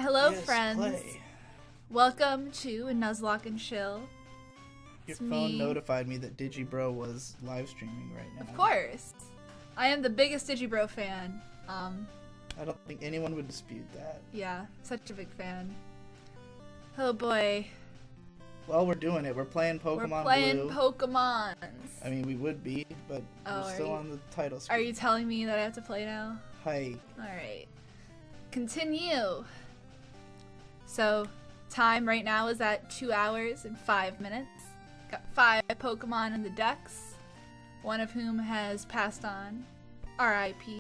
Hello, Yes, friends. play. Welcome to Nuzlocke and Chill. Your It's phone me. notified me that DigiBro was live streaming right now. Of course. I am the biggest Digibro fan. I don't think anyone would dispute that. Yeah, such a big fan. Oh boy. Well, we're doing it. We're playing Pokemon We're playing Blue. Pokemons. I mean, we would be, but Oh, we're still on the title screen. Are you telling me that I have to play now? Hi. Alright. Continue. So, time right now is at 2 hours and 5 minutes. Got 5 Pokemon in the decks, one of whom has passed on. R.I.P.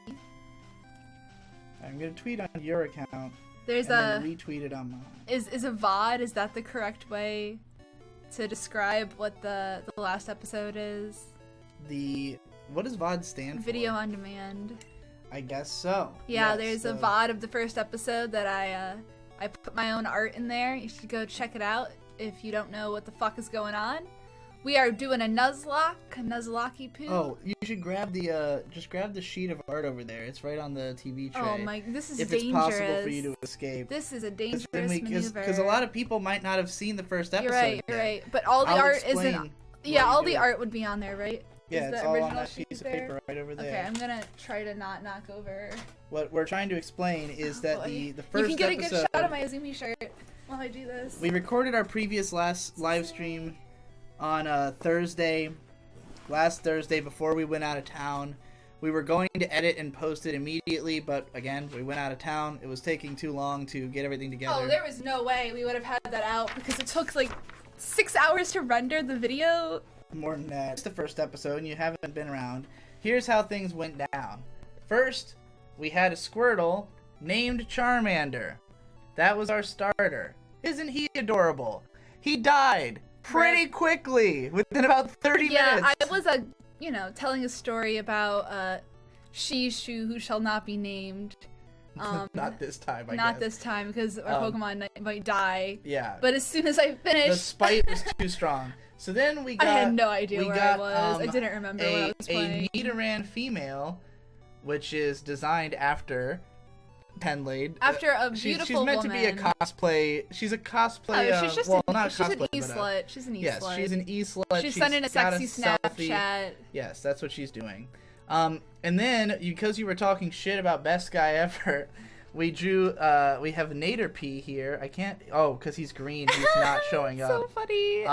I'm gonna tweet on your account. There's and then retweet it on mine. Is a VOD, is that the correct way to describe what the last episode is? What does VOD stand for? Video on demand. I guess so. Yeah, Yes, there's a VOD of the first episode that I put my own art in there. You should go check it out if you don't know what the fuck is going on. We are doing a Nuzlocke, poo. Oh, you should grab just grab the sheet of art over there. It's right on the TV tray. Oh my, this is if dangerous. it's possible for you to escape. This is a dangerous maneuver. Because a lot of people might not have seen the first episode. You're right. But all the I'll art explain isn't. Yeah, all the art would be on there, right? Yeah, Is it's the all on original that sheet piece of there? paper right over there. Okay, I'm gonna try to not knock over. What we're trying to explain is that boy. the first You can get episode, a good shot of my Azumi shirt while I do this. we recorded our previous last live stream on last Thursday before we went out of town. We were going to edit and post it immediately, but again, we went out of town. It was taking too long to get everything together. Oh, there was no way we would have had that out because it took like 6 hours to render the video. More than that. It's the first episode and you haven't been around. Here's how things went down. First, we had a Squirtle named Charmander. That was our starter. Isn't he adorable? He died pretty quickly, within about 30 minutes. Yeah, I was telling a story about Shishu who shall not be named. Not this time, I guess. Not this time because our Pokemon might die. Yeah. But as soon as I finished, the spite was too strong. So then we got. I had no idea where I was. I didn't remember what I was playing. A Nidoran female, which is designed after Penlade. After a beautiful woman. She's meant to be a cosplay. She's a cosplay. Oh, she's just not a she's cosplay, an e-slut. She's an e-slut. Yes, she's an e-slut. She's sending a sexy selfie. Snapchat. Yes, that's what she's doing. And then because you were talking shit about best guy ever. We drew, we have Naderpie here. I can't, because he's green, he's not showing up. So funny.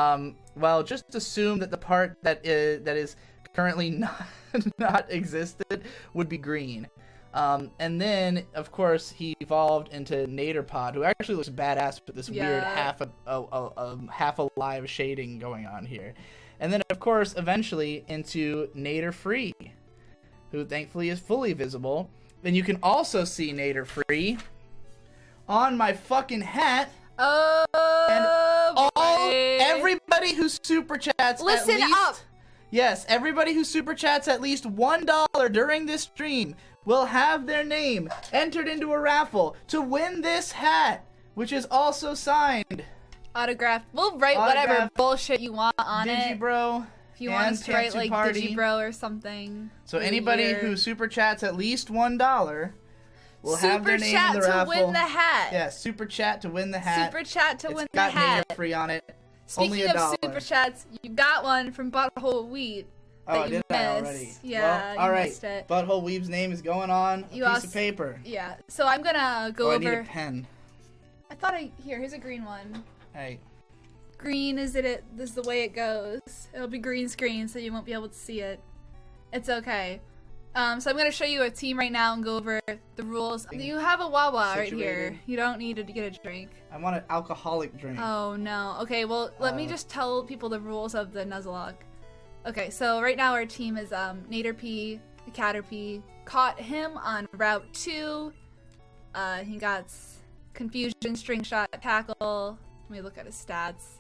Well, just assume that the part that is currently not existed would be green. And then, of course, he evolved into Naderpod, who actually looks badass with this weird half alive shading going on here. And then, of course, eventually into Naderfree, who thankfully is fully visible. Then you can also see Naderfree on my fucking hat. Everybody who super chats Listen at least, up. Yes, everybody who super chats at least $1 during this stream will have their name entered into a raffle to win this hat, which is also signed. Autographed. We'll write whatever bullshit you want on Digibro. If you want us to write like Digibro or something. So anybody who super chats at least $1 will have their name in the raffle. Super chat to win the hat. Yeah, super chat to win the hat. Super chat to win the hat. It's got hat. Naderfree on it. Speaking of super chats, you got one from Butthole Wheat. Oh, did I already? Yeah, well, you missed it. Butthole Weeb's name is going on a piece of paper. Yeah, so I'm gonna go over. I need a pen. I thought here's a green one. Hey. Green is this is the way it goes. It'll be green screen, so you won't be able to see it. It's okay. So I'm gonna show you a team right now and go over the rules. You have a Wawa right here. You don't need to get a drink. I want an alcoholic drink. Oh no. Okay, well let me just tell people the rules of the Nuzlocke. Okay, so right now our team is Naderpie, the Caterpie. Caught him on Route 2. He got Confusion, String Shot, Tackle. Let me look at his stats.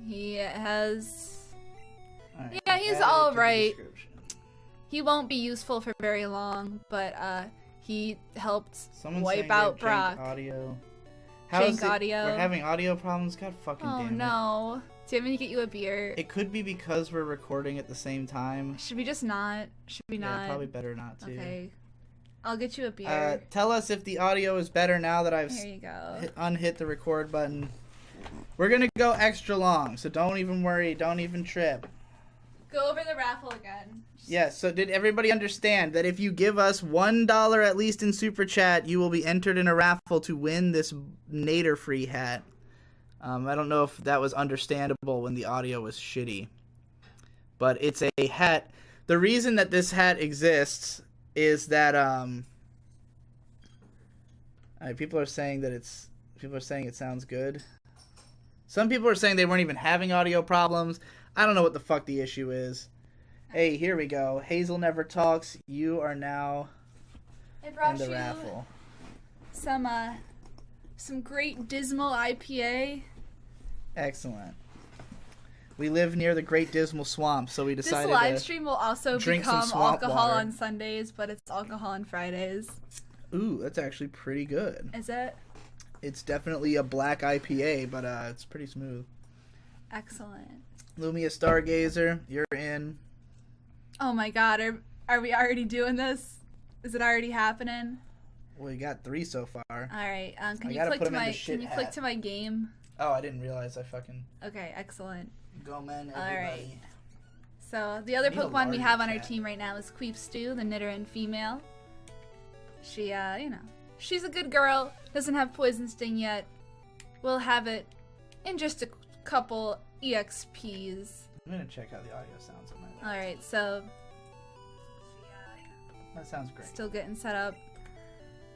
He has... Right, yeah, he's alright. He won't be useful for very long, but he helped wipe out Brock. Audio. Audio. We're having audio problems? God fucking damn it. Oh no. Do you want me to get you a beer? It could be because we're recording at the same time. Should we just not? Should we not? Yeah, probably better not to. Okay. I'll get you a beer. Tell us if the audio is better now that I've Here you go. unhit the record button. We're going to go extra long, so don't even worry. Don't even trip. Go over the raffle again. Yes, so did everybody understand that if you give us $1 at least in Super Chat, you will be entered in a raffle to win this Nader free hat? I don't know if that was understandable when the audio was shitty. But it's a hat. The reason that this hat exists is that people are saying it sounds good. Some people are saying they weren't even having audio problems. I don't know what the fuck the issue is. Hey, here we go. Hazel Never Talks. You are now in the raffle. Some great Dismal IPA. Excellent. We live near the Great Dismal Swamp, so we decided this live stream will also drink become some swamp alcohol water. on Sundays, but it's alcohol on Fridays. Ooh, that's actually pretty good. Is it? It's definitely a black IPA, but it's pretty smooth. Excellent. Lumia Stargazer, you're in. Oh my god, are we already doing this? Is it already happening? Well, you got 3 so far. Alright, can I you gotta click put to 'em in my the shit click hat. to my game? Oh, I didn't realize I fucking... Okay, excellent. Go, man, everybody. Alright. So, the other I need a Pokemon we larger have on our chat. team right now is Queef Stew, the Nidoran female. She, she's a good girl, doesn't have Poison Sting yet. We'll have it in just a couple EXPs. I'm gonna check how the audio sounds on my Alright, so That sounds great. still getting set up.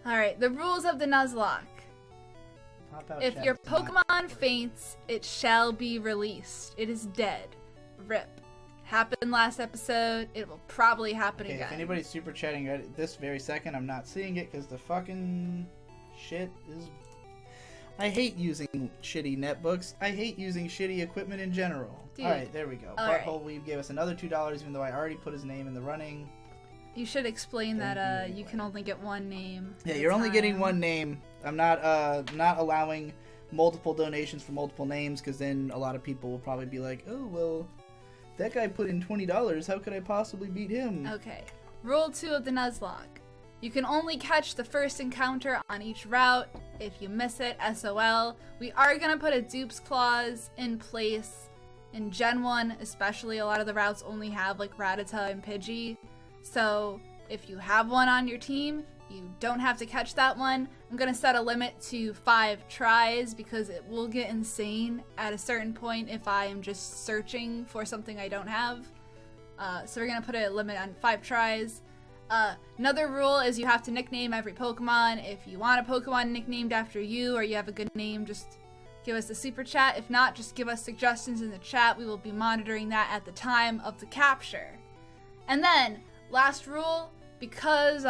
Alright, the rules of the Nuzlocke. Pop out If chat your is not- Pokemon faints, it shall be released. It is dead. RIP. Happened last episode. It will probably happen Okay, again. if anybody's super chatting right this very second, I'm not seeing it because the fucking shit is... I hate using shitty netbooks. I hate using shitty equipment in general. Dude. Alright, there we go. Alright. Butthole Weave gave us another $2 even though I already put his name in the running. You should explain Thank that you you anyway. can only get one name. Yeah, at a you're only getting time. one name. I'm not allowing multiple donations for multiple names because then a lot of people will probably be like, oh, well, that guy put in $20. How could I possibly beat him? Okay. Rule 2 of the Nuzlocke. You can only catch the first encounter on each route. If you miss it, SOL. We are going to put a dupes clause in place in Gen 1, especially. A lot of the routes only have like Rattata and Pidgey. So if you have one on your team, you don't have to catch that one. I'm going to set a limit to 5 tries because it will get insane at a certain point if I am just searching for something I don't have. So we're going to put a limit on 5 tries. Another rule is you have to nickname every Pokemon. If you want a Pokemon nicknamed after you or you have a good name, just give us a super chat. If not, just give us suggestions in the chat. We will be monitoring that at the time of the capture. And then, last rule, because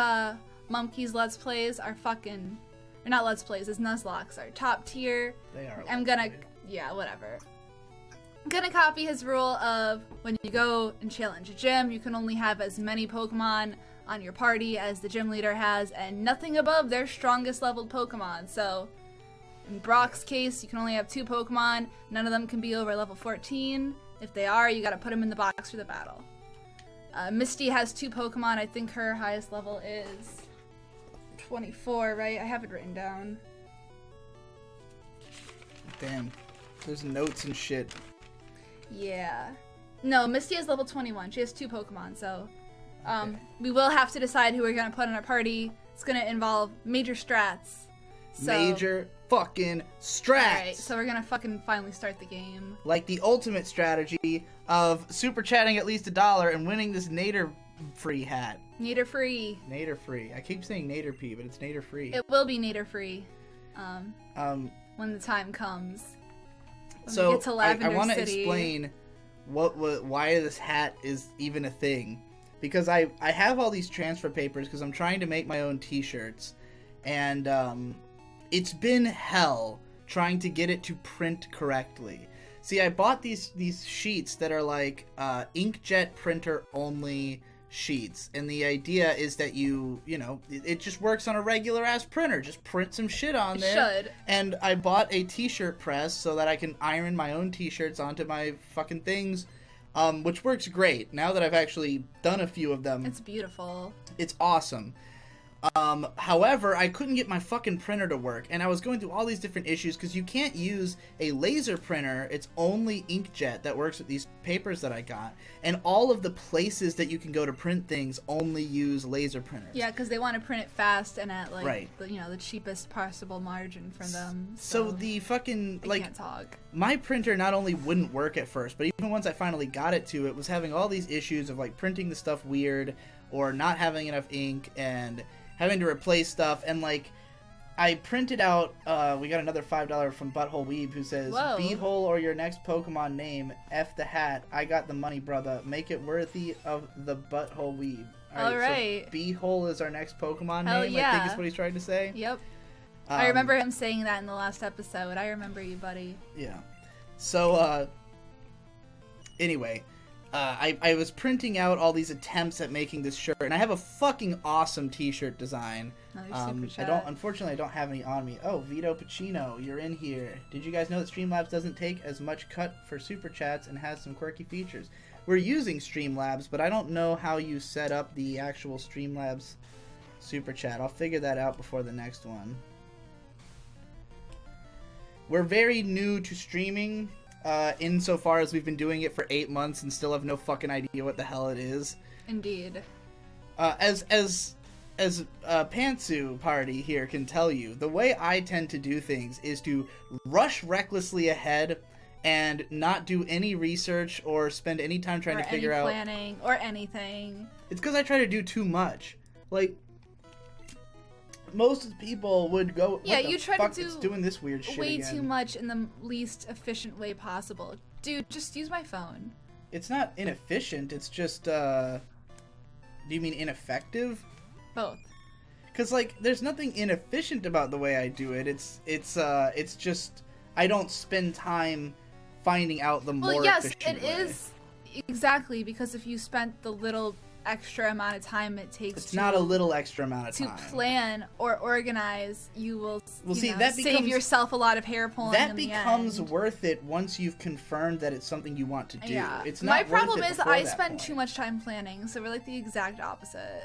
Mumkey's Let's Plays are fucking... Or not Let's Plays, it's Nuzlocke's are top tier. They are. I'm gonna... Yeah, whatever. I'm gonna copy his rule of when you go and challenge a gym, you can only have as many Pokemon on your party as the gym leader has, and nothing above their strongest leveled Pokemon. So, in Brock's case, you can only have 2 Pokemon. None of them can be over level 14. If they are, you gotta put them in the box for the battle. Misty has 2 Pokemon. I think her highest level is 24, right? I have it written down. Damn. There's notes and shit. Yeah. No, Misty is level 21. She has 2 Pokemon, so Okay. we will have to decide who we're going to put in our party. It's going to involve major strats. So, Major fucking strats. Alright, so we're going to fucking finally start the game. Like the ultimate strategy of super chatting at least $1 and winning this Nader free hat. Nader free. Nader free. I keep saying Nader P, but it's Nader free. It will be Nader free. When the time comes. When we get to Lavender I want to City. explain why this hat is even a thing. Because I have all these transfer papers because I'm trying to make my own t-shirts. And it's been hell trying to get it to print correctly. See, I bought these sheets that are like inkjet printer only sheets, and the idea is that you know, it just works on a regular ass printer. Just print some shit on there. Should. And I bought a t-shirt press so that I can iron my own t-shirts onto my fucking things, which works great. Now that I've actually done a few of them, It's beautiful. it's awesome. However, I couldn't get my fucking printer to work, and I was going through all these different issues because you can't use a laser printer. It's only inkjet that works with these papers that I got, and all of the places that you can go to print things only use laser printers. Yeah, because they want to print it fast and at like Right. the cheapest possible margin for them. So the fucking I like can't talk. my printer not only wouldn't work at first, but even once I finally got it to, it was having all these issues of like printing the stuff weird or not having enough ink and having to replace stuff. And like I printed out we got another $5 from Butthole Weeb who says, Whoa. Beehole or your next Pokemon name, F the hat, I got the money, brother, make it worthy of the Butthole Weeb. Alright. So Beehole is our next Pokemon Hell name, yeah. I think is what he's trying to say. Yep. I remember him saying that in the last episode. I remember you, buddy. Yeah. So, anyway, I was printing out all these attempts at making this shirt, and I have a fucking awesome t-shirt design. Unfortunately, I don't have any on me. Oh, Vito Pacino, you're in here. Did you guys know that Streamlabs doesn't take as much cut for super chats and has some quirky features? We're using Streamlabs, but I don't know how you set up the actual Streamlabs super chat. I'll figure that out before the next one. We're very new to streaming, insofar as we've been doing it for 8 months and still have no fucking idea what the hell it is. Indeed. As Pantsu Party here can tell you, the way I tend to do things is to rush recklessly ahead and not do any research or spend any time trying to figure out planning or anything. It's because I try to do too much. Like, most of the people would go, Yeah, what the you try fuck, to do it's doing this weird shit way again. too much in the least efficient way possible. Dude, just use my phone. It's not inefficient, it's just, do you mean ineffective? Both. Because, like, there's nothing inefficient about the way I do it. It's just, I don't spend time finding out the more efficient way. It is, exactly, because if you spent the little extra amount of time it takes It's not a little extra amount of to time. plan or organize, you will that save becomes, yourself a lot of hair pulling. That in becomes the end. worth it once you've confirmed that it's something you want to do. Yeah. It's not My worth problem it is before I that spend point. too much time planning, so we're like the exact opposite.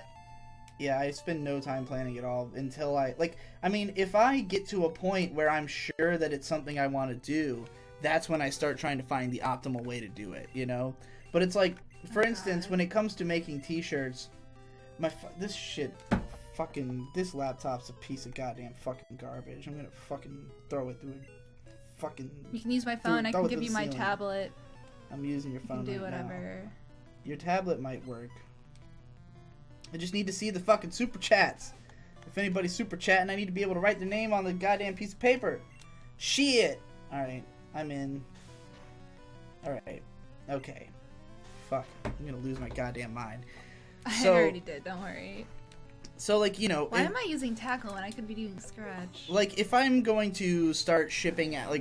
Yeah, I spend no time planning at all until if I get to a point where I'm sure that it's something I want to do, that's when I start trying to find the optimal way to do it, you know? But it's like, for instance, when it comes to making t-shirts, this laptop's a piece of goddamn fucking garbage. I'm gonna fucking throw it through You can use my phone, I throw can it give through you the my ceiling. tablet. I'm using your You phone can do right now. whatever. Your tablet might work. I just need to see the fucking super chats. If anybody's super chatting, I need to be able to write their name on the goddamn piece of paper. Shit! Alright, I'm in. Alright. Okay. Fuck. I'm gonna lose my goddamn mind. I already did, don't worry. So, like, you know... Why am I using Tackle when I could be doing Scratch? Like, if I'm going to start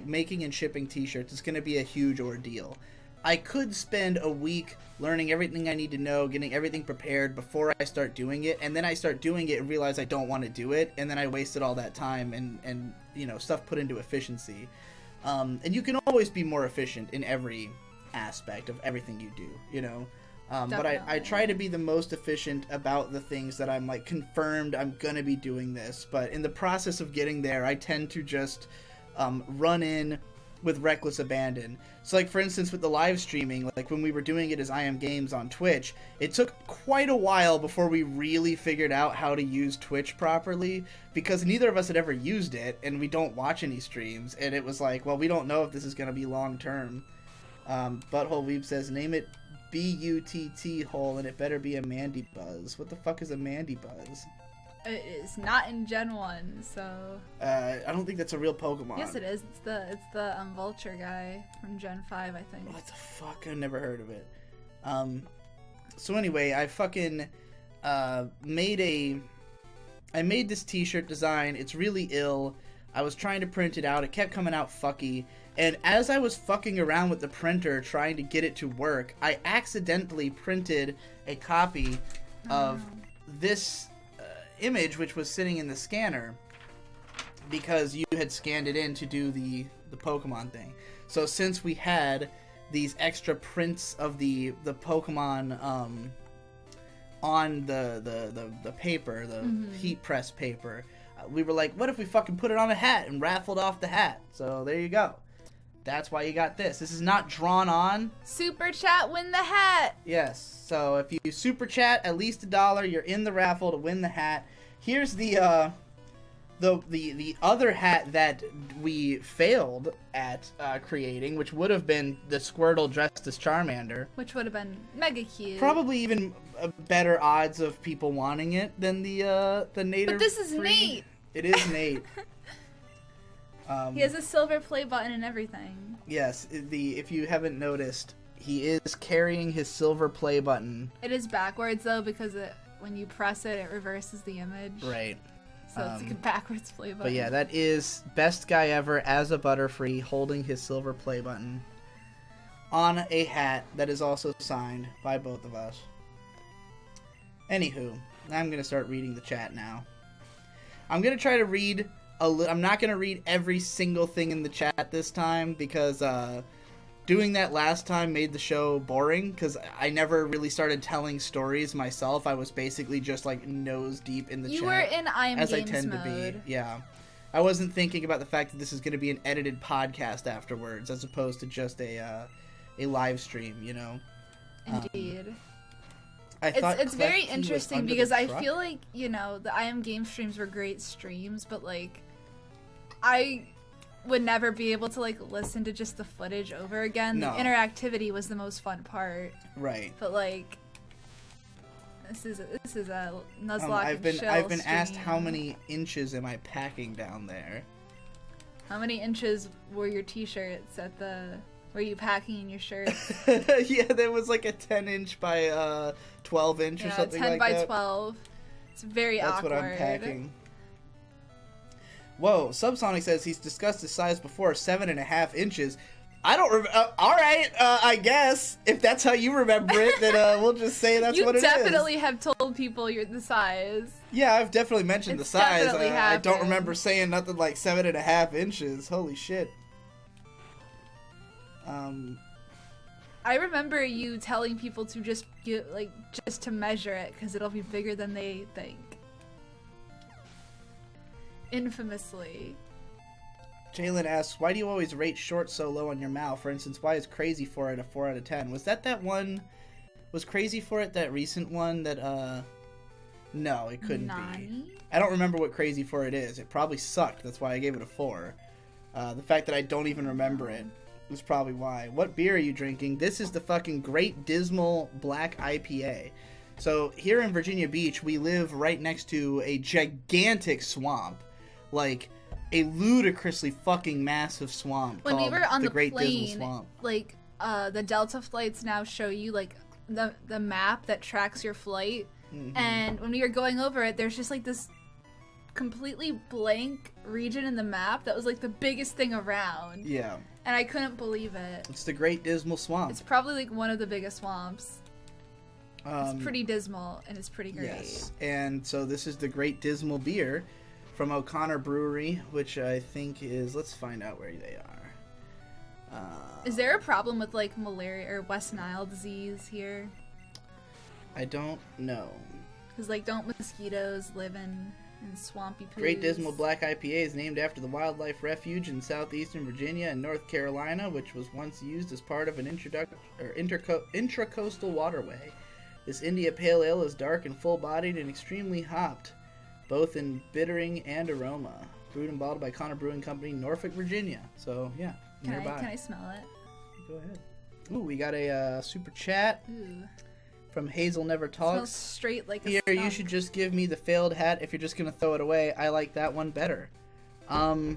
making and shipping t-shirts, it's gonna be a huge ordeal. I could spend a week learning everything I need to know, getting everything prepared before I start doing it, and then I start doing it and realize I don't want to do it, and then I wasted all that time and stuff put into efficiency. And you can always be more efficient in every aspect of everything you do, you know? But I try to be the most efficient about the things that I'm, like, confirmed I'm gonna be doing this, but in the process of getting there, I tend to just run in with reckless abandon. So, like, for instance, with the live streaming, like, when we were doing it as I Am Games on Twitch, it took quite a while before we really figured out how to use Twitch properly, because neither of us had ever used it, and we don't watch any streams, and it was like, well, we don't know if this is gonna be long-term. Butthole Weeb says, name it B-U-T-T hole, and it better be a Mandy Buzz. What the fuck is a Mandy Buzz? It is not in Gen 1, so... I don't think that's a real Pokemon. Yes, it is. It's the Vulture guy from Gen 5, I think. What the fuck? I've never heard of it. So anyway, I fucking made this t-shirt design. It's really ill. I was trying to print it out. It kept coming out fucky. And as I was fucking around with the printer trying to get it to work, I accidentally printed a copy of this image, which was sitting in the scanner, because you had scanned it in to do the Pokemon thing. So since we had these extra prints of the Pokemon on the paper, the heat press paper. We were like, what if we fucking put it on a hat and raffled off the hat? So there you go. That's why you got this. This is not drawn on. Super chat, win the hat. Yes. So if you super chat at least $1, you're in the raffle to win the hat. Here's the other hat that we failed at creating, which would have been the Squirtle dressed as Charmander. Which would have been mega cute. Probably even better odds of people wanting it than the native. But this is Nate. It is Nate. He has a silver play button and everything. Yes, if you haven't noticed, he is carrying his silver play button. It is backwards though because when you press it, it reverses the image. Right. So it's like a backwards play button. But yeah, that is best guy ever as a Butterfree holding his silver play button on a hat that is also signed by both of us. Anywho, I'm going to start reading the chat now. I'm going to try to read I'm not going to read every single thing in the chat this time because doing that last time made the show boring because I never really started telling stories myself. I was basically just like nose deep in the chat. You were in I Am as Games I tend mode. to be. Yeah. I wasn't thinking about the fact that this is going to be an edited podcast afterwards as opposed to just a live stream, you know. Indeed. It's very interesting because I feel like, you know, the I Am Game streams were great streams, but like I would never be able to like listen to just the footage over again. No. The interactivity was the most fun part. Right. But like this is a Nuzlocke I've been asked stream. how many inches am I packing down there? How many inches were your t-shirts were you packing in your shirts? Yeah, there was like a 10-inch by 12-inch or something like that. 10 by 12. It's very awkward. That's what I'm packing. Whoa, Subsonic says he's discussed his size before, 7.5 inches. I don't remember. All right, I guess. If that's how you remember it, then we'll just say that's what it is. You definitely have told people the size. Yeah, I've definitely mentioned the size. I don't happened. remember saying nothing like 7.5 inches. Holy shit. I remember you telling people to just just to measure it because it'll be bigger than they think. Infamously. Jalen asks, why do you always rate short so low on your mouth? For instance, why is Crazy for it a 4 out of 10? Was that one? Was Crazy for it that recent one that, no, it couldn't be. I don't remember what Crazy for it is. It probably sucked. That's why I gave it a 4. The fact that I don't even remember it is probably why. What beer are you drinking? This is the fucking Great Dismal Black IPA. So here in Virginia Beach, we live right next to a gigantic swamp. Like a ludicrously fucking massive swamp when called we were on the Great plane, Dismal Swamp. like the Delta flights now show you like the map that tracks your flight, and when we were going over it, there's just like this completely blank region in the map that was like the biggest thing around. Yeah. And I couldn't believe it. It's the Great Dismal Swamp. It's probably like one of the biggest swamps. It's pretty dismal and it's pretty great. Yes. And so this is the Great Dismal beer from O'Connor Brewery, which I think is, let's find out where they are. Is there a problem with like malaria or West Nile disease here? I don't know. Because like don't mosquitoes live in swampy poos? Great Dismal Black IPA is named after the wildlife refuge in southeastern Virginia and North Carolina, which was once used as part of an intracoastal waterway. This India Pale Ale is dark and full-bodied and extremely hopped, both in bittering and aroma. Brewed and bottled by Connor Brewing Company, Norfolk, Virginia. So, yeah, nearby. Can I smell it? Go ahead. Ooh, we got a super chat from Hazel Never It Talks. smells straight like a Here, skunk. you should just give me the failed hat if you're just going to throw it away. I like that one better. I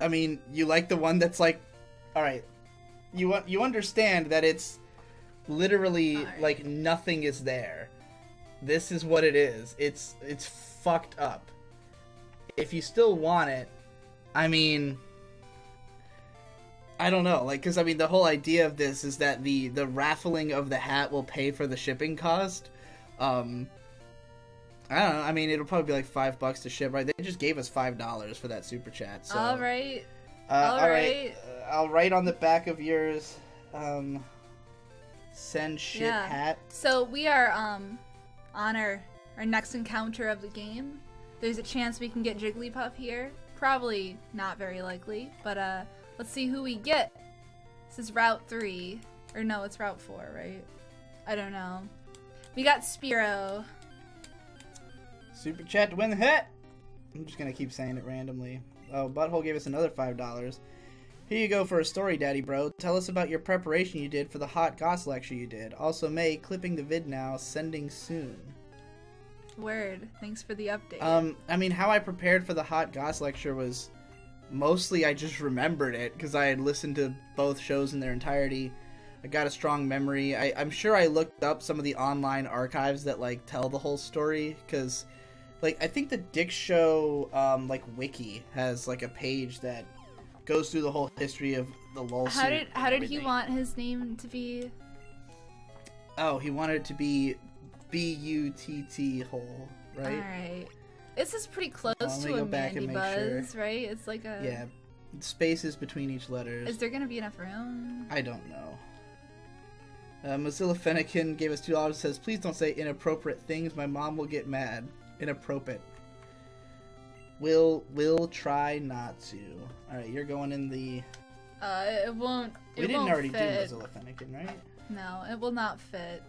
mean, you like the one that's like... Alright, you understand that it's literally like nothing is there. This is what it is. It's fucked up. If you still want it, I mean, I don't know, like, because I mean the whole idea of this is that the raffling of the hat will pay for the shipping cost. I don't know. I mean, it'll probably be like $5 to ship, right? They just gave us $5 for that super chat. So. All right. All right. I'll write on the back of yours. Send shit Yeah. hat. So we are on our next encounter of the game. There's a chance we can get Jigglypuff here. Probably not very likely, but let's see who we get. This is Route 3. Or no, it's Route 4, right? I don't know. We got Spearow. Super chat to win the hat. I'm just gonna keep saying it randomly. Oh, Butthole gave us another $5. Here you go for a story, Daddy Bro. Tell us about your preparation you did for the hot goss lecture you did. Also, May, clipping the vid now, sending soon. Word. Thanks for the update. I mean, how I prepared for the hot goss lecture was mostly I just remembered it because I had listened to both shows in their entirety. I got a strong memory. I'm sure I looked up some of the online archives that like tell the whole story because, like, I think the Dick Show like wiki has like a page that goes through the whole history of the lawsuit. How did he want his name to be? Oh, he wanted it to be B-U-T-T hole, right? Alright. This is pretty close Let me to go a back and Mandy make Buzz, right? It's like a... Yeah, spaces between each letters. Is there gonna be enough room? I don't know. Mozilla Fennekin gave us $2, says, please don't say inappropriate things, my mom will get mad. Inappropriate. We'll try not to. Alright, you're going in the... It won't We didn't won't already fit. do Mozilla Fennekin, right? No, it will not fit.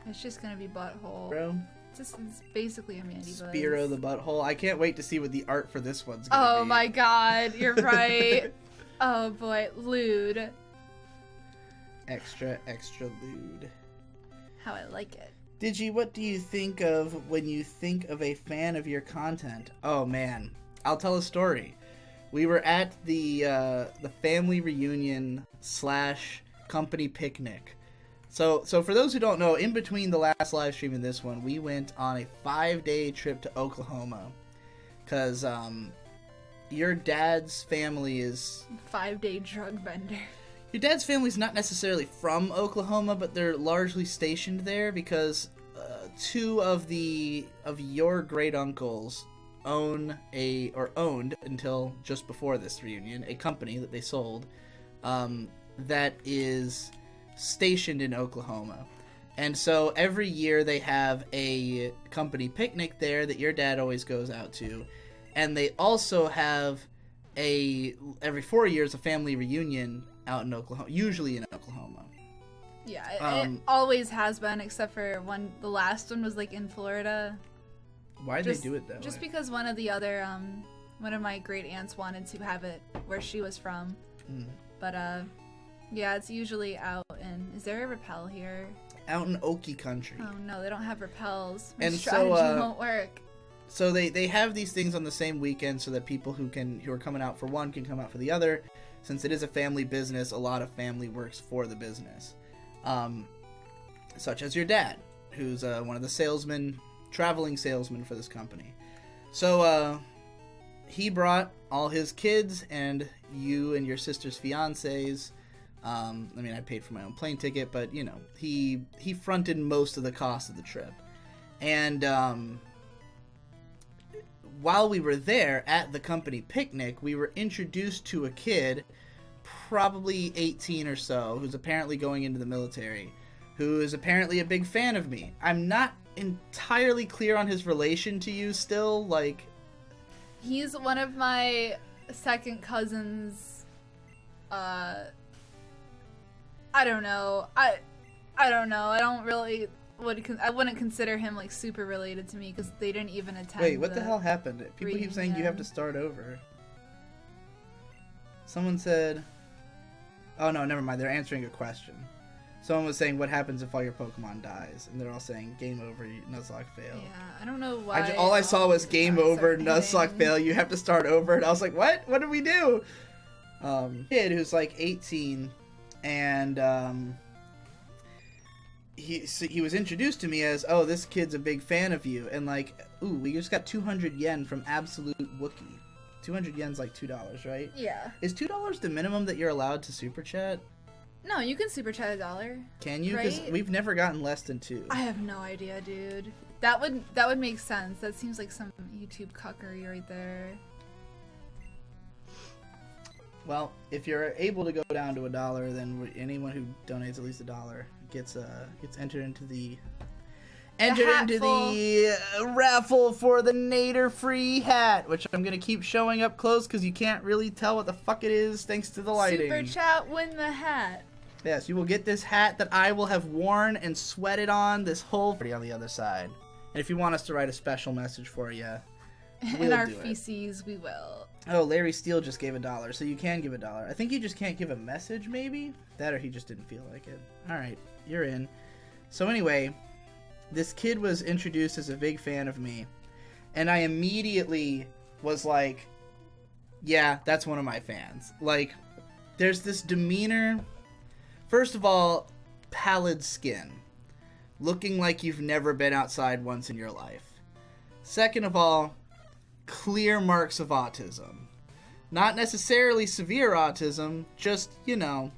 It's just gonna be Butthole. Bro, It's basically a Mandy Buzz. Spearow the Butthole. I can't wait to see what the art for this one's gonna be. Oh my god, you're right. Oh boy, lewd. Extra lewd. How I like it. Digi, what do you think of when you think of a fan of your content? Oh man, I'll tell a story. We were at the family reunion / company picnic. So for those who don't know, in between the last live stream and this one, we went on a 5-day trip to Oklahoma. Cause your dad's family is 5-day drug vendor. Your dad's family's not necessarily from Oklahoma, but they're largely stationed there because 2 of your great uncles owned until just before this reunion a company that they sold that is stationed in Oklahoma. And so every year they have a company picnic there that your dad always goes out to. And they also have every 4 years a family reunion out in Oklahoma, usually in Oklahoma. Yeah, it always has been, except for the last one was like in Florida. Why'd they do it that way? Just because one of my great aunts wanted to have it where she was from. But yeah, it's usually out in... Is there a rappel here? Out in Okie country. Oh no, they don't have rappels. My And strategy so, won't work. So they have these things on the same weekend so that people who are coming out for one can come out for the other. Since it is a family business, a lot of family works for the business. Such as your dad, who's one of the traveling salesmen for this company. So he brought all his kids and you and your sister's fiancés. I mean, I paid for my own plane ticket, but you know, he fronted most of the cost of the trip. And while we were there at the company picnic, we were introduced to a kid, probably 18 or so, who's apparently going into the military, who is apparently a big fan of me. I'm not entirely clear on his relation to you still, like... He's one of my second cousins. I don't know. I don't know. I don't really... I wouldn't consider him like super related to me because they didn't even attend. Wait, what the hell happened? People keep saying you have to reunion. start over. Someone said... Oh no, never mind. They're answering a question. Someone was saying, what happens if all your Pokemon dies? And they're all saying, game over, Nuzlocke fail. Yeah, I don't know why. All I saw was game over, Nuzlocke hitting. fail, you have to start over. And I was like, what? What did we do? Kid who's like 18, and he was introduced to me as, oh, this kid's a big fan of you. And like, ooh, we just got 200 yen from Absolute Wookie. 200 yen's like $2, right? Yeah. Is $2 the minimum that you're allowed to super chat? No, you can super chat $1. Can you? Because Right? we've never gotten less than 2. I have no idea, dude. That would make sense. That seems like some YouTube cuckery right there. Well, if you're able to go down to $1, then anyone who donates at least $1 gets entered into the raffle for the Nader free hat, which I'm gonna keep showing up close because you can't really tell what the fuck it is thanks to the lighting. Super chat, win the hat. Yes, you will get this hat that I will have worn and sweated on this whole party on the other side. And if you want us to write a special message for you, in our feces, we will. Oh, Larry Steele just gave $1, so you can give $1. I think you just can't give a message, maybe? That or he just didn't feel like it. Alright, you're in. So anyway, this kid was introduced as a big fan of me, and I immediately was like, yeah, that's one of my fans. Like, there's this demeanor. First of all, pallid skin. Looking like you've never been outside once in your life. Second of all, clear marks of autism. Not necessarily severe autism, just, you know,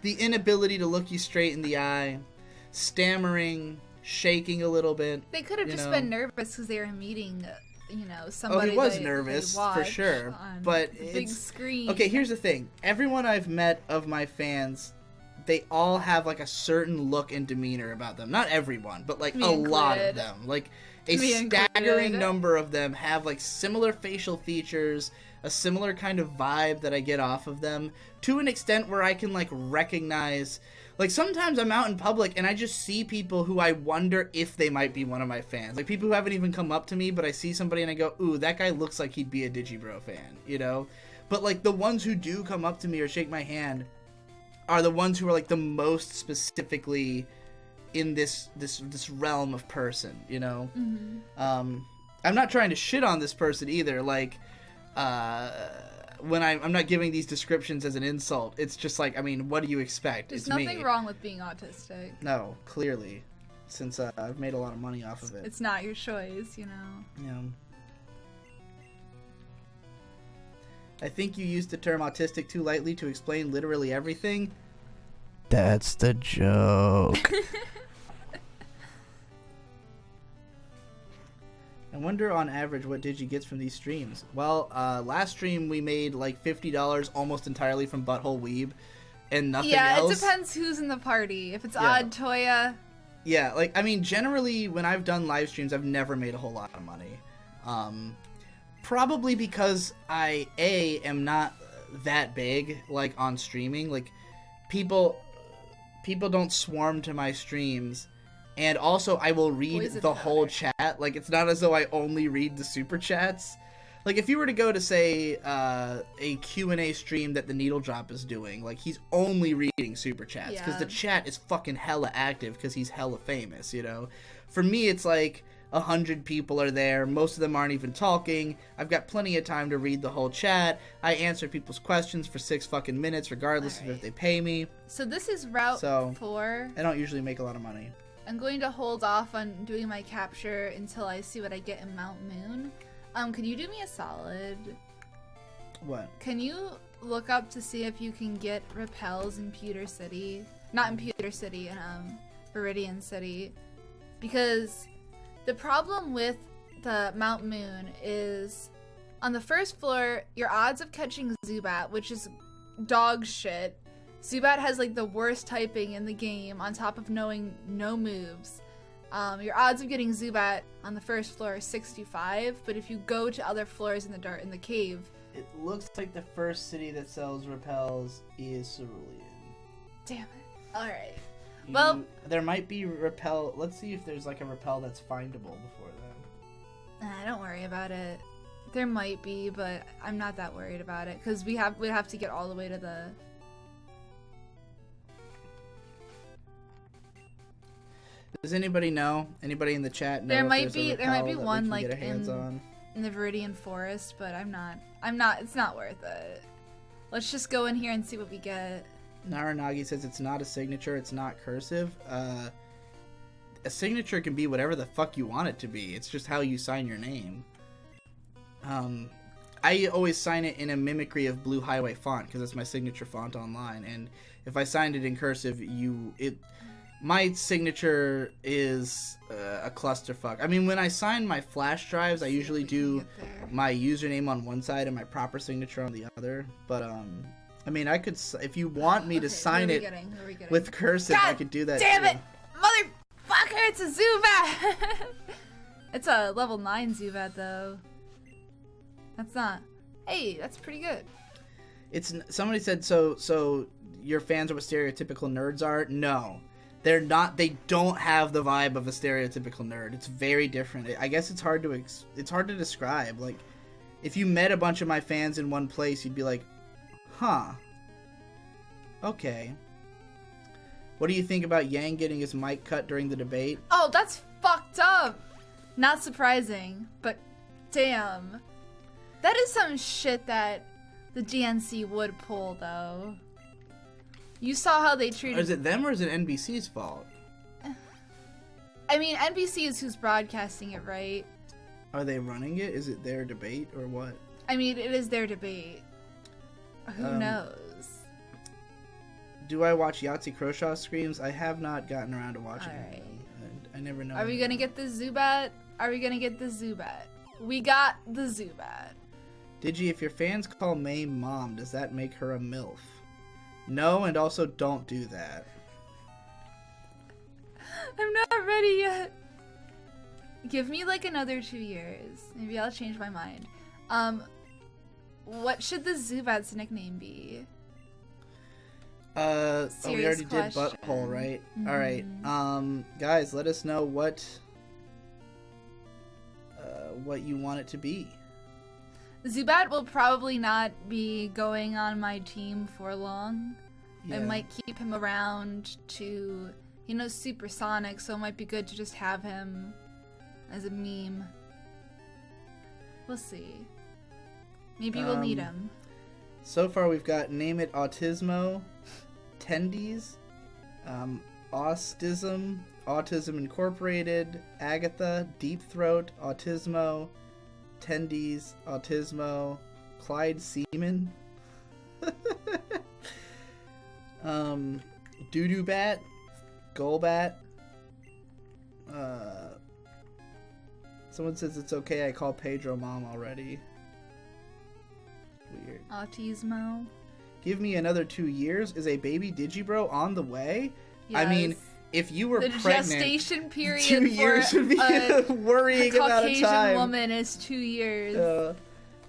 the inability to look you straight in the eye, stammering, shaking a little bit. They could have just been nervous because they were meeting, you know, somebody. Oh, he was nervous, for sure. But big screen. Okay, here's the thing. Everyone I've met of my fans, they all have, like, a certain look and demeanor about them. Not everyone, but, like, a lot of them. Like, a staggering number of them have, like, similar facial features, a similar kind of vibe that I get off of them, to an extent where I can, like, recognize... Like, sometimes I'm out in public and I just see people who I wonder if they might be one of my fans. Like, people who haven't even come up to me, but I see somebody and I go, ooh, that guy looks like he'd be a Digibro fan, you know? But, like, the ones who do come up to me or shake my hand are the ones who are, like, the most specifically in this realm of person, you know? Mm-hmm. I'm not trying to shit on this person either, like, when I'm not giving these descriptions as an insult. It's just like, I mean, what do you expect? There's it's nothing wrong with being autistic. No, clearly, since I've made a lot of money off of it. It's not your choice, you know? Yeah. I think you used the term autistic too lightly to explain literally everything. That's the joke. I wonder on average what Digi gets from these streams. Well, last stream we made like $50 almost entirely from Butthole Weeb and nothing else. Yeah, it depends who's in the party. If it's Odd Toya. Yeah, like, I mean, generally when I've done live streams, I've never made a whole lot of money. Probably because I, am not that big, like, on streaming. Like, people don't swarm to my streams. And also, I will read the whole chat. Like, it's not as though I only read the super chats. Like, if you were to go to, say, a Q&A stream that the Needle Drop is doing, like, he's only reading super chats. Because the chat is fucking hella active because he's hella famous, you know? For me, it's like 100 people are there. Most of them aren't even talking. I've got plenty of time to read the whole chat. I answer people's questions for 6 fucking minutes, regardless of if they pay me. So this is Route 4. I don't usually make a lot of money. I'm going to hold off on doing my capture until I see what I get in Mount Moon. Can you do me a solid? What? Can you look up to see if you can get repels in Pewter City? Not in Pewter City, in Viridian City. Because the problem with the Mount Moon is on the first floor, your odds of catching Zubat, which is dog shit. Zubat has like the worst typing in the game on top of knowing no moves. Your odds of getting Zubat on the first floor is 65, but if you go to other floors in the cave... It looks like the first city that sells repels is Cerulean. Damn it. Alright. Well... There might be repel... Let's see if there's like a repel that's findable before then. Don't worry about it. There might be, but I'm not that worried about it, because we'd have to get all the way to the... Does anybody know? Anybody in the chat know? There might be one like in the Viridian Forest, but it's not worth it. Let's just go in here and see what we get. Naranagi says it's not a signature, it's not cursive. A signature can be whatever the fuck you want it to be. It's just how you sign your name. I always sign it in a mimicry of Blue Highway font because it's my signature font online, and if I signed it in cursive, my signature is a clusterfuck. I mean, when I sign my flash drives, I usually do my username on one side and my proper signature on the other. But I mean, I could, if you want me to sign it with cursive, God I could do that. Damn too. it, motherfucker! It's a Zubat. It's a level 9 Zubat though. That's not. Hey, that's pretty good. It's somebody said so. Your fans are what stereotypical nerds are? No, they're not. They don't have the vibe of a stereotypical nerd. It's very different. I guess it's hard to describe. Like, if you met a bunch of my fans in one place, you'd be like, huh. Okay. What do you think about Yang getting his mic cut during the debate? Oh, that's fucked up. Not surprising, but damn. That is some shit that the GNC would pull, though. You saw how they treated... Is it them or is it NBC's fault? I mean, NBC is who's broadcasting it, right? Are they running it? Is it their debate or what? I mean, it is their debate. Who knows? Do I watch Yahtzee Croshaw streams? I have not gotten around to watching Alright. it. I never know. Are we gonna get the Zubat? Are we gonna get the Zubat? We got the Zubat. Digi, if your fans call May mom, does that make her a MILF? No, and also don't do that. I'm not ready yet. Give me like another 2 years. Maybe I'll change my mind. What should the Zubat's nickname be? We already question. did butthole, right? Alright, guys, let us know what you want it to be. Zubat will probably not be going on my team for long. Yeah. I might keep him around to, you know, supersonic, so it might be good to just have him as a meme. We'll see. Maybe we'll need him. So far we've got Name It Autismo, Tendies, Autism, Autism Incorporated, Agatha, Deep Throat, Autismo, Tendies, Autismo, Clyde Seaman, Doodoo Bat, Golbat. Someone says it's okay I call Pedro mom already. Weird. Autismo. Give me another 2 years. Is a baby Digibro on the way? Yes. I mean, if you were the pregnant, gestation period 2 years for would be a worrying amount of Caucasian time. woman is 2 years.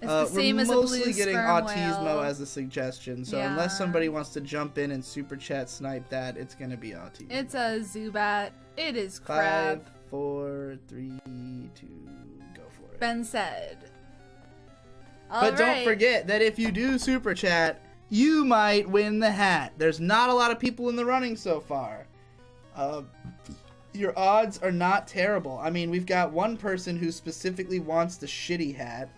It's the same we're as a blue mostly getting sperm Autismo whale. as a suggestion, so Yeah. unless somebody wants to jump in and super chat snipe that, it's gonna be Autismo. It's a Zubat. It is crap. 5, 4, 3, 2, go for it. Ben said. But don't forget that if you do super chat, you might win the hat. There's not a lot of people in the running so far. Your odds are not terrible. I mean, we've got one person who specifically wants the shitty hat.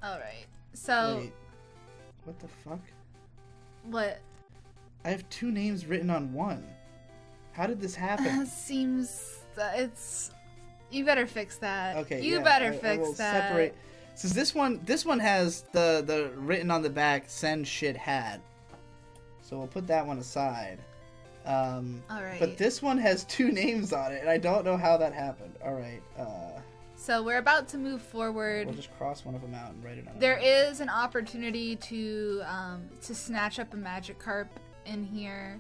Alright. So. Wait. What the fuck? What? I have 2 names written on one. How did this happen? Seems that it's. You better fix that. Okay, You yeah, better I fix will that. Separate. Since this one has the written on the back send shit hat. So we'll put that one aside. Alright. But this one has 2 names on it, and I don't know how that happened. Alright, So we're about to move forward. we'll just cross one of them out and write it on. There is an opportunity to snatch up a Magikarp in here.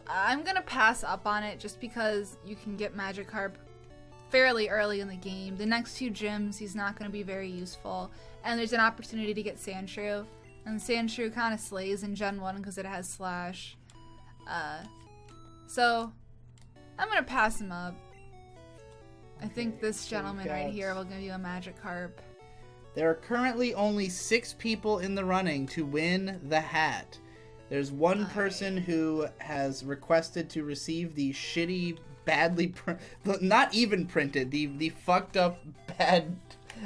I'm gonna pass up on it just because you can get Magikarp fairly early in the game. The next 2 gyms, he's not gonna be very useful. And there's an opportunity to get Sandshrew. And Sandshrew kind of slays in Gen 1 because it has Slash. So, I'm gonna pass him up. I think this gentleman right here will give you a Magikarp. There are currently only 6 people in the running to win the hat. There's one person who has requested to receive the shitty, badly not even printed, the fucked up, bad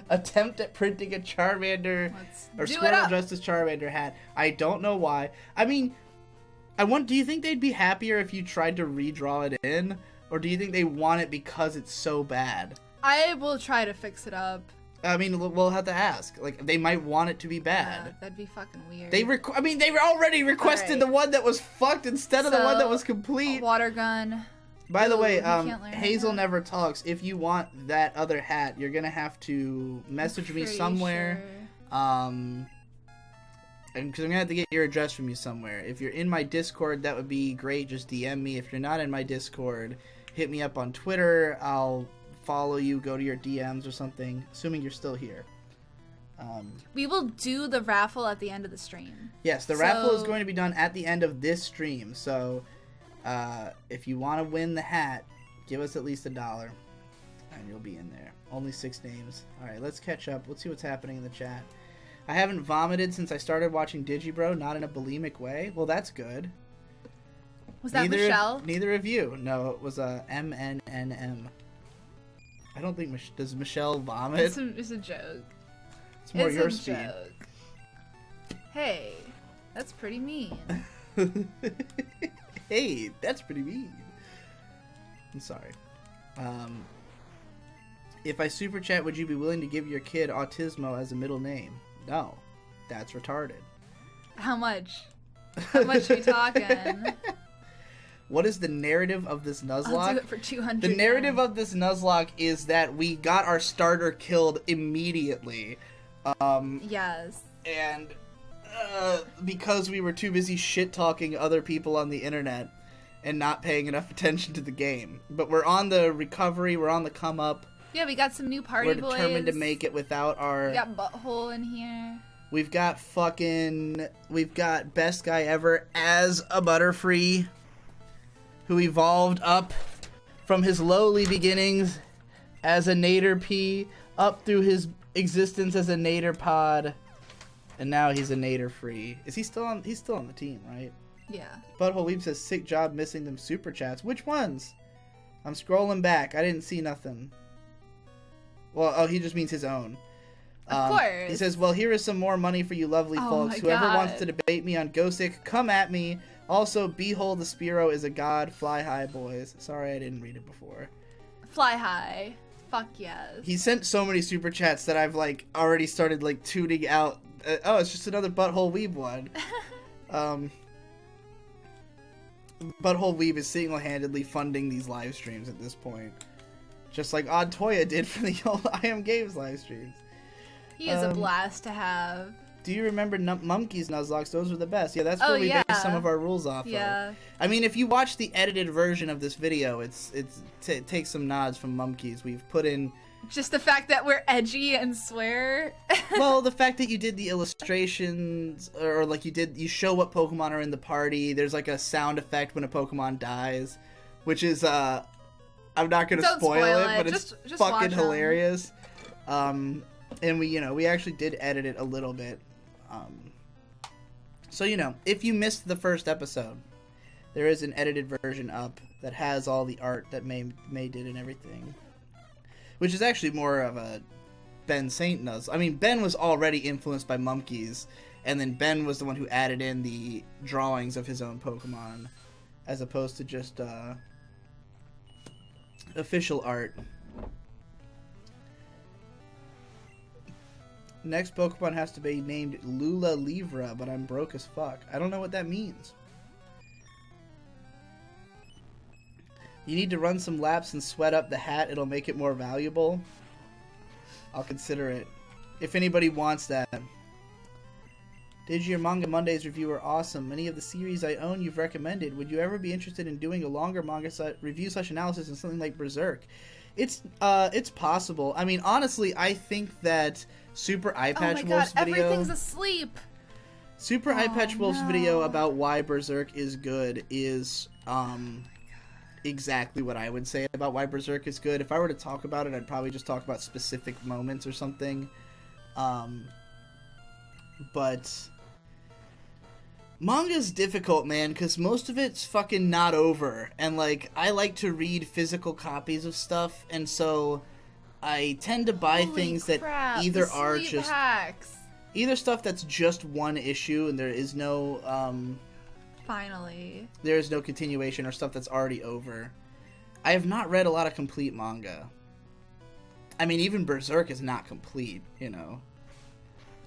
attempt at printing a Charmander or Squirtle Justice Charmander hat. I don't know why. I mean, do you think they'd be happier if you tried to redraw it in? Or do you think they want it because it's so bad? I will try to fix it up. I mean, we'll have to ask. Like, they might want it to be bad. Yeah, that'd be fucking weird. They already requested the one that was fucked instead of the one that was complete. Water gun. By the way, can't learn Hazel that. never talks. If you want that other hat, you're gonna have to message me somewhere. because I'm gonna have to get your address from you somewhere. If you're in my Discord, that would be great. Just DM me. If you're not in my Discord, hit me up on Twitter. I'll follow you, go to your DMs or something, assuming you're still here. We will do the raffle at the end of the stream. Yes, the raffle is going to be done at the end of this stream. So if you want to win the hat, give us at least $1 and you'll be in there. Only 6 names. Alright, let's catch up. Let's see what's happening in the chat. I haven't vomited since I started watching Digi, bro. Not in a bulimic way. Well, that's good. Was that Michelle? Neither of you. No, it was MNNM. I don't think... Does Michelle vomit? It's a joke. It's more your speed. Joke. Hey, that's pretty mean. Hey, that's pretty mean. I'm sorry. If I super chat, would you be willing to give your kid Autismo as a middle name? No, that's retarded. How much? How much are we talking? What is the narrative of this Nuzlocke? I'll do it for 200. The narrative of this Nuzlocke is that we got our starter killed immediately. Yes. And because we were too busy shit-talking other people on the internet and not paying enough attention to the game. But we're on the recovery, we're on the come-up. Yeah, we got some new party boys. We're determined to make it without our... We got Butthole in here. We've got Best Guy Ever as a Butterfree, who evolved up from his lowly beginnings as a Nader P, up through his existence as a Nader Pod, and now he's a Nader Free. Is he still on? He's still on the team, right? Yeah. Butthole Weeb says, sick job missing them super chats. Which ones? I'm scrolling back. I didn't see nothing. Well, oh, he just means his own. Of course. He says, well, here is some more money for you lovely folks. Whoever wants to debate me on Gosick, come at me. Also, Behold the Spiro is a god. Fly high, boys. Sorry I didn't read it before. Fly high. Fuck yes. He sent so many super chats that I've, like, already started, like, tuning out. Oh, it's just another Butthole Weeb one. Butthole Weeb is single-handedly funding these live streams at this point. Just like Odd Toya did for the old I Am Games live streams. He is a blast to have. Do you remember Mumkey's Nuzlocke? Those were the best. Yeah, that's where we based some of our rules off of. I mean, if you watch the edited version of this video, it takes some nods from Mumkey's. We've put in... Just the fact that we're edgy and swear. Well, the fact that you did the illustrations, or like you show what Pokemon are in the party. There's like a sound effect when a Pokemon dies, which is, I'm not going to spoil it, but it's just fucking hilarious. And we actually did edit it a little bit. So, if you missed the first episode, there is an edited version up that has all the art that May did and everything. Which is actually more of a Ben Saint Nuz. I mean, Ben was already influenced by Mumkeys, and then Ben was the one who added in the drawings of his own Pokemon, as opposed to just official art. Next Pokemon has to be named Lula Livra, but I'm broke as fuck. I don't know what that means. You need to run some laps and sweat up the hat. It'll make it more valuable. I'll consider it. If anybody wants that. Digi or Manga Mondays review are awesome. Many of the series I own you've recommended. Would you ever be interested in doing a longer manga review/analysis in something like Berserk? It's possible. I mean, honestly, I think that Super Eye Patch Wolf's video... everything's asleep! Super Eye Patch Wolf's video about why Berserk is good is... exactly what I would say about why Berserk is good. If I were to talk about it, I'd probably just talk about specific moments or something. But manga's difficult, man, because most of it's fucking not over. And, like, I like to read physical copies of stuff, and so I tend to buy things that either are just... Either stuff that's just one issue and there is no... Finally. There is no continuation, or stuff that's already over. I have not read a lot of complete manga. I mean, even Berserk is not complete, You're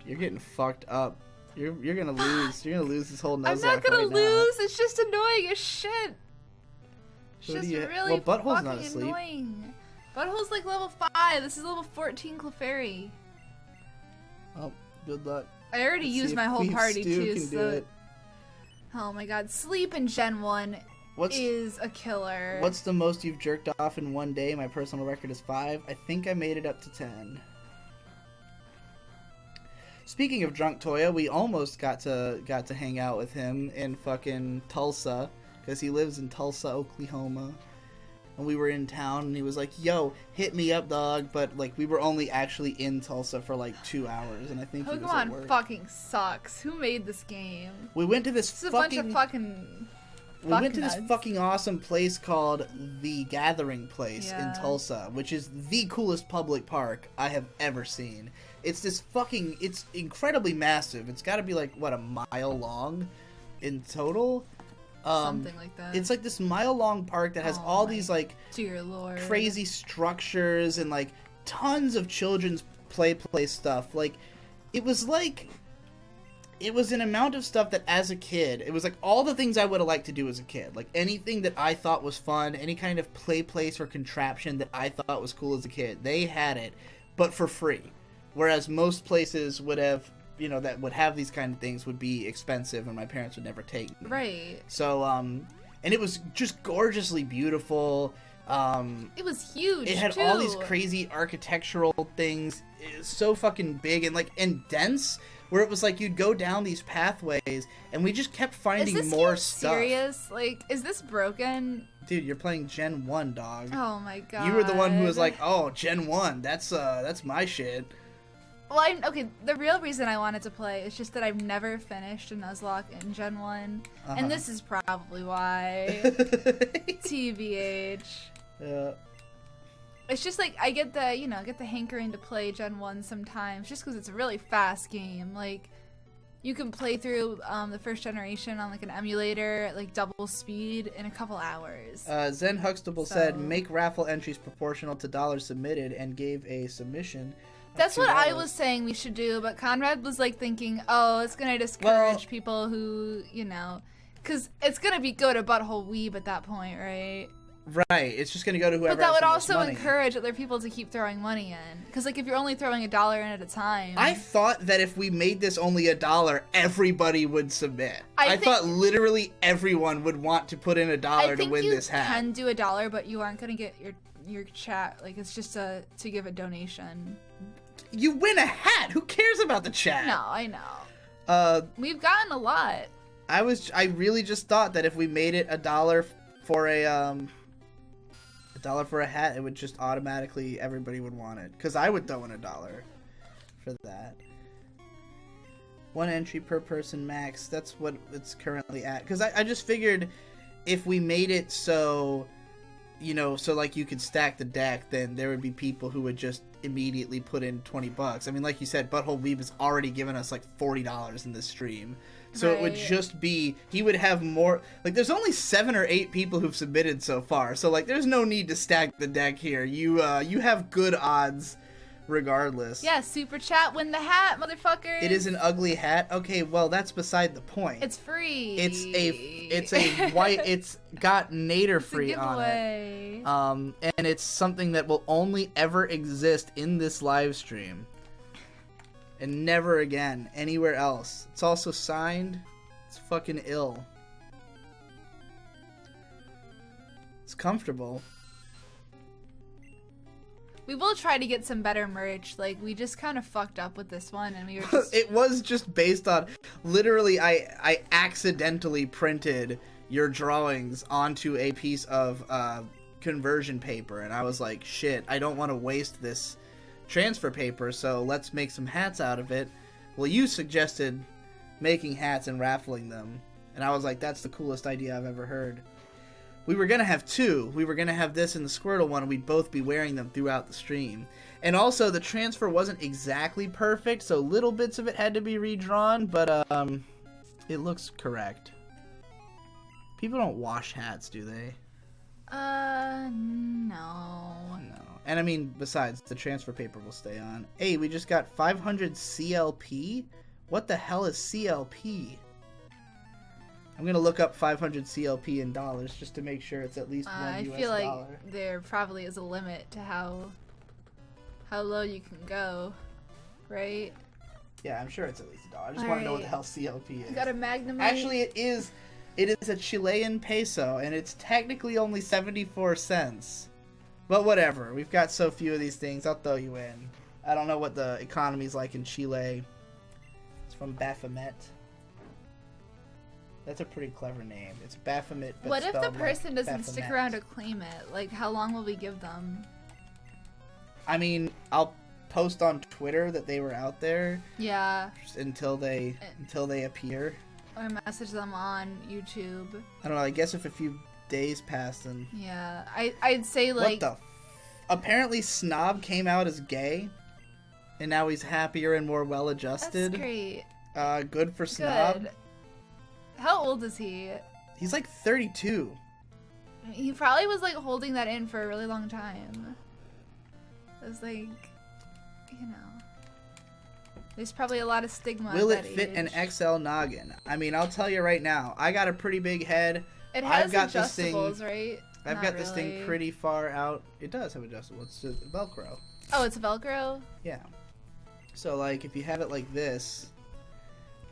getting fucked up. You're gonna lose. You're gonna lose this whole Nuzlocke. I'm not gonna right lose. Now. It's just annoying as shit. It's just really Butthole's fucking not asleep. annoying. Butthole's like level 5. This is level 14 Clefairy. Oh, good luck. I already used my whole party too, can do so... it. Oh my god, sleep in Gen 1 is a killer. What's the most you've jerked off in one day? My personal record is 5. I think I made it up to 10. Speaking of Drunk Toya, we almost got to hang out with him in fucking Tulsa, because he lives in Tulsa, Oklahoma. And we were in town, and he was like, yo, hit me up, dog. But, like, we were only actually in Tulsa for, like, 2 hours, and I think he was at work. Pokemon fucking sucks. Who made this game? We went to this a bunch of fucking... We went to this fucking awesome place called The Gathering Place in Tulsa, which is the coolest public park I have ever seen. It's this fucking... It's incredibly massive. It's gotta be, like, what, a mile long in total? Something like that. It's like this mile-long park that has all these, like, dear Lord, crazy structures and, like, tons of children's play stuff. Like, it was an amount of stuff that as a kid, it was like all the things I would have liked to do as a kid. Like, anything that I thought was fun, any kind of play place or contraption that I thought was cool as a kid, they had it, but for free. Whereas most places would have... you know, that would have these kind of things would be expensive and my parents would never take me. Right. So, and it was just gorgeously beautiful. It was huge, It had all these crazy architectural things. It was so fucking big and dense, where it was like you'd go down these pathways and we just kept finding more stuff. Serious? Like, is this broken? Dude, you're playing Gen 1, dog. Oh my god. You were the one who was like, oh, Gen 1, that's my shit. Well, okay, the real reason I wanted to play is just that I've never finished a Nuzlocke in Gen 1. And this is probably why. TBH. Yeah. It's just like, I get the hankering to play Gen 1 sometimes, just because it's a really fast game. Like, you can play through the first generation on, like, an emulator at, like, double speed in a couple hours. Zen Huxtable said, make raffle entries proportional to dollars submitted, and gave a submission. That's what I was saying we should do, but Conrad was like thinking, oh, it's going to discourage people who, you know, because it's going to be go to Butthole Weeb at that point, right? Right, it's just going to go to whoever But that has would the most also money. Encourage other people to keep throwing money in. Because, like, if you're only throwing $1 in at a time... I thought that if we made this only $1, everybody would submit. I thought literally everyone would want to put in $1 to win this hat. I think you can do $1, but you aren't going to get your chat. Like, it's just to give a donation. You win a hat. Who cares about the chat? No, I know. We've gotten a lot. I really just thought that if we made it $1 for a hat, it would just automatically everybody would want it. Because I would throw in $1 for that. 1 entry per person max. That's what it's currently at. Because I just figured if we made it so, you know, so like you could stack the deck, then there would be people who would just immediately put in $20. I mean, like you said, Butthole Weeb has already given us like $40 in this stream. So It would just be, he would have more, like there's only 7 or 8 people who've submitted so far. So like there's no need to stack the deck here. You have good odds regardless. Yeah, super chat, win the hat, motherfuckers. It is an ugly hat. Okay, well that's beside the point. It's free. It's a white, it's got Nader free on it. And it's something that will only ever exist in this live stream. And never again, anywhere else. It's also signed. It's fucking ill. It's comfortable. We will try to get some better merch. Like, we just kind of fucked up with this one, and we were just... It was just based on... Literally, I accidentally printed your drawings onto a piece of conversion paper, and I was like, shit, I don't want to waste this transfer paper, so let's make some hats out of it. Well, you suggested making hats and raffling them, and I was like, that's the coolest idea I've ever heard. We were going to have 2. We were going to have this and the Squirtle one, and we'd both be wearing them throughout the stream. And also, the transfer wasn't exactly perfect, so little bits of it had to be redrawn, but it looks correct. People don't wash hats, do they? No. No. And I mean, besides, the transfer paper will stay on. Hey, we just got 500 CLP? What the hell is CLP? I'm gonna look up 500 CLP in dollars just to make sure it's at least $1. I feel like there probably is a limit to how low you can go, right? Yeah, I'm sure it's at least $1. I just want to know what the hell CLP is. You got a Magnum. Actually, it is a Chilean peso, and it's technically only 74 cents. But whatever. We've got so few of these things. I'll throw you in. I don't know what the economy's like in Chile. It's from Baphomet. That's a pretty clever name. It's Baphomet, but what if the spelled person like doesn't stick Baphomet. around to claim it? Like, how long will we give them? I mean, I'll post on Twitter that they were out there. Yeah. Just until they appear. Or message them on YouTube. I don't know. I guess if a few days pass, then. Yeah, I'd say like. What the? Apparently, Snob came out as gay, and now he's happier and more well-adjusted. That's great. Good for Snob. Good. How old is he? He's like 32. He probably was like holding that in for a really long time. It was like, you know, there's probably a lot of stigma. Will at it that fit age. an XL noggin? I mean, I'll tell you right now. I got a pretty big head. It has I've got this thing, adjustables, right? I've Not got this really. thing pretty far out. It does have adjustable. It's just Velcro. Oh, it's Velcro? Yeah. So, like, if you have it like this,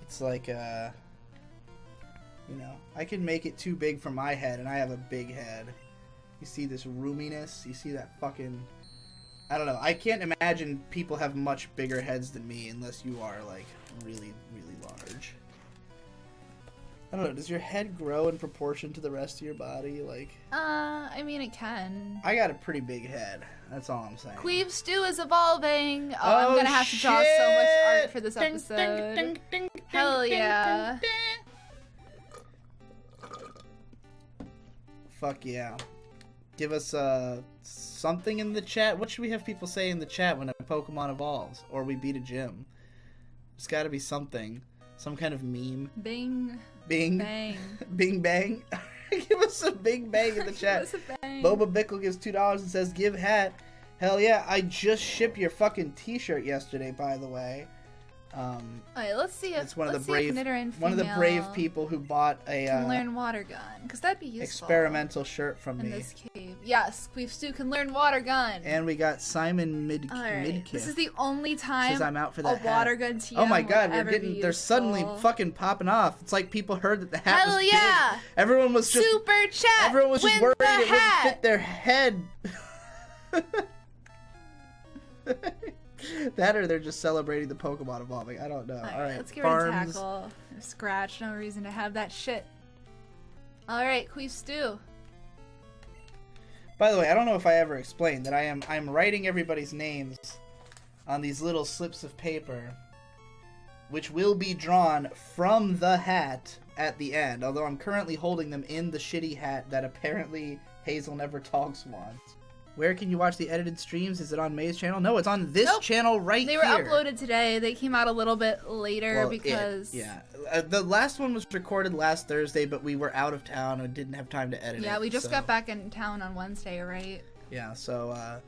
it's like, you know, I can make it too big for my head, and I have a big head. You see this roominess? You see that fucking... I don't know. I can't imagine people have much bigger heads than me unless you are, like, really, really large. I don't know. Does your head grow in proportion to the rest of your body? Like... I mean, it can. I got a pretty big head. That's all I'm saying. Queef Stew is evolving. Oh, I'm gonna have to draw so much art for this episode. Hell yeah. Fuck yeah. Give us something in the chat. What should we have people say in the chat when a Pokemon evolves? Or we beat a gym? There's gotta be something. Some kind of meme. Bing. Bing. Bang. Bing bang. Give us a bing bang in the chat. Give us a bang. Boba Bickle gives $2 and says, give hat. Hell yeah, I just shipped your fucking t-shirt yesterday, by the way. Alright, let's see if It's one of the female brave people who bought a can learn water gun, because that'd be useful. experimental shirt from in me. this cave. Yes, Queef Stew can learn water gun. And we got Simon Alright, Midkiff. this is the only time Says I'm out for a that hat. water gun TM Oh my god, will we're ever getting be they're suddenly useful. fucking popping off. It's like people heard that the hat Hell was yeah! big. Everyone was just Super chat! everyone was just win worried the it wouldn't hat! fit their head. That or they're just celebrating the Pokemon evolving. I don't know. Alright, let's get rid of tackle. Scratch, no reason to have that shit. Alright, Queef Stew. By the way, I don't know if I ever explained that I'm writing everybody's names on these little slips of paper, which will be drawn from the hat at the end, although I'm currently holding them in the shitty hat that apparently Hazel Never Talks wants. Where can you watch the edited streams? Is it on May's channel? No, it's on this channel right They here. were uploaded today. They came out a little bit later Well, because... yeah. The last one was recorded last Thursday, but we were out of town and didn't have time to edit it. Yeah, we just so... got back in town on Wednesday, right? Yeah, so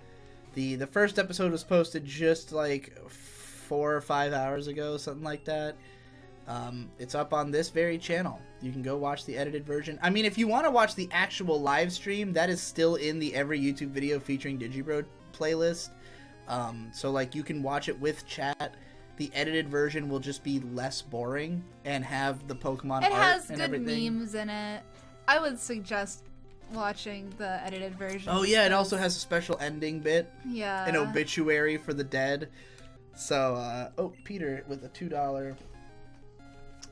the first episode was posted just like 4 or 5 hours ago, something like that. It's up on this very channel. You can go watch the edited version. I mean, if you want to watch the actual live stream, that is still in the every YouTube video featuring Digibro playlist. So like you can watch it with chat. The edited version will just be less boring and have the Pokemon It art has and good everything. memes in it. I would suggest watching the edited version. Oh yeah, it also has a special ending bit. Yeah. An obituary for the dead. So, oh, Peter with a $2.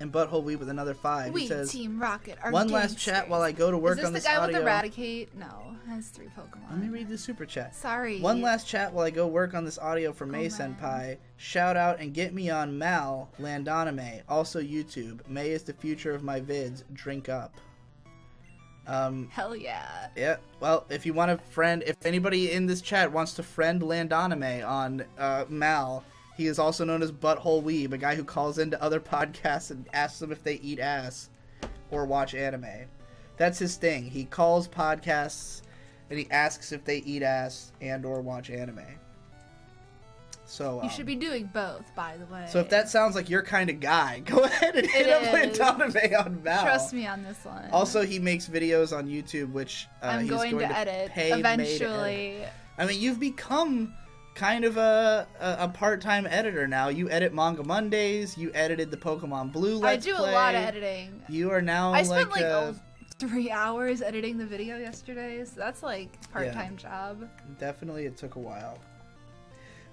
And Butthole Wee with another $5. We He says, Team Rocket are one last gangsters. chat while I go to work Is this on this the guy audio. with Eradicate? No, has 3 Pokemon. Let me read the super chat. Sorry. One last chat while I go work on this audio for May man. Senpai. Shout out and get me on Mal Landonime. Also YouTube. May is the future of my vids. Drink up. Hell yeah. Yeah. Well, if you want to friend, if anybody in this chat wants to friend Landonime on Mal, he is also known as Butthole Weeb, a guy who calls into other podcasts and asks them if they eat ass or watch anime. That's his thing. He calls podcasts and he asks if they eat ass and or watch anime. So You should be doing both, by the way. So if that sounds like your kind of guy, go ahead and hit up Landonime on Mal. Trust me on this one. Also, he makes videos on YouTube, which I'm he's going to edit pay May to eventually. edit. I mean, you've become kind of a part-time editor now. You edit Manga Mondays. You edited the Pokemon Blue Let's Play. Play. A lot of editing. You are now I spent 3 hours editing the video yesterday, so that's like part-time job. Definitely, it took a while.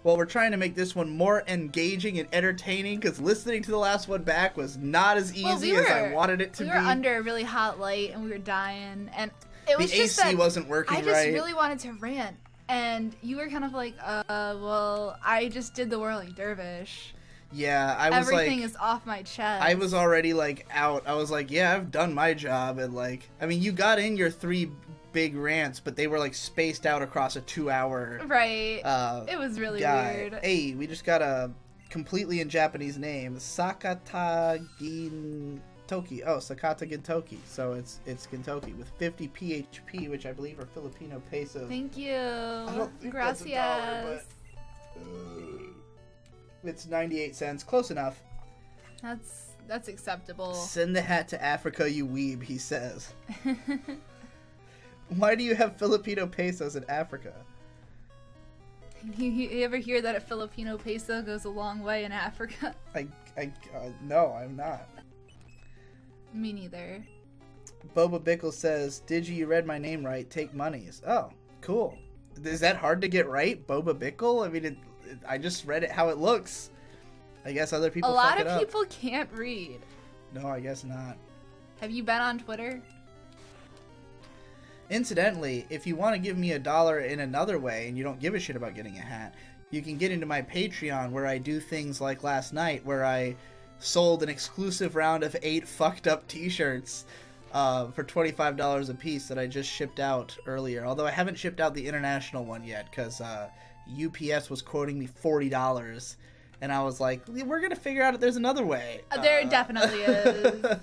Well, we're trying to make this one more engaging and entertaining because listening to the last one back was not as easy as I wanted it to be. We were under a really hot light and we were dying, and it was just the AC wasn't working right. I just really wanted to rant, and you were kind of like, well, I just did the whirling dervish. Yeah, I was everything is off my chest. I was already like out. I was like, yeah, I've done my job, and like, I mean, you got in your 3 big rants, but they were like spaced out across a 2-hour. Right. It was really weird. Hey, we just got a completely in Japanese name, Sakata Gintoki. Oh, Sakata Gintoki. So it's Gintoki with 50 PHP, which I believe are Filipino pesos. Thank you. I don't think Gracias. That's $1, but it's 98 cents. Close enough. That's acceptable. Send the hat to Africa, you weeb, he says. Why do you have Filipino pesos in Africa? You ever hear that a Filipino peso goes a long way in Africa? No, I'm not. Me neither. Boba Bickle says, Digi, you read my name right. Take monies. Oh, cool. Is that hard to get right, Boba Bickle? I mean, I just read it how it looks. I guess other people fuck it up. A lot of people can't read. No, I guess not. Have you been on Twitter? Incidentally, if you want to give me $1 in another way and you don't give a shit about getting a hat, you can get into my Patreon where I do things like last night where I sold an exclusive round of 8 fucked up t-shirts for $25 a piece that I just shipped out earlier. Although I haven't shipped out the international one yet because UPS was quoting me $40. And I was like, we're going to figure out if there's another way. There definitely is.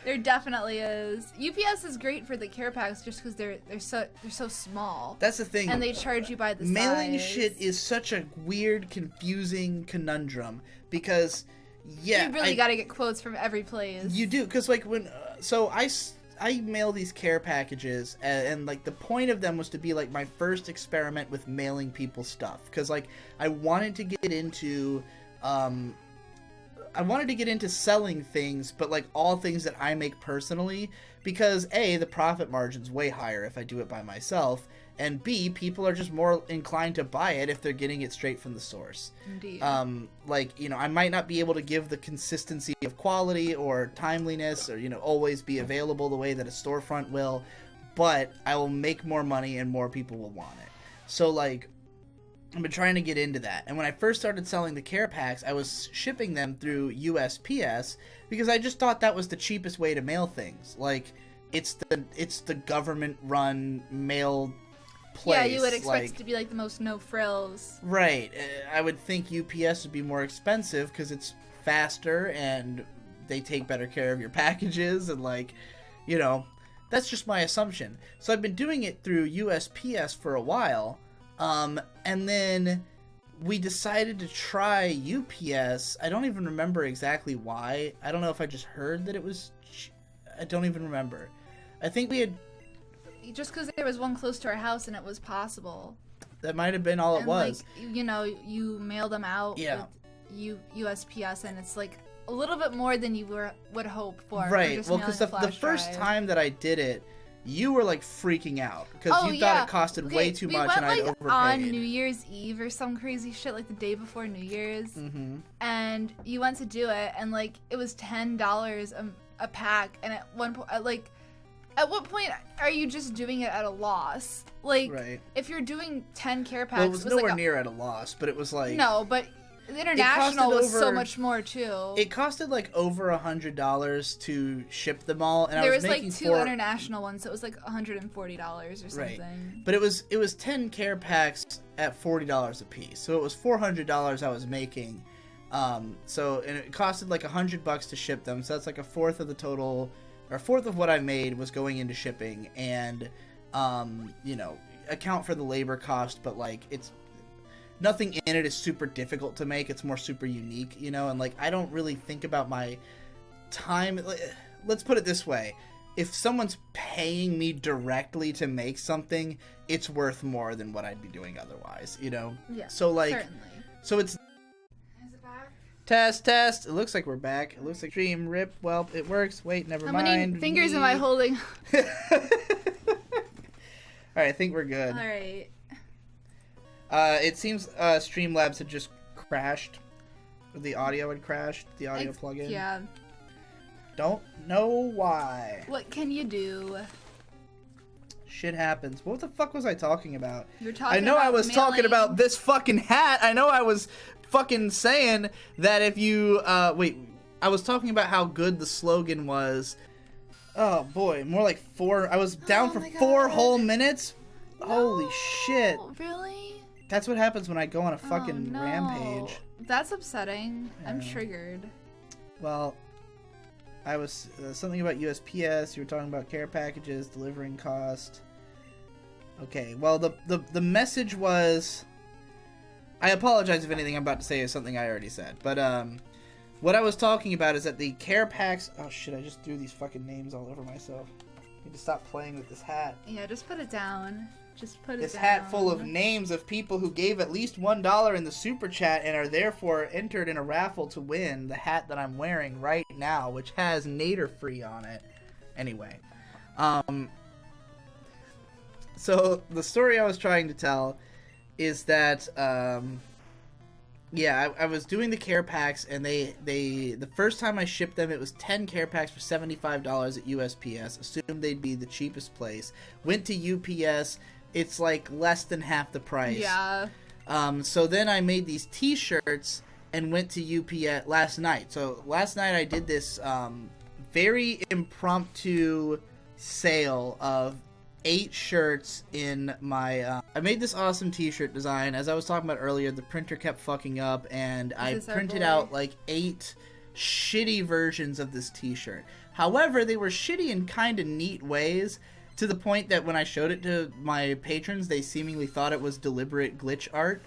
There definitely is. UPS is great for the care packs just because they're so small. That's the thing. And they charge you by the size. Mailing shit is such a weird, confusing conundrum because, yeah. You really got to get quotes from every place. You do, because like when, I mail these care packages, and like the point of them was to be like my first experiment with mailing people stuff, because like I wanted to get into selling things, but like all things that I make personally, because A, the profit margin's way higher if I do it by myself, and B, people are just more inclined to buy it if they're getting it straight from the source. Indeed. Like, you know, I might not be able to give the consistency of quality or timeliness or, you know, always be available the way that a storefront will, but I will make more money and more people will want it. So, like, I've been trying to get into that. And when I first started selling the care packs, I was shipping them through USPS because I just thought that was the cheapest way to mail things. Like, it's the government-run mail place. Yeah, you would expect it to be like the most no frills. Right. I would think UPS would be more expensive because it's faster and they take better care of your packages and, like, you know, that's just my assumption. So I've been doing it through USPS for a while, and then we decided to try UPS. I don't even remember exactly why. I don't know if I just heard that it was... I don't even remember. I think we had... Just because there was one close to our house and it was possible. That might have been all it was. Like, you know, you mail them out with USPS, and it's like a little bit more than you would hope for. Right. Well, because the first time that I did it, you were like freaking out because you thought it costed way too much, and I'd overpaid. On New Year's Eve or some crazy shit, like the day before New Year's, and you went to do it, and like it was $10 a pack, and at one point, at what point are you just doing it at a loss? Like, if you're doing 10 care packs... Well, it was nowhere near at a loss, but it was like... No, but the international was so much more, too. It costed, like, over $100 to ship them all, and there was, like, 2 international ones, so it was, like, $140 or something. Right. But it was 10 care packs at $40 a piece, so it was $400 I was making. And it costed, like, $100 to ship them, so that's, like, a fourth of the total... Or a fourth of what I made was going into shipping and, you know, account for the labor cost, but, like, it's... Nothing in it is super difficult to make. It's more super unique, you know? And, like, I don't really think about my time... Let's put it this way. if someone's paying me directly to make something, it's worth more than what I'd be doing otherwise, you know? Yeah. So like, certainly. so it's Is it back? test. It looks like we're back. It looks like stream rip. Well, it works. Wait, never How mind. many fingers am I holding? All right, I think we're good. All right. It seems Streamlabs had just crashed. The audio had crashed. The audio plugin. Yeah. Don't know why. What can you do? Shit happens. What the fuck was I talking about? You're talking. I know about I was talking about this fucking hat. I know I was fucking saying that if you wait, I was talking about how good the slogan was. Oh boy, more like 4. I was down for 4 whole minutes. No, Holy shit. Really? That's what happens when I go on a fucking Oh, no. rampage. That's upsetting. I'm Yeah. triggered. Well, I was something about USPS. You were talking about care packages, delivering cost. Okay, well, the message was... I apologize if anything I'm about to say is something I already said. But what I was talking about is that the care packs... Oh shit, I just threw these fucking names all over myself. I need to stop playing with this hat. Yeah, just put it down. Just put it This down. hat full of names of people who gave at least $1 in the super chat and are therefore entered in a raffle to win the hat that I'm wearing right now, which has Nader Free on it. Anyway, so the story I was trying to tell is that yeah, I was doing the care packs, and they the first time I shipped them, it was 10 care packs for $75 at USPS. Assumed they'd be the cheapest place. Went to UPS. It's like less than half the price. Yeah. So then I made these T-shirts and went to UPS last night. So last night I did this very impromptu sale of 8 shirts in my... I made this awesome T-shirt design. As I was talking about earlier, the printer kept fucking up, and I printed out like 8 shitty versions of this T-shirt. However, they were shitty in kind of neat ways, to the point that when I showed it to my patrons, they seemingly thought it was deliberate glitch art.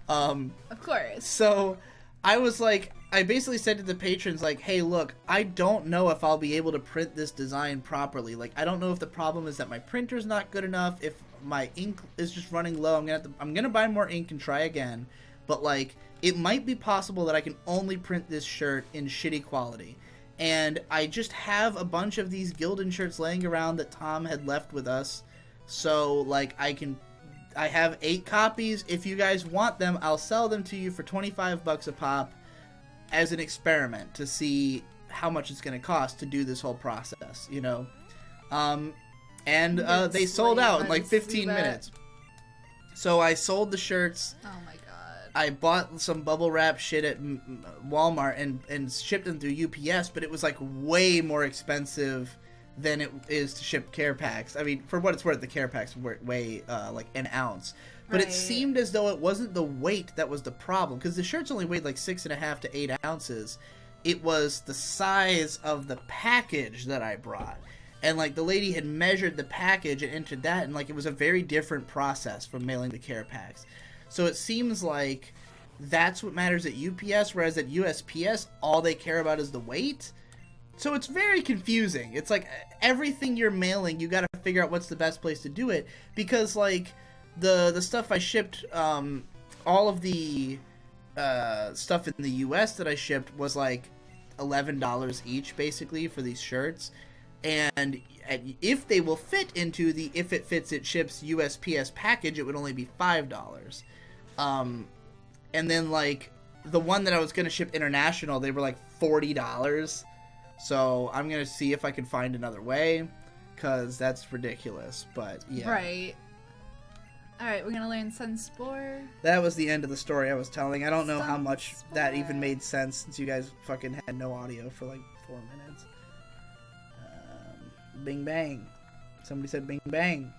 Of course. So I was like, I basically said to the patrons, like, hey, look, I don't know if I'll be able to print this design properly. Like, I don't know if the problem is that my printer's not good enough, if my ink is just running low. I'm gonna buy more ink and try again. But like, it might be possible that I can only print this shirt in shitty quality. And I just have a bunch of these Gildan shirts laying around that Tom had left with us. So, like, I have 8 copies. If you guys want them, I'll sell them to you for $25 a pop as an experiment to see how much it's going to cost to do this whole process, you know? And they sold out in like 15 minutes. So I sold the shirts. Oh my god. I bought some bubble wrap shit at Walmart and shipped them through UPS, but it was like way more expensive than it is to ship care packs. I mean, for what it's worth, the care packs weigh like an ounce. But it seemed as though it wasn't the weight that was the problem, because the shirts only weighed like 6.5 to 8 ounces. It was the size of the package that I brought. And like the lady had measured the package and entered that, and like it was a very different process from mailing the care packs. So it seems like that's what matters at UPS, whereas at USPS, all they care about is the weight. So it's very confusing. It's like everything you're mailing, you got to figure out what's the best place to do it. Because like the stuff I shipped, all of the stuff in the US that I shipped was like $11 each basically for these shirts. And if they will fit into the if it fits it ships USPS package, it would only be $5. And then like the one that I was gonna ship international, they were like $40. So I'm gonna see if I can find another way, cause that's ridiculous. But yeah. Right. All right, we're gonna learn Sunspore. That was the end of the story I was telling. I don't know how much Sunspore. that even made sense since you guys fucking had no audio for like 4 minutes. Bing bang. Somebody said bing bang.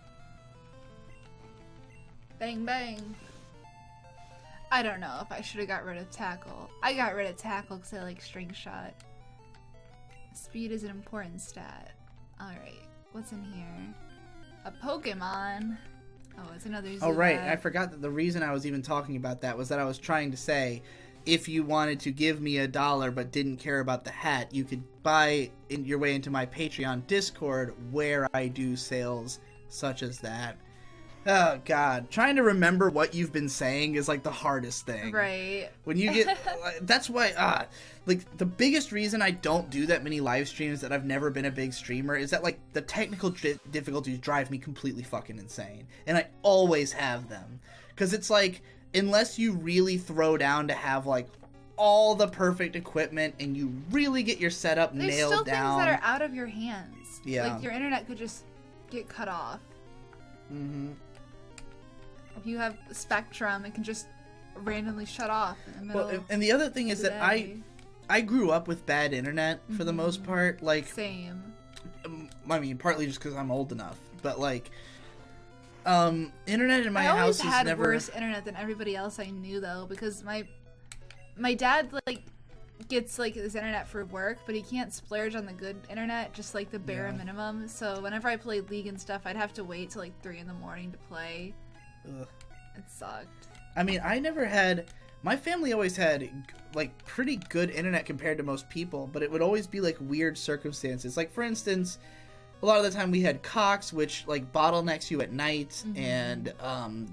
Bang bang. I don't know if I should have got rid of tackle. I got rid of tackle because I like string shot. Speed is an important stat. Alright, what's in here? A Pokemon. Oh, it's another Zubat. Oh right, I forgot that the reason I was even talking about that was that I was trying to say if you wanted to give me $1 but didn't care about the hat, you could buy your way into my Patreon Discord where I do sales such as that. Oh, God. Trying to remember what you've been saying is, like, the hardest thing. Right. When you get... that's why, like, the biggest reason I don't do that many live streams, that I've never been a big streamer, is that, like, the technical difficulties drive me completely fucking insane. And I always have them. Because it's like, unless you really throw down to have, like, all the perfect equipment and you really get your setup nailed down... There's still things that are out of your hands. Yeah. Like, your internet could just get cut off. Mm-hmm. If you have Spectrum, it can just randomly shut off in the middle. Well, and the other thing is that I grew up with bad internet for the most part. Like, same. I mean, partly just because I'm old enough, but like, internet in my house is never. I always had worse internet than everybody else I knew, though, because my dad like gets like his internet for work, but he can't splurge on the good internet, just like the bare minimum. So whenever I played League and stuff, I'd have to wait till like 3 in the morning to play. Ugh. It sucked. I mean, I never had... My family always had, like, pretty good internet compared to most people, but it would always be, like, weird circumstances. Like, for instance, a lot of the time we had Cox, which, like, bottlenecks you at night and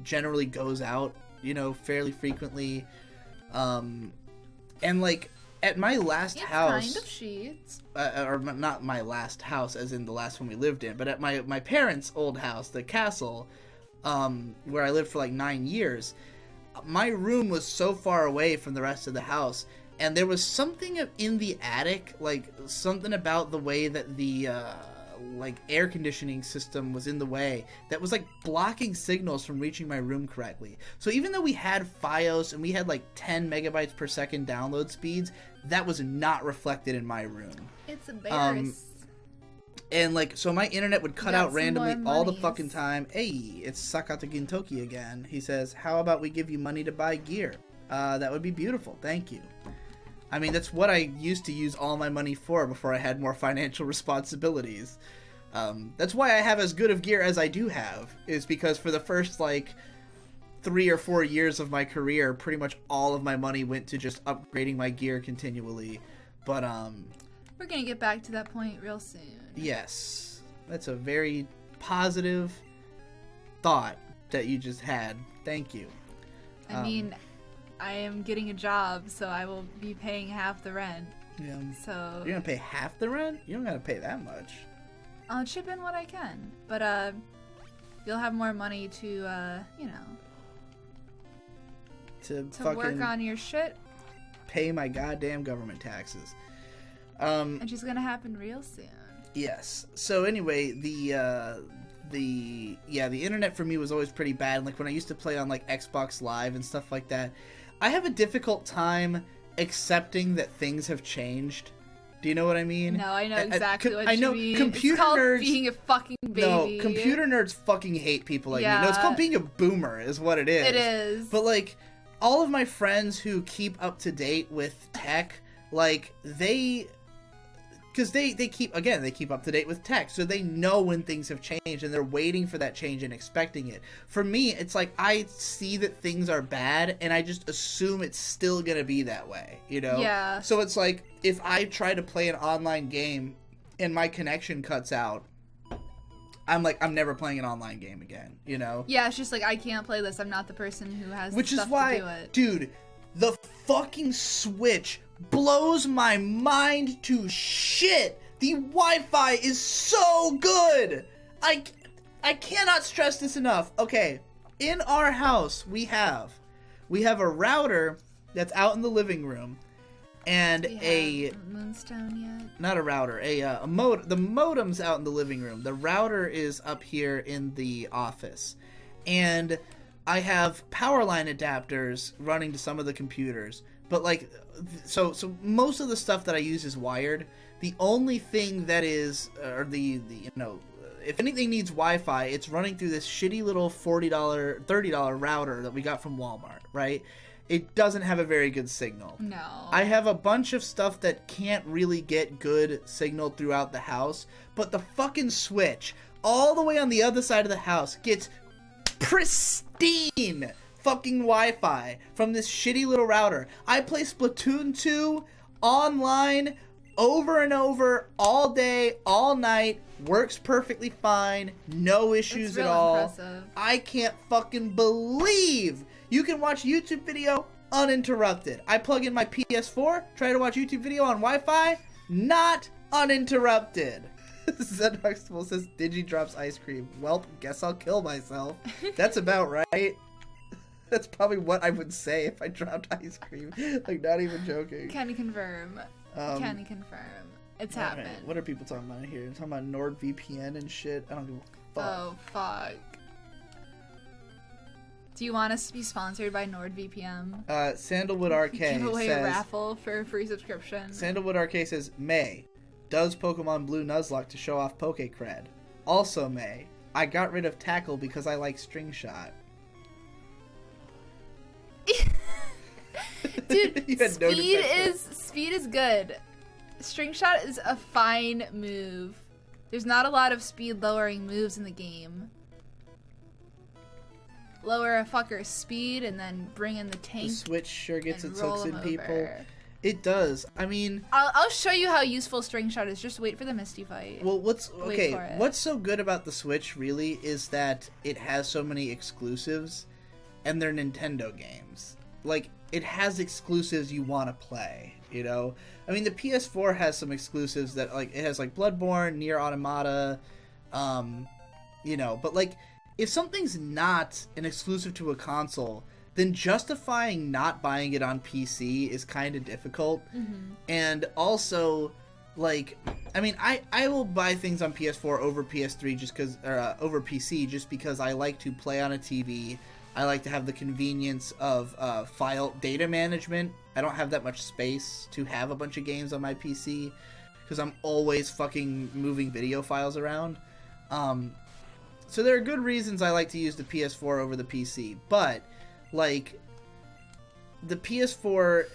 generally goes out, you know, fairly frequently. And, like, at my last house... kind of sheets. Or not my last house, as in the last one we lived in, but at my parents' old house, the castle... where I lived for like 9 years, my room was so far away from the rest of the house, and there was something in the attic, like something about the way that the like air conditioning system was in the way, that was like blocking signals from reaching my room correctly. So even though we had FiOS and we had like 10 megabytes per second download speeds, that was not reflected in my room. It's embarrassing. And, like, so my internet would cut out randomly all the fucking time. Hey, it's Sakata Gintoki again. He says, how about we give you money to buy gear? That would be beautiful. Thank you. I mean, that's what I used to use all my money for before I had more financial responsibilities. That's why I have as good of gear as I do have, is because for the first, like, 3 or 4 years of my career, pretty much all of my money went to just upgrading my gear continually. But, we're gonna get back to that point real soon. Yes. That's a very positive thought that you just had. Thank you. I mean, I am getting a job, so I will be paying half the rent. Yeah. So... You're gonna pay half the rent? You don't gotta pay that much. I'll chip in what I can. But, you'll have more money to, you know... To fucking work on your shit. Pay my goddamn government taxes. And she's gonna happen real soon. Yes. So anyway, the internet for me was always pretty bad. Like when I used to play on like Xbox Live and stuff like that, I have a difficult time accepting that things have changed. Do you know what I mean? No, I know exactly what I know, you mean. computer it's called nerds, being a fucking baby. No, computer nerds fucking hate people like me. No, it's called being a boomer is what it is. It is. But like all of my friends who keep up to date with tech, like because they keep up to date with tech, so they know when things have changed and they're waiting for that change and expecting it. For me, it's like I see that things are bad and I just assume it's still gonna be that way, you know? Yeah. So it's like if I try to play an online game and my connection cuts out, I'm like, I'm never playing an online game again, you know? Yeah, it's just like, I can't play this. I'm not the person who has Which the is stuff why, to do it. Dude, the fucking Switch blows my mind to shit. The Wi-Fi is so good. I cannot stress this enough. Okay, in our house we have a router that's out in the living room, and a Moonstone yet? Not a router, the modem's out in the living room. The router is up here in the office, and I have power line adapters running to some of the computers. But like, so most of the stuff that I use is wired. The only thing that is, you know, if anything needs Wi-Fi, it's running through this shitty little $40, $30 router that we got from Walmart, right? It doesn't have a very good signal. No. I have a bunch of stuff that can't really get good signal throughout the house, but the fucking Switch, all the way on the other side of the house, gets pristine fucking Wi-Fi from this shitty little router. I play Splatoon 2 online over and over all day, all night. Works perfectly fine. No issues at all. Impressive. I can't fucking believe you can watch YouTube video uninterrupted. I plug in my PS4, try to watch YouTube video on Wi-Fi, not uninterrupted. Zedhuxtable says Digi drops ice cream. Welp, guess I'll kill myself. That's about right. That's probably what I would say if I dropped ice cream. Like, not even joking. Can you confirm? Can you confirm? It's happened. Right. What are people talking about here? They're talking about NordVPN and shit. I don't give a fuck. Oh, fuck. Do you want us to be sponsored by NordVPN? Sandalwood Arcade Give away says... a raffle for a free subscription. Sandalwood Arcade says, May. Does Pokemon Blue Nuzlocke to show off Pokecred. Also May. I got rid of Tackle because I like String Shot. Dude, You had no defense. speed is good. String Shot is a fine move. There's not a lot of speed lowering moves in the game. Lower a fucker's speed and then bring in the tank. The Switch sure gets and its roll hooks in him people. over. It does. I mean... I'll show you how useful String Shot is. Just wait for the Misty fight. Well, what's Wait for it. what's so good about the Switch really is that it has so many exclusives, and they're Nintendo games. Like, it has exclusives you want to play, you know? I mean, the PS4 has some exclusives that, like, it has, like, Bloodborne, Nier Automata, you know, but, like, if something's not an exclusive to a console, then justifying not buying it on PC is kind of difficult. Mm-hmm. And also, like, I mean, I will buy things on PS4 over PS3 just because, or over PC just because I like to play on a TV. I like to have the convenience of file data management. I don't have that much space to have a bunch of games on my PC because I'm always fucking moving video files around. So there are good reasons I like to use the PS4 over the PC, but like the PS4,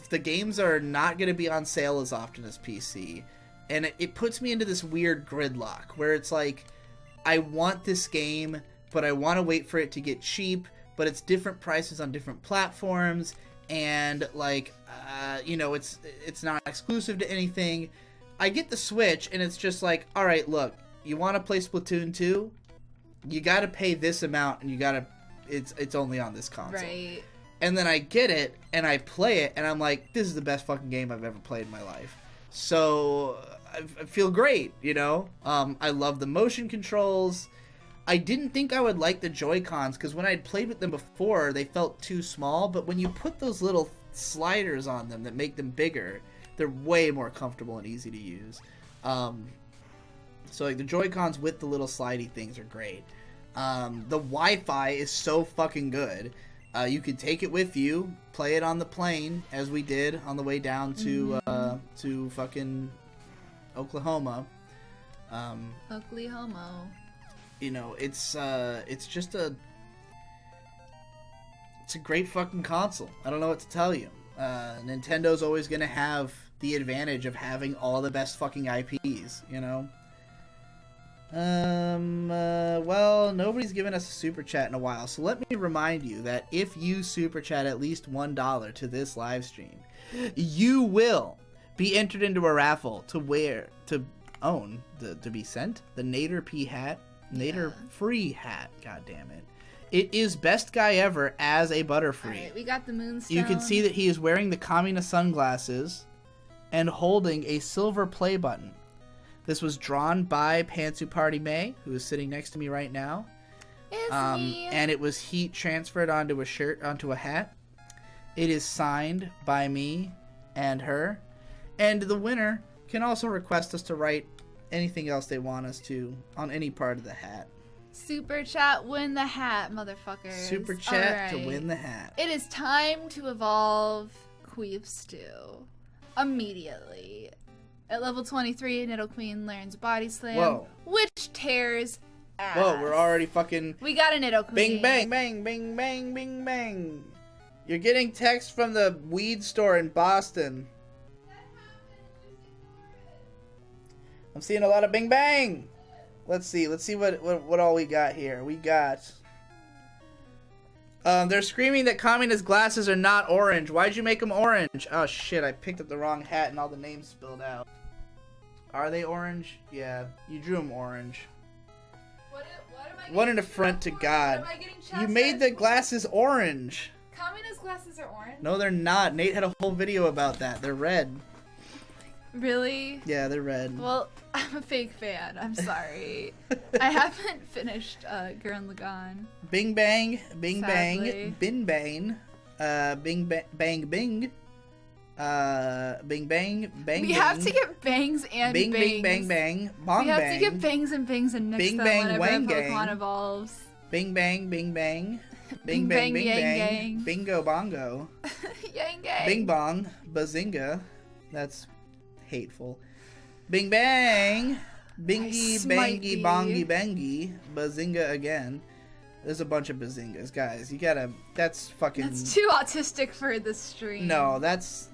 the games are not going to be on sale as often as PC, and it puts me into this weird gridlock where it's like I want this game, but I want to wait for it to get cheap, but it's different prices on different platforms, and like you know, it's not exclusive to anything. I get the Switch, and it's just like, all right, look, you want to play Splatoon 2? You got to pay this amount, and you got to it's only on this console. Right. And then I get it, and I play it, and I'm like, this is the best fucking game I've ever played in my life. So I feel great, you know? I love the motion controls. I didn't think I would like the Joy-Cons, because when I'd played with them before, they felt too small, but when you put those little sliders on them that make them bigger, they're way more comfortable and easy to use. So like the Joy-Cons with the little slidey things are great. The Wi-Fi is so fucking good. You could take it with you, play it on the plane, as we did on the way down to fucking Oklahoma. Oklahoma. You know, it's just it's a great fucking console. I don't know what to tell you. Nintendo's always gonna have the advantage of having all the best fucking IPs, you know? Well, nobody's given us a super chat in a while, so let me remind you that if you super chat at least $1 to this live stream, you will be entered into a raffle to be sent the Nader P hat, Nader free hat, god damn it. It is best guy ever as a Butterfree. Alright, we got the Moonstone. You can see that he is wearing the communist sunglasses and holding a silver play button. This was drawn by Pantsu Party May, who is sitting next to me right now. It's me. And it was heat transferred onto a hat. It is signed by me and her. And the winner can also request us to write anything else they want us to on any part of the hat. Super chat, win the hat, motherfuckers. Super chat to Alright. win the hat. It is time to evolve Queef Stew. Immediately. At level 23, Nidoqueen learns Body Slam, Whoa. which tears ass. Whoa, we're already fucking... We got a Nidoqueen. Bing, bang, bang, bing, bang, bing, bang. You're getting text from the weed store in Boston. I'm seeing a lot of bing, bang. Let's see what all we got here. We got They're screaming that communist glasses are not orange. Why'd you make them orange? Oh shit, I picked up the wrong hat and all the names spilled out. Are they orange? Yeah, you drew them orange. What an affront to God. You made the glasses orange. Communist glasses are orange? No, they're not. Nate had a whole video about that. They're red. Really? Yeah, they're red. Well, I'm a fake fan. I'm sorry. I haven't finished Gurren Lagann. Bing bang, bing Sadly. bang, bin bang, bing bang, bing, bing bang, bang. We have to get bangs and bing, bangs. bing, bang, bang, bong We have bang. to get bangs and bangs and mix Bing, them bang, whenever wang, a Pokemon gang. evolves. Bing bang, bing bang, bing Bing, bang, bang, bing yang, bang, gang. bingo bongo, Yang gang. bing bong, bazinga. That's hateful. Bing bang, bingy, I smite bangy, thee. bongy, bangy, bazinga again. There's a bunch of bazingas, guys. You gotta. That's fucking. That's too autistic for this stream. No, that's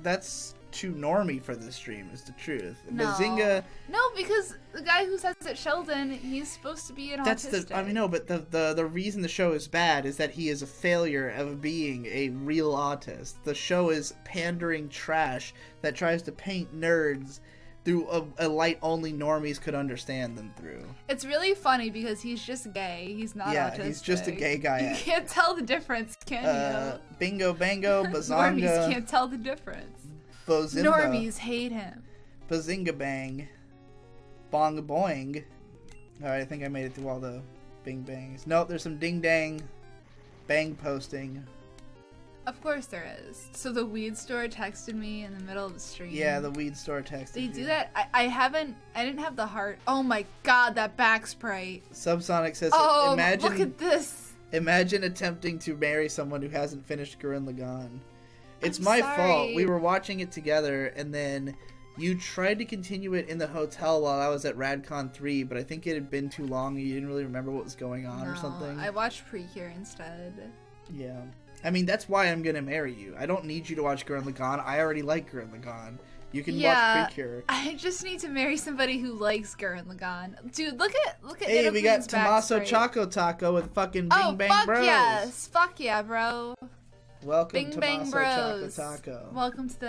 too normy for this stream. Is the truth. No. Bazinga. No, because the guy who says it, Sheldon, he's supposed to be an That's autistic. the. I mean, no, but the reason the show is bad is that he is a failure of being a real autist. The show is pandering trash that tries to paint nerds through a light only normies could understand them through. It's really funny because he's just gay. He's not Yeah, autistic. he's just a gay guy. You can't tell the difference, can you? Bingo bango, bazonga, Normies can't tell the difference. bozimba, Normies hate him. bazinga bang, bong boing. Alright, I think I made it through all the bing bangs. Nope, there's some ding dang bang posting. Of course there is. So the weed store texted me in the middle of the stream. Yeah, the weed store texted They you. do that? I didn't have the heart. Oh my god, that back sprite. Subsonic says, Oh, imagine, look at this. imagine attempting to marry someone who hasn't finished Gurren Lagann. It's I'm my sorry. fault. We were watching it together, and then you tried to continue it in the hotel while I was at RadCon 3, but I think it had been too long and you didn't really remember what was going on or No, something. I watched Precure instead. Yeah. I mean, that's why I'm gonna marry you. I don't need you to watch Gurren Lagann. I already like Gurren Lagann. You can watch Precure. I just need to marry somebody who likes Gurren Lagann. Dude, look at Hey, we got Nidoqueen's back Tommaso sprite. Choco Taco with fucking Bing Oh, Bang fuck Bros. yes. Fuck yeah, bro. Welcome, Bing Bang Tommaso Bros. Choco Taco. Welcome to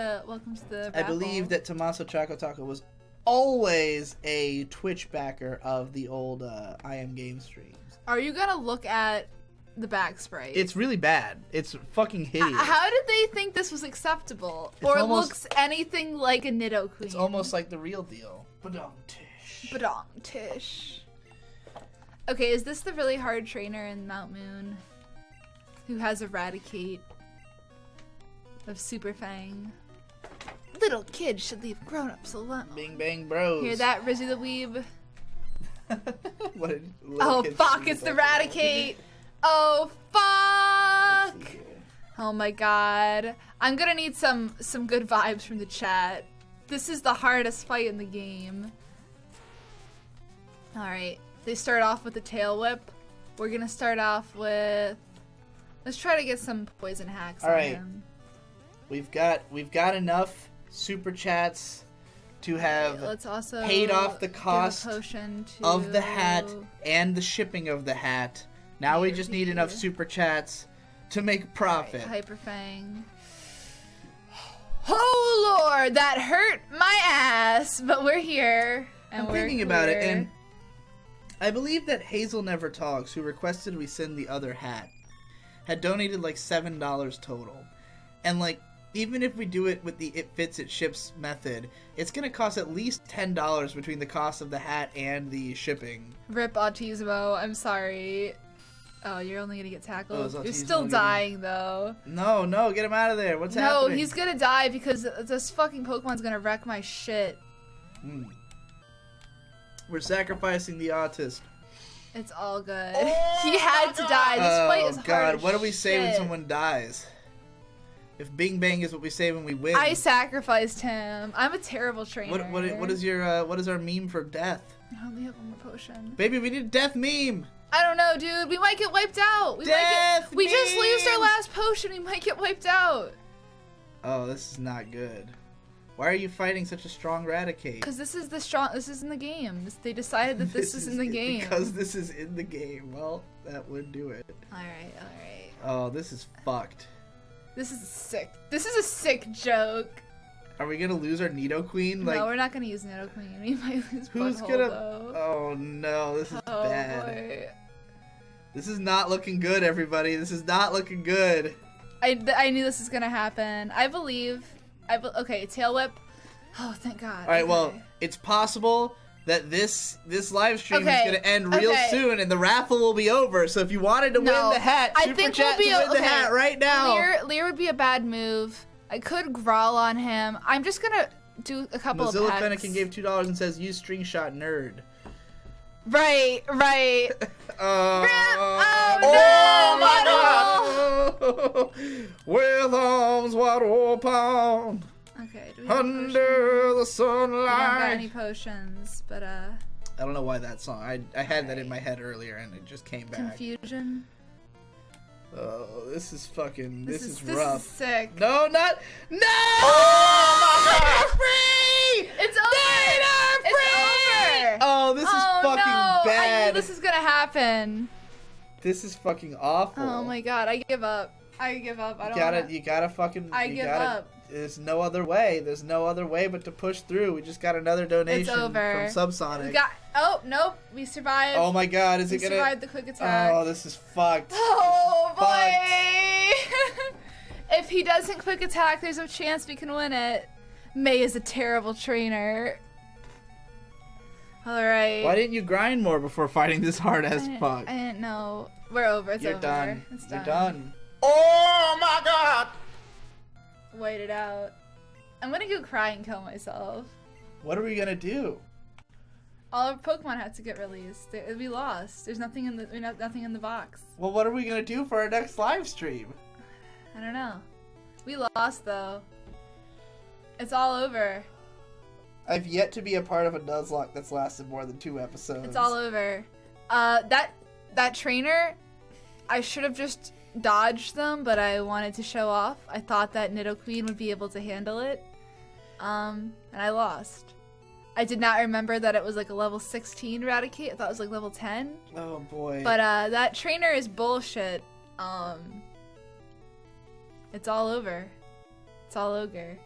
the I believe that Tommaso Choco Taco was always a Twitch backer of the old I Am Game streams. Are you gonna look at the back sprite? It's really bad. It's fucking hideous. How did they think this was acceptable? It's Or almost- looks anything like a Nidoqueen? It's almost like the real deal. Badum-tish. Badong tish. Okay, is this the really hard trainer in Mount Moon? Who has Eradicate of Super Fang? Little kids should leave grown-ups alone. Bing Bang Bros. Hear that, Rizzy the Weeb? What did little Oh kids fuck, do it's the with that? Eradicate! Oh fuck! Oh my god. I'm gonna need some good vibes from the chat. This is the hardest fight in the game. Alright, they start off with the tail whip. We're gonna start off with... Let's try to get some poison hacks on Alright. him. We've got enough super chats to have Let's also paid off the give a cost potion of the hat to- and the shipping of the hat. Now we just need enough super chats to make profit. Hyperfang. Oh lord, that hurt my ass, but we're here. And I'm we're thinking about it, clear. and I believe that Hazel Never Talks, who requested we send the other hat, had donated like $7 total. And like, even if we do it with the It Fits It Ships method, it's gonna cost at least $10 between the cost of the hat and the shipping. Rip Autismo, I'm sorry. Oh, you're only gonna get tackled? Oh, is You're Autismo still getting- dying though. No, get him out of there. What's No, happening? he's gonna die because this fucking Pokemon's gonna wreck my shit. We're sacrificing the autist. It's all good. He had to die. This fight is hard God, as what do we say when shit. someone dies? If Bing Bang is what we say when we win. I sacrificed him. I'm a terrible trainer. What is our meme for death? I only have one more potion. Baby, we need a death meme. I don't know, dude. We might get wiped out. We Death we just used our meme! last potion. We might get wiped out. Oh, this is not good. Why are you fighting such a strong Raticate? Because this is the strong. This is in the game. They decided that this is in the game. Because this is in the game. Well, that would do it. All right, all right. Oh, this is fucked. This is sick. This is a sick joke. Are we gonna lose our Nidoqueen? Like, no, we're not gonna use Nidoqueen. We might lose who's Butthole, gonna? though. Oh no, this is bad. Boy. This is not looking good, everybody. This is not looking good. I knew this was gonna happen. I believe. Okay, Tail Whip. Oh, thank God. All right, okay. well, it's possible that this live stream is going to end real soon, and the raffle will be over. So if you wanted to win the hat, super chat to win the hat right now. Lear would be a bad move. I could growl on him. I'm just gonna do a couple of Mozilla pecks. Fennekin gave $2 and says use string shot nerd. Right. Oh no! my God! With arms wide open. Okay. Do we have Under the I don't got sunlight. any potions, but I don't know why that song. I had that in my head earlier and it just came back. confusion. Oh, this is fucking. This is This rough. is sick. No, not. No! Oh my God. Free! It's over. It's over. Oh, this is fucking no. bad. I knew this was gonna happen. This is fucking awful. Oh my God! I give up. I don't. You gotta fucking. I you give gotta, up. There's no other way. There's no other way but to push through. We just got another donation over. from Subsonic. Oh nope, we survived. Oh my God, is we it gonna? survived the quick attack. Oh, this is fucked. Oh This is boy! If he doesn't quick attack, there's a chance we can win it. May is a terrible trainer. All right. Why didn't you grind more before fighting this hard as fuck? I didn't know. We're over. It's You're over. done. It's You're done. done. Oh my God! Wait it out. I'm gonna go cry and kill myself. What are we gonna do? All our Pokemon had to get released. We lost. There's nothing in the box. Well, what are we gonna do for our next live stream? I don't know. We lost though. It's all over. I've yet to be a part of a Nuzlocke that's lasted more than 2 episodes. It's all over. That trainer, I should have just dodged them, but I wanted to show off. I thought that Nidoqueen would be able to handle it. And I lost. I did not remember that it was like a level 16 Raticate. I thought it was like level 10. Oh boy. But that trainer is bullshit. It's all over. It's all ogre.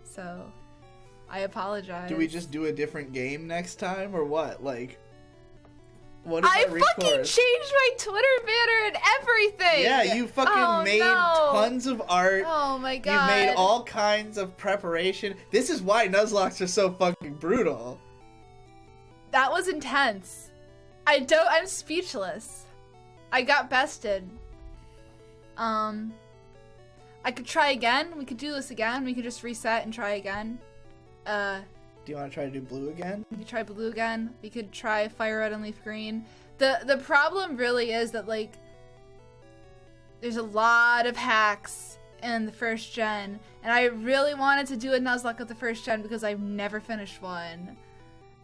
So, I apologize. Do we just do a different game next time, or what? Like, what is I our recourse? fucking changed my Twitter banner and everything! Yeah, you fucking made tons of art. Oh my God. You made all kinds of preparation. This is why Nuzlocks are so fucking brutal. That was intense. I'm speechless. I got bested. I could try again. We could do this again. We could just reset and try again. Do you want to try to do blue again? We could try blue again. We could try fire red and leaf green. The problem really is that, like, there's a lot of hacks in the first gen, and I really wanted to do a Nuzlocke of the first gen because I've never finished one.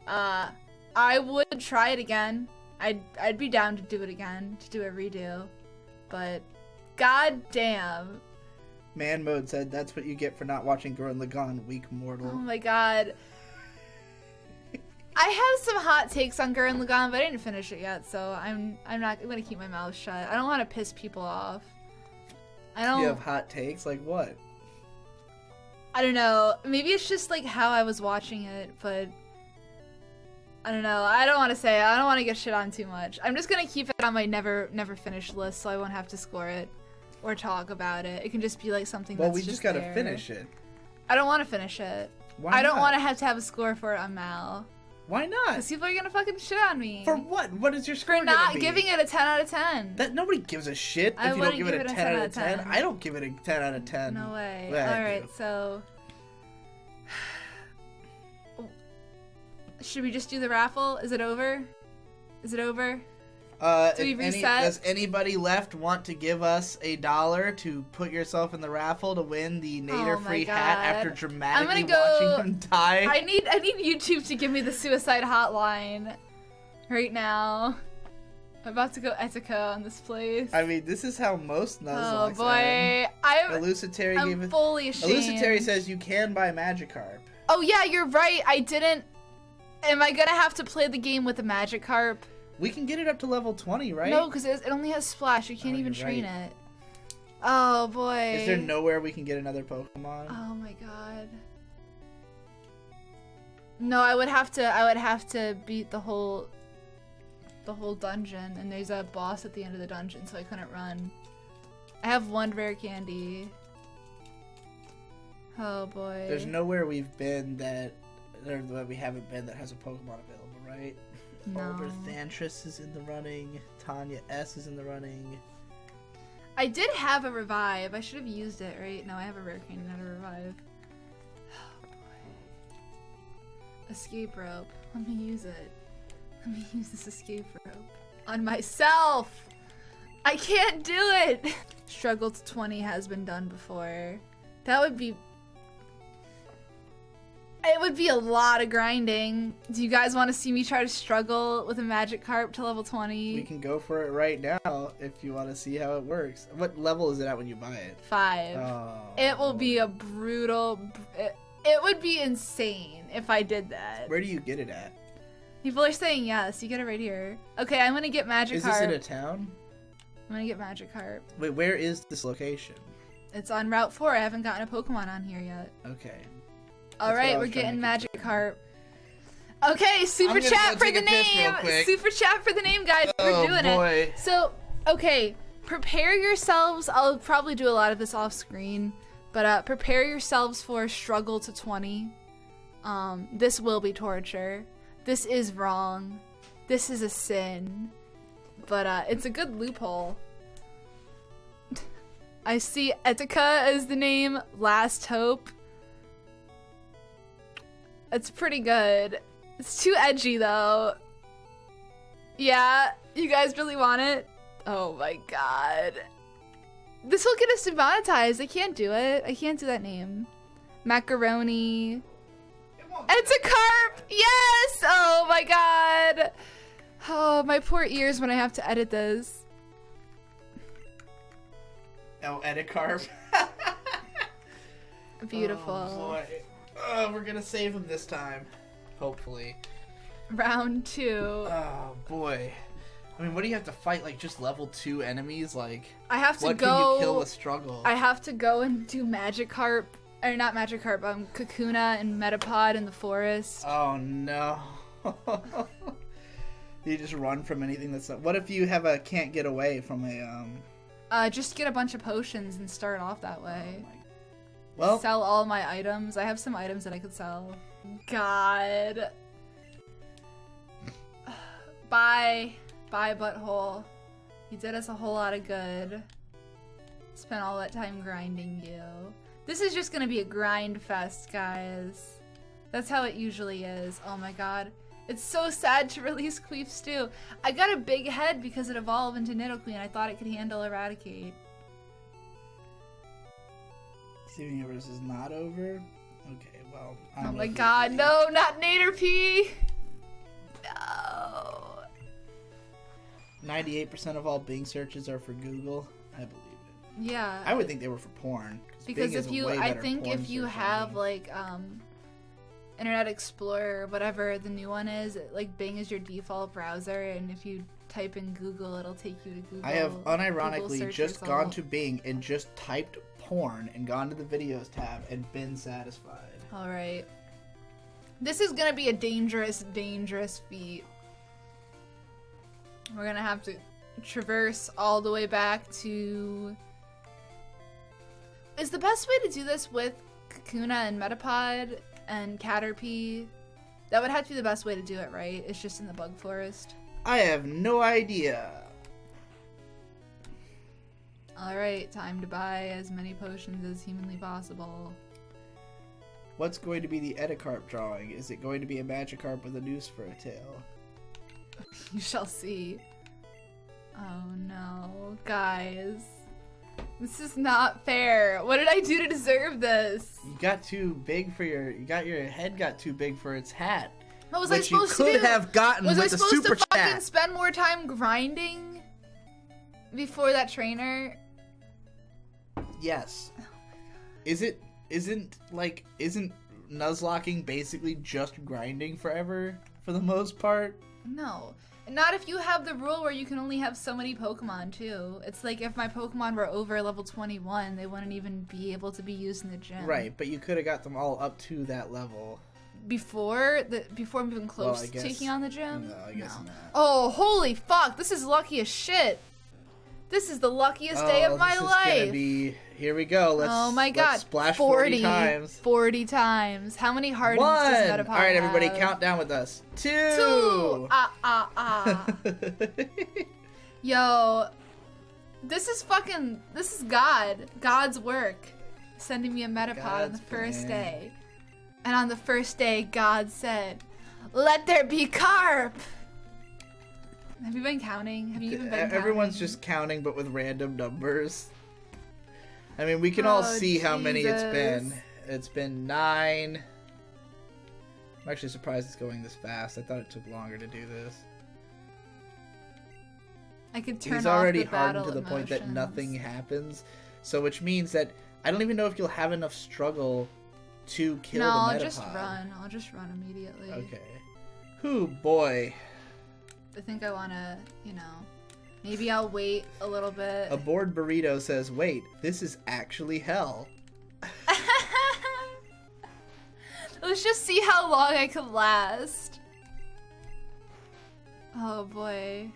I would try it again. I'd be down to do it again, to do a redo, but god damn. Man Mode said that's what you get for not watching Gurren Lagann, weak mortal. Oh my god. I have some hot takes on Gurren Lagann, but I didn't finish it yet, so I'm gonna keep my mouth shut. I don't want to piss people off. I don't. You have hot takes? Like what? I don't know. Maybe it's just like how I was watching it, but I don't know. I don't want to say it. I don't want to get shit on too much. I'm just gonna keep it on my never finished list, so I won't have to score it or talk about it. It can just be like something that's we just gotta there. finish it. I don't want to finish it. Why I don't not? want to have a score for it on Mal. Why not? Because people are gonna fucking shit on me. For what? What is your score For not gonna be? giving it a 10 out of 10. That nobody gives a shit I if you don't wouldn't give it a 10 out of 10. I don't give it a 10 out of 10. No way. Yeah, I Alright, do. so should we just do the raffle? Is it over? Is it over? Do we reset? Does anybody left want to give us $1 to put yourself in the raffle to win the Nader free hat after dramatically watching him die? I need YouTube to give me the suicide hotline right now. I'm about to go Etiko on this place. I mean, this is how most Nuzlocke Oh boy, I'm fully ashamed. Elusitary says you can buy Magikarp. Oh yeah, you're right. I didn't. Am I gonna have to play the game with the Magikarp? We can get it up to level 20, right? No, because it only has splash. You can't even train it. Oh boy. Is there nowhere we can get another Pokemon? Oh my god. No, I would have to beat the whole dungeon, and there's a boss at the end of the dungeon, so I couldn't run. I have one rare candy. Oh boy. There's nowhere we've been that we haven't been that has a Pokemon available, right? No. Older Thantris is in the running. Tanya S is in the running. I did have a revive. I should have used it, right? No, I have a rare candy, not a revive. Oh boy. Escape rope. Let me use it. Let me use this escape rope. On myself! I can't do it! Struggle to 20 has been done before. That would be... It would be a lot of grinding. Do you guys want to see me try to struggle with a Magikarp to level 20? We can go for it right now if you want to see how it works. What level is it at when you buy it? 5. Oh. It will be a brutal... It would be insane if I did that. Where do you get it at? People are saying yes. You get it right here. Okay, I'm gonna get Magikarp. Is this in a town? I'm gonna get Magikarp. Wait, where is this location? It's on Route 4. I haven't gotten a Pokemon on here yet. Okay. Alright, we're getting Magikarp. Okay, super chat for the name! Super chat for the name, guys. We're doing it. So, okay, prepare yourselves. I'll probably do a lot of this off screen, but prepare yourselves for struggle to 20. This will be torture. This is wrong. This is a sin. But it's a good loophole. I see Etika as the name. Last Hope. It's pretty good. It's too edgy though. Yeah, you guys really want it? Oh my god. This will get us demonetized. I can't do it. I can't do that name. Macaroni. It's a carp! Yes! Oh my god. Oh, my poor ears when I have to edit this. Oh, edit carp. Beautiful. Oh boy. Oh, we're gonna save him this time. Hopefully. Round 2. Oh boy. I mean, what do you have to fight? Like just level 2 enemies? Like I have to what go. can you kill with struggle? I have to go and do Magikarp, or not Magikarp. Kakuna and Metapod in the forest. Oh no. You just run from anything that's not... What if you have a can't get away from a just get a bunch of potions and start off that way. Oh well, sell all my items. I have some items that I could sell. God. Bye. Bye, butthole. You did us a whole lot of good. Spent all that time grinding you. This is just gonna be a grind fest, guys. That's how it usually is. Oh my god. It's so sad to release Queef Stew. I got a big head because it evolved into Nidoqueen. I thought it could handle Eradicate. Steven Universe is not over? Okay, well... Oh my god, no, not Naderpie! No. 98% of all Bing searches are for Google. I believe it. Yeah. I would think they were for porn. Because if you, I think if you have like, Internet Explorer, whatever the new one is, like Bing is your default browser, and if you type in Google, it'll take you to Google. I have unironically just gone to Bing and just typed porn and gone to the videos tab and been satisfied. Alright. This is gonna be a dangerous, dangerous feat. We're gonna have to traverse all the way back to... Is the best way to do this with Kakuna and Metapod and Caterpie? That would have to be the best way to do it, right? It's just in the bug forest. I have no idea. Alright, time to buy as many potions as humanly possible. What's going to be the Edicarp drawing? Is it going to be a Magikarp with a noose for a tail? You shall see. Oh no, guys. This is not fair. What did I do to deserve this? You got too big for your... your head got too big for its hat. What was I supposed to do? Which you could have gotten with the super chat. Was I supposed to fucking spend more time grinding before that trainer? Yes. Oh my god. Isn't Nuzlocking basically just grinding forever for the most part? No. Not if you have the rule where you can only have so many Pokemon, too. It's like if my Pokemon were over level 21, they wouldn't even be able to be used in the gym. Right, but you could have got them all up to that level. Before I'm even close to taking on the gym? No, I guess not. Oh, holy fuck! This is lucky as shit! This is the luckiest day of my life! Here we go, let's splash 40 times. 40 times. How many hardens does Metapod have? Alright, everybody, count down with us. 2! Yo, this is God's work. Sending me a Metapod on the first day. And on the first day, God said, "Let there be carp!" Have you been counting? Have you even been counting? Everyone's just counting, but with random numbers. I mean, we can all see how many it's been. It's been 9. I'm actually surprised it's going this fast. I thought it took longer to do this. I could turn He's off already the battle hardened to the point that nothing happens. So, which means that I don't even know if you'll have enough struggle to kill the Metapod. No, I'll just run immediately. Okay. Whew, boy. I think I want to, maybe I'll wait a little bit. A bored burrito says, "Wait, this is actually hell." Let's just see how long I can last. Oh boy.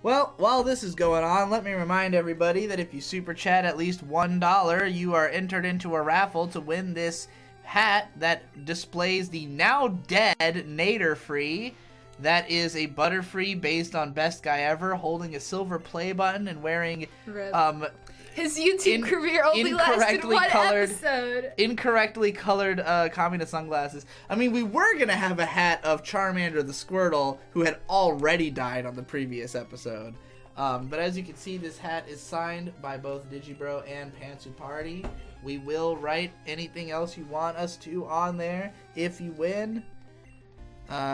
Well, while this is going on, let me remind everybody that if you super chat at least $1, you are entered into a raffle to win this hat that displays the now dead Nader Free. That is a Butterfree based on Best Guy Ever, holding a silver play button and wearing his YouTube career only lasted one episode. Incorrectly colored communist sunglasses. I mean, we were going to have a hat of Charmander the Squirtle, who had already died on the previous episode. But as you can see, this hat is signed by both Digibro and Pantsu Party. We will write anything else you want us to on there if you win.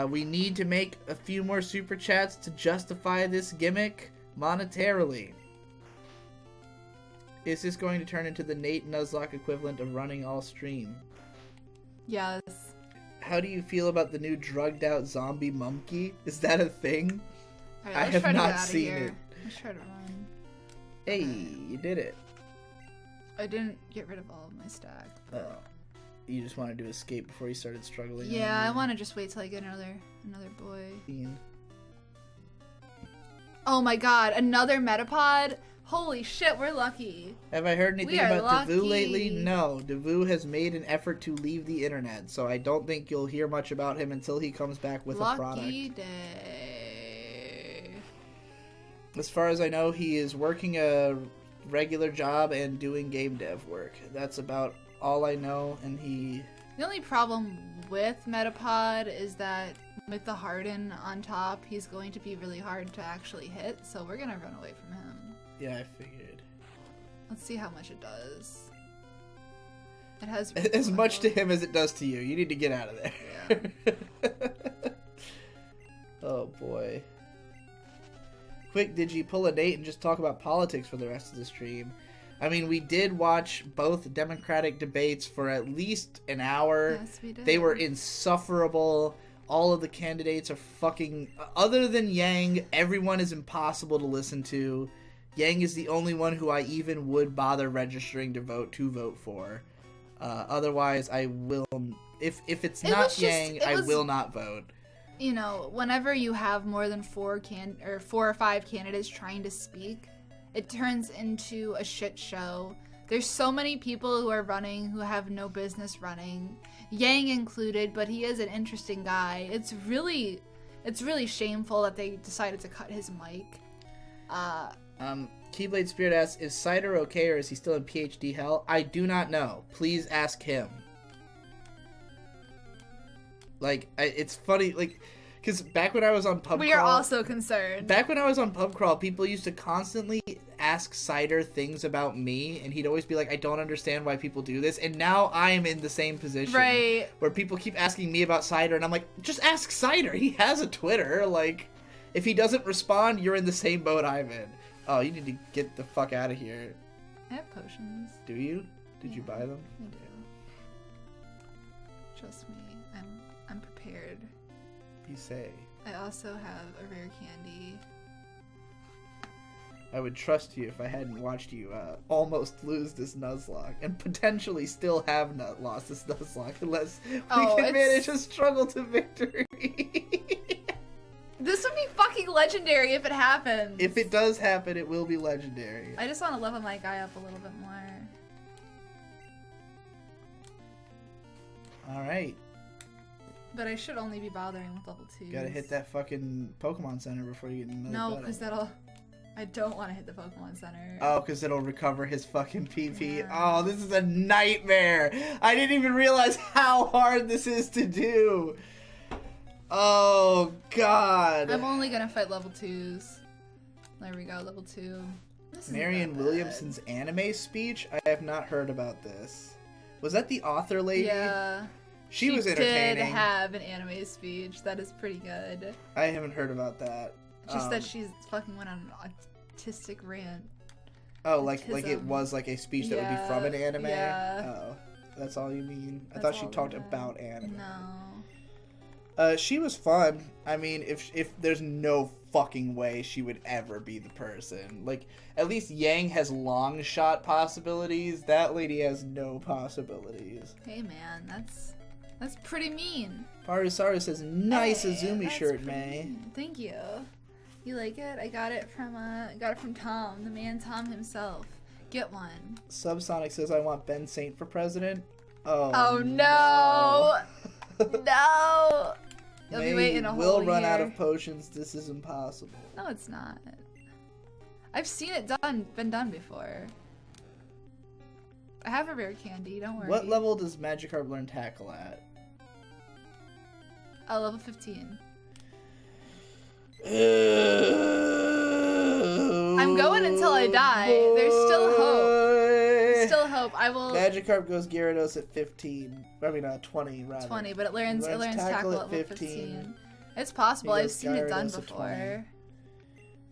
We need to make a few more super chats to justify this gimmick monetarily. Is this going to turn into the Nate Nuzlocke equivalent of running all stream? Yes. How do you feel about the new drugged out zombie monkey? Is that a thing? Right, I have not seen it. Let's try to run. Hey, you did it. I didn't get rid of all of my stack. Oh. You just wanted to escape before you started struggling? Yeah, I want to just wait till I get another boy. Oh my god, another Metapod? Holy shit, we're lucky. Have I heard anything about Devu lately? No, Devu has made an effort to leave the internet, so I don't think you'll hear much about him until he comes back with a product. Lucky day. As far as I know, he is working a regular job and doing game dev work. That's about all I know, and The only problem with Metapod is that with the Harden on top, he's going to be really hard to actually hit, so we're gonna run away from him. Yeah, I figured. Let's see how much it does. It has as much to him as it does to you. You need to get out of there. Yeah. Oh boy. Quick, Digi, pull a Nate and just talk about politics for the rest of the stream. I mean, we did watch both Democratic debates for at least an hour. Yes, we did. They were insufferable. All of the candidates are fucking... Other than Yang, everyone is impossible to listen to. Yang is the only one who I even would bother registering to vote for. Otherwise, I will... If it's not Yang, I will not vote. You know, whenever you have more than 4 or 5 candidates trying to speak, it turns into a shit show. There's so many people who are running who have no business running, Yang included, but he is an interesting guy. It's really shameful that they decided to cut his mic. Keyblade Spirit asks, is Cider okay or is he still in PhD hell? I do not know. Please ask him. Like, it's funny, like, because back when I was on PubCrawl... We are also concerned. Back when I was on PubCrawl, people used to constantly ask Cider things about me, and he'd always be like, I don't understand why people do this, and now I'm in the same position. Right. Where people keep asking me about Cider, and I'm like, just ask Cider. He has a Twitter. Like, if he doesn't respond, you're in the same boat I'm in. Oh, you need to get the fuck out of here. I have potions. Do you? Did you buy them? I do. Trust me, I'm prepared. You say. I also have a rare candy. I would trust you if I hadn't watched you almost lose this Nuzlocke and potentially still have not lost this Nuzlocke unless we can manage a struggle to victory. This would be fucking legendary if it happens. If it does happen, it will be legendary. I just want to level my guy up a little bit more. Alright. But I should only be bothering with level 2. Gotta hit that fucking Pokemon Center before you get another battle. because I don't want to hit the Pokemon Center. Oh, because it'll recover his fucking PP. Yeah. Oh, this is a nightmare. I didn't even realize how hard this is to do. Oh, God. I'm only gonna fight level 2s. There we go, level 2. Marianne Williamson's anime speech? I have not heard about this. Was that the author lady? Yeah. She was entertaining. She did have an anime speech. That is pretty good. I haven't heard about that. Just that she's fucking went on an autistic rant. Oh, like it was like a speech that would be from an anime? Yeah. Oh, that's all you mean? I That's thought she all talked that. about anime. No. She was fun. I mean, if there's no fucking way she would ever be the person. Like, at least Yang has long shot possibilities. That lady has no possibilities. Hey man, that's pretty mean. Parasara says, nice Hey, Azumi that's shirt, pretty May. mean. Thank you. You like it? I got it from Tom, the man Tom himself. Get one. Subsonic says, I want Ben Saint for president. Oh, Oh no! No! You'll be waiting a whole we'll year. run out of potions. This is impossible. No, it's not. I've seen it been done before. I have a rare candy, don't worry. What level does Magikarp learn Tackle at? Level 15. I'm going until I die. There's still hope. There's still hope. I will. Magikarp goes Gyarados at 15. I mean, 20 rather. 20, but it learns tackle at level 15. It's possible. He I've goes seen it done Gyarados at 20. before.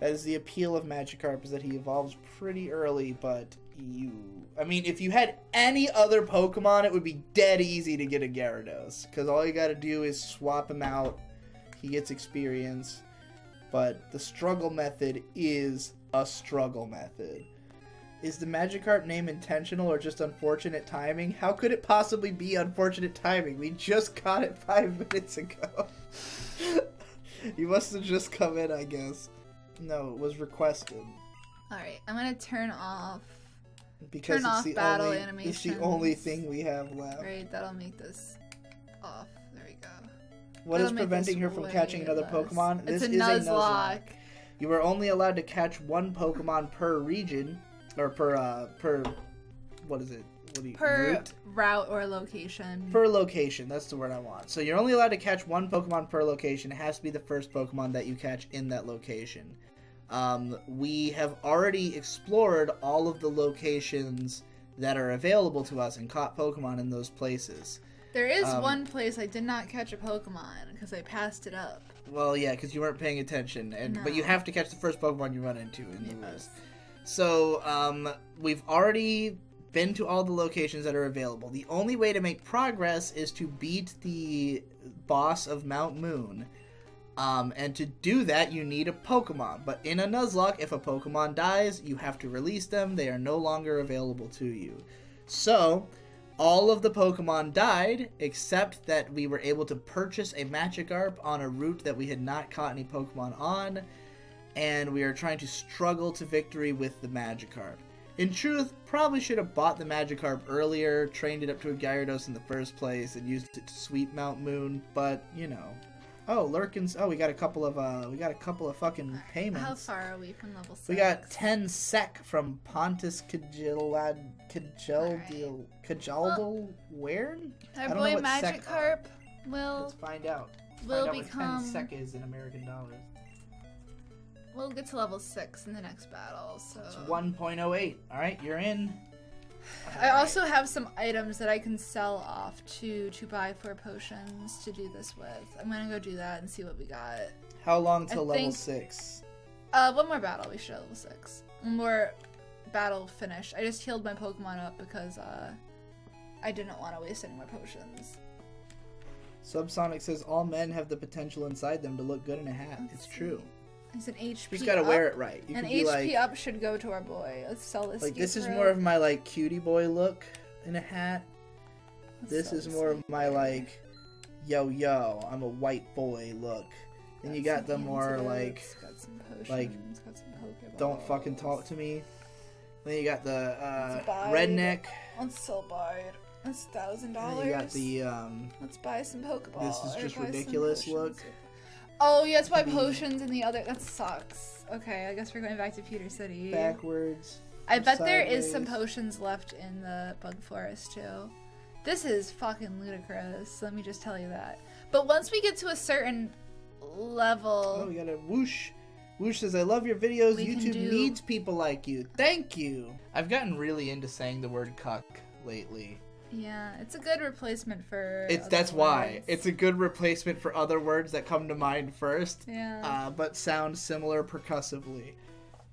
That is the appeal of Magikarp, is that he evolves pretty early, but I mean, if you had any other Pokemon, it would be dead easy to get a Gyarados. Because all you gotta do is swap him out. He gets experience. But the struggle method is a struggle method. Is the Magikarp name intentional or just unfortunate timing? How could it possibly be unfortunate timing? We just got it 5 minutes ago. You must have just come in, I guess. No, it was requested. Alright, I'm gonna turn off. Because Turn off battle it's animations. the only thing we have left. Right, that'll make this off. There we go. What is That'll make preventing this her from way catching another less. Pokemon? It's This a is a Nuzlocke. Nuzlocke. You are only allowed to catch one Pokemon per region, or per what is it? Per route or location. Per location, that's the word I want. So you're only allowed to catch one Pokemon per location. It has to be the first Pokemon that you catch in that location. We have already explored all of the locations that are available to us and caught Pokemon in those places. There is one place I did not catch a Pokemon because I passed it up. Well, yeah, because you weren't paying attention, but you No. have to catch the first Pokemon you run into in the Yes. list. So, we've already been to all the locations that are available. The only way to make progress is to beat the boss of Mount Moon. And to do that, you need a Pokemon. But in a Nuzlocke, if a Pokemon dies, you have to release them. They are no longer available to you. So, all of the Pokemon died, except that we were able to purchase a Magikarp on a route that we had not caught any Pokemon on. And we are trying to struggle to victory with the Magikarp. In truth, probably should have bought the Magikarp earlier, trained it up to a Gyarados in the first place, and used it to sweep Mount Moon, but, you know. Oh, Lurkins. Oh, we got a couple of fucking payments. How far are we from level 6? We got 10 sec from Pontus Kajaldil Wern? Our don't know boy what sec Magikarp will Let's find out. will Find out become. what 10 sec is in American dollars. We'll get to level 6 in the next battle. So It's 1.08. All right, you're in. I also have some items that I can sell off to buy for potions to do this with. I'm gonna go do that and see what we got. How long till I level think- 6? One more battle. We should have level 6. One more battle finish. I just healed my Pokemon up because I didn't want to waste any more potions. Subsonic says all men have the potential inside them to look good in a hat. It's true. It's an HP. You just gotta wear it right. You an can be HP up should go to our boy. Let's sell this. Like this is more of my like cutie boy look in a hat. This is more of my like, yo, I'm a white boy look. And you got the more like, got some potions, like, got some Pokeballs. Don't fucking talk to me. Then you got the redneck. redneck. Let's sell buy it. That's $1,000. And you got the Let's buy some Pokeballs. This is just ridiculous look. Oh, yeah, let's buy potions and the other. That sucks. Okay, I guess we're going back to Pewter City. Backwards. I bet there is some potions left in the Bug Forest too. This is fucking ludicrous. Let me just tell you that. But once we get to a certain level. Oh, we got a whoosh. Whoosh says, I love your videos. YouTube needs people like you. Thank you. I've gotten really into saying the word cuck lately. Yeah, it's a good replacement for That's why. It's a good replacement for other words that come to mind first. Yeah. But sound similar percussively.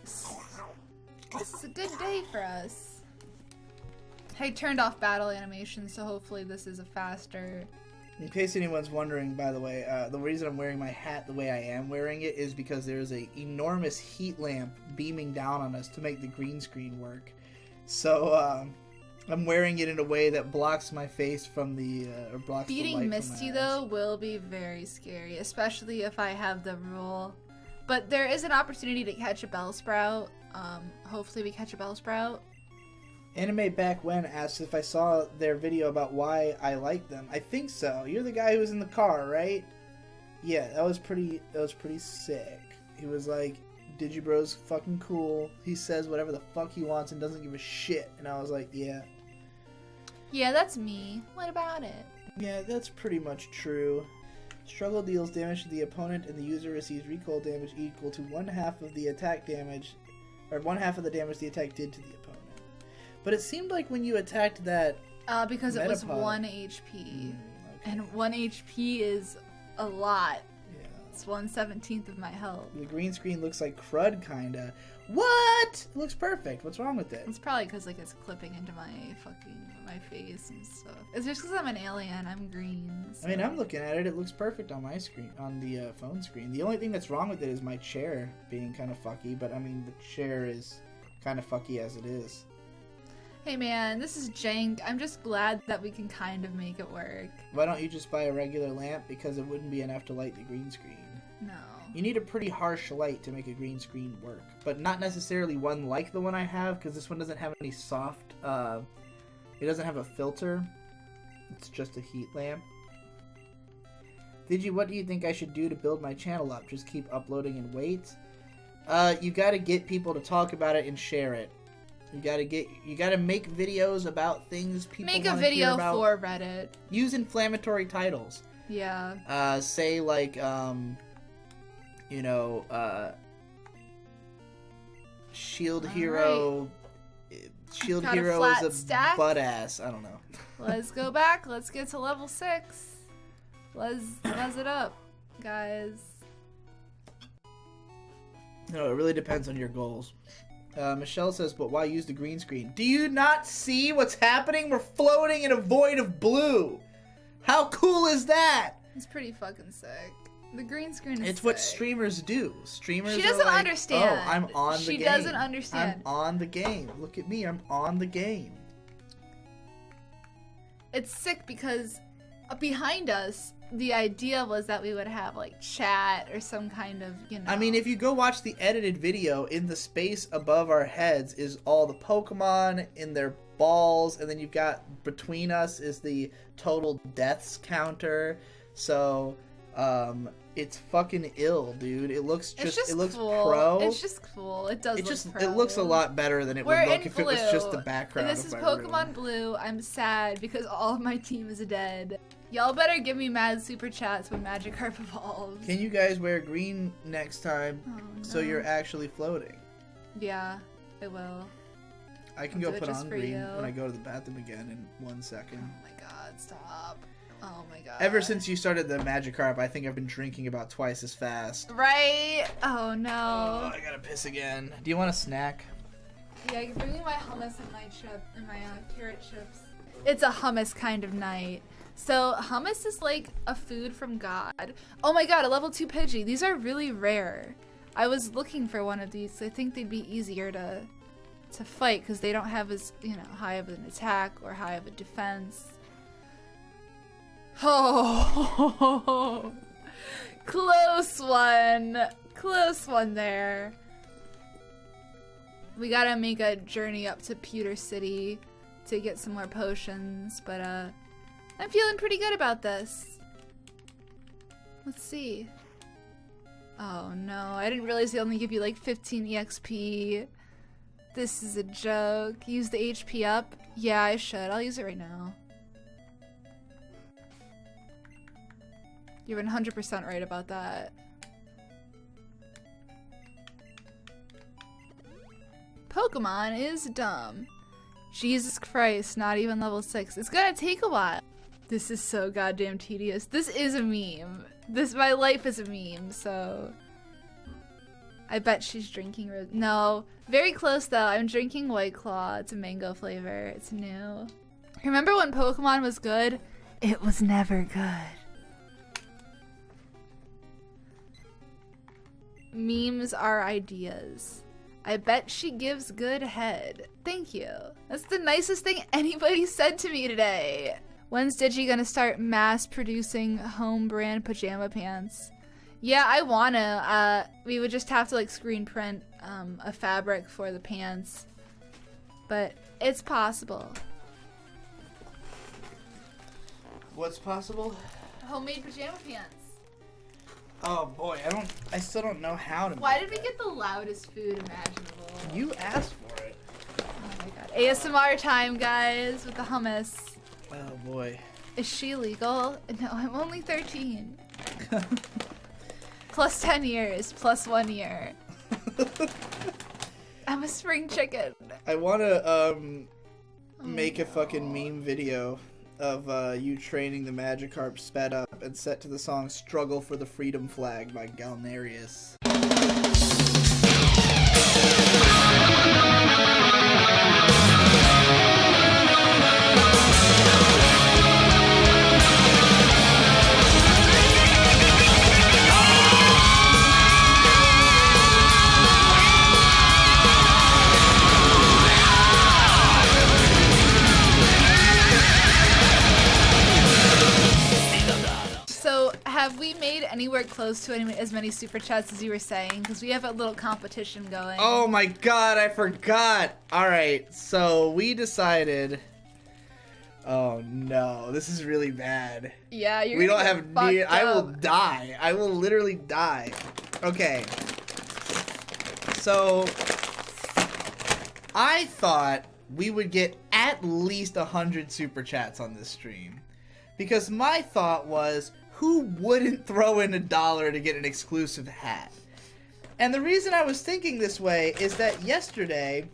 This is a good day for us. I turned off battle animation, so hopefully this is a faster... In case anyone's wondering, by the way, the reason I'm wearing my hat the way I am wearing it is because there's a enormous heat lamp beaming down on us to make the green screen work. So, I'm wearing it in a way that blocks my face from the, or blocks the light Beating from my Misty, eyes. though, will be very scary, especially if I have the rule. But there is an opportunity to catch a Bellsprout. Hopefully we catch a Bellsprout. Anime Back When asked if I saw their video about why I like them. I think so. You're the guy who was in the car, right? Yeah, that was pretty sick. He was like, Digibro's fucking cool. He says whatever the fuck he wants and doesn't give a shit. And I was like, yeah. Yeah, that's me. What about it? Yeah, that's pretty much true. Struggle deals damage to the opponent and the user receives recoil damage equal to 1/2 of the attack damage, or 1/2 of the damage the attack did to the opponent. But it seemed like when you attacked that... because it was 1 HP. Okay. And 1 HP is a lot. Yeah. It's 1/17 of my health. The green screen looks like crud, kinda. What? It looks perfect. What's wrong with it? It's probably because like it's clipping into my face and stuff. It's just because I'm an alien. I'm green. So. I mean, I'm looking at it. It looks perfect on my screen, on the phone screen. The only thing that's wrong with it is my chair being kind of fucky. But I mean, the chair is kind of fucky as it is. Hey man, this is jank. I'm just glad that we can kind of make it work. Why don't you just buy a regular lamp? Because it wouldn't be enough to light the green screen. No. You need a pretty harsh light to make a green screen work. But not necessarily one like the one I have, because this one doesn't have any soft, it doesn't have a filter. It's just a heat lamp. Digi, what do you think I should do to build my channel up? Just keep uploading and wait? You gotta get people to talk about it and share it. You gotta make videos about things people make want a to hear video about. for Reddit. Use inflammatory titles. Yeah. Say like, you know, Shield Hero. Right. Shield Hero is a stack. butt ass. I don't know. Let's go back. Let's get to level 6. Let's it up, guys. No, it really depends on your goals. Michelle says, but why use the green screen? Do you not see what's happening? We're floating in a void of blue. How cool is that? It's pretty fucking sick. The green screen is It's sick. what streamers do. Streamers She doesn't are like, understand. Oh, I'm on the game. She doesn't understand. I'm on the game. Look at me. I'm on the game. It's sick because behind us, the idea was that we would have like chat or some kind of, you know. I mean, if you go watch the edited video, in the space above our heads is all the Pokemon in their balls, and then you've got between us is the total deaths counter. So, it's fucking ill, dude. It looks it looks cool. pro. It's just cool. It does. It looks a lot better than it would look if it was just the background. And this is of my Pokemon room. Blue. I'm sad because all of my team is dead. Y'all better give me mad super chats when Magikarp evolves. Can you guys wear green next time so you're actually floating? Yeah, I will. I can go put on green when I go to the bathroom again in 1 second. Oh my god, stop. Oh my god. Ever since you started the Magikarp, I think I've been drinking about twice as fast. Right? Oh no. Oh, I gotta piss again. Do you want a snack? Yeah, you can bring me my hummus and my carrot chips. It's a hummus kind of night. So hummus is like a food from God. Oh my god, a level 2 Pidgey. These are really rare. I was looking for one of these. I think they'd be easier to fight because they don't have as, you know, high of an attack or high of a defense. Oh, close one. Close one there. We gotta make a journey up to Pewter City to get some more potions, but I'm feeling pretty good about this. Let's see. Oh no, I didn't realize they only give you like 15 EXP. This is a joke. Use the HP up? Yeah, I should. I'll use it right now. You're 100% right about that. Pokemon is dumb. Jesus Christ, not even level 6. It's gonna take a while. This is so goddamn tedious. This is a meme. My life is a meme, so... I bet she's drinking no. Very close though. I'm drinking White Claw. It's a mango flavor. It's new. Remember when Pokemon was good? It was never good. Memes are ideas. I bet she gives good head. Thank you. That's the nicest thing anybody said to me today. When's Digi gonna start mass producing home brand pajama pants? Yeah, I wanna. We would just have to like screen print a fabric for the pants. But it's possible. What's possible? Homemade pajama pants. Oh boy, I still don't know how to Why make did we get the loudest food imaginable? You asked for it. Oh my god. ASMR time, guys, with the hummus. Oh boy. Is she legal? No, I'm only 13. Plus 10 years, plus 1 year. I'm a spring chicken. I wanna make a fucking meme video of you training the Magikarp sped up and set to the song Struggle for the Freedom Flag by Galnarius. Have we made anywhere close to as many super chats as you were saying? Because we have a little competition going. Oh my god, I forgot. Alright, so we decided... Oh no, this is really bad. Yeah, you're We don't have near. I will die. I will literally die. Okay. So... I thought we would get at least 100 super chats on this stream. Because my thought was... Who wouldn't throw in $1 to get an exclusive hat? And the reason I was thinking this way is that yesterday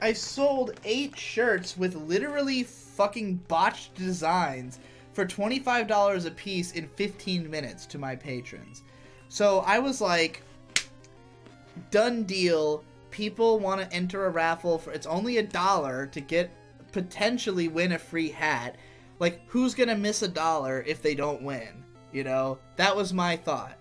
I sold 8 shirts with literally fucking botched designs for $25 a piece in 15 minutes to my patrons. So I was like, done deal. People want to enter a raffle for it's only $1 to get potentially win a free hat. Like, who's gonna miss $1 if they don't win? You know, that was my thought.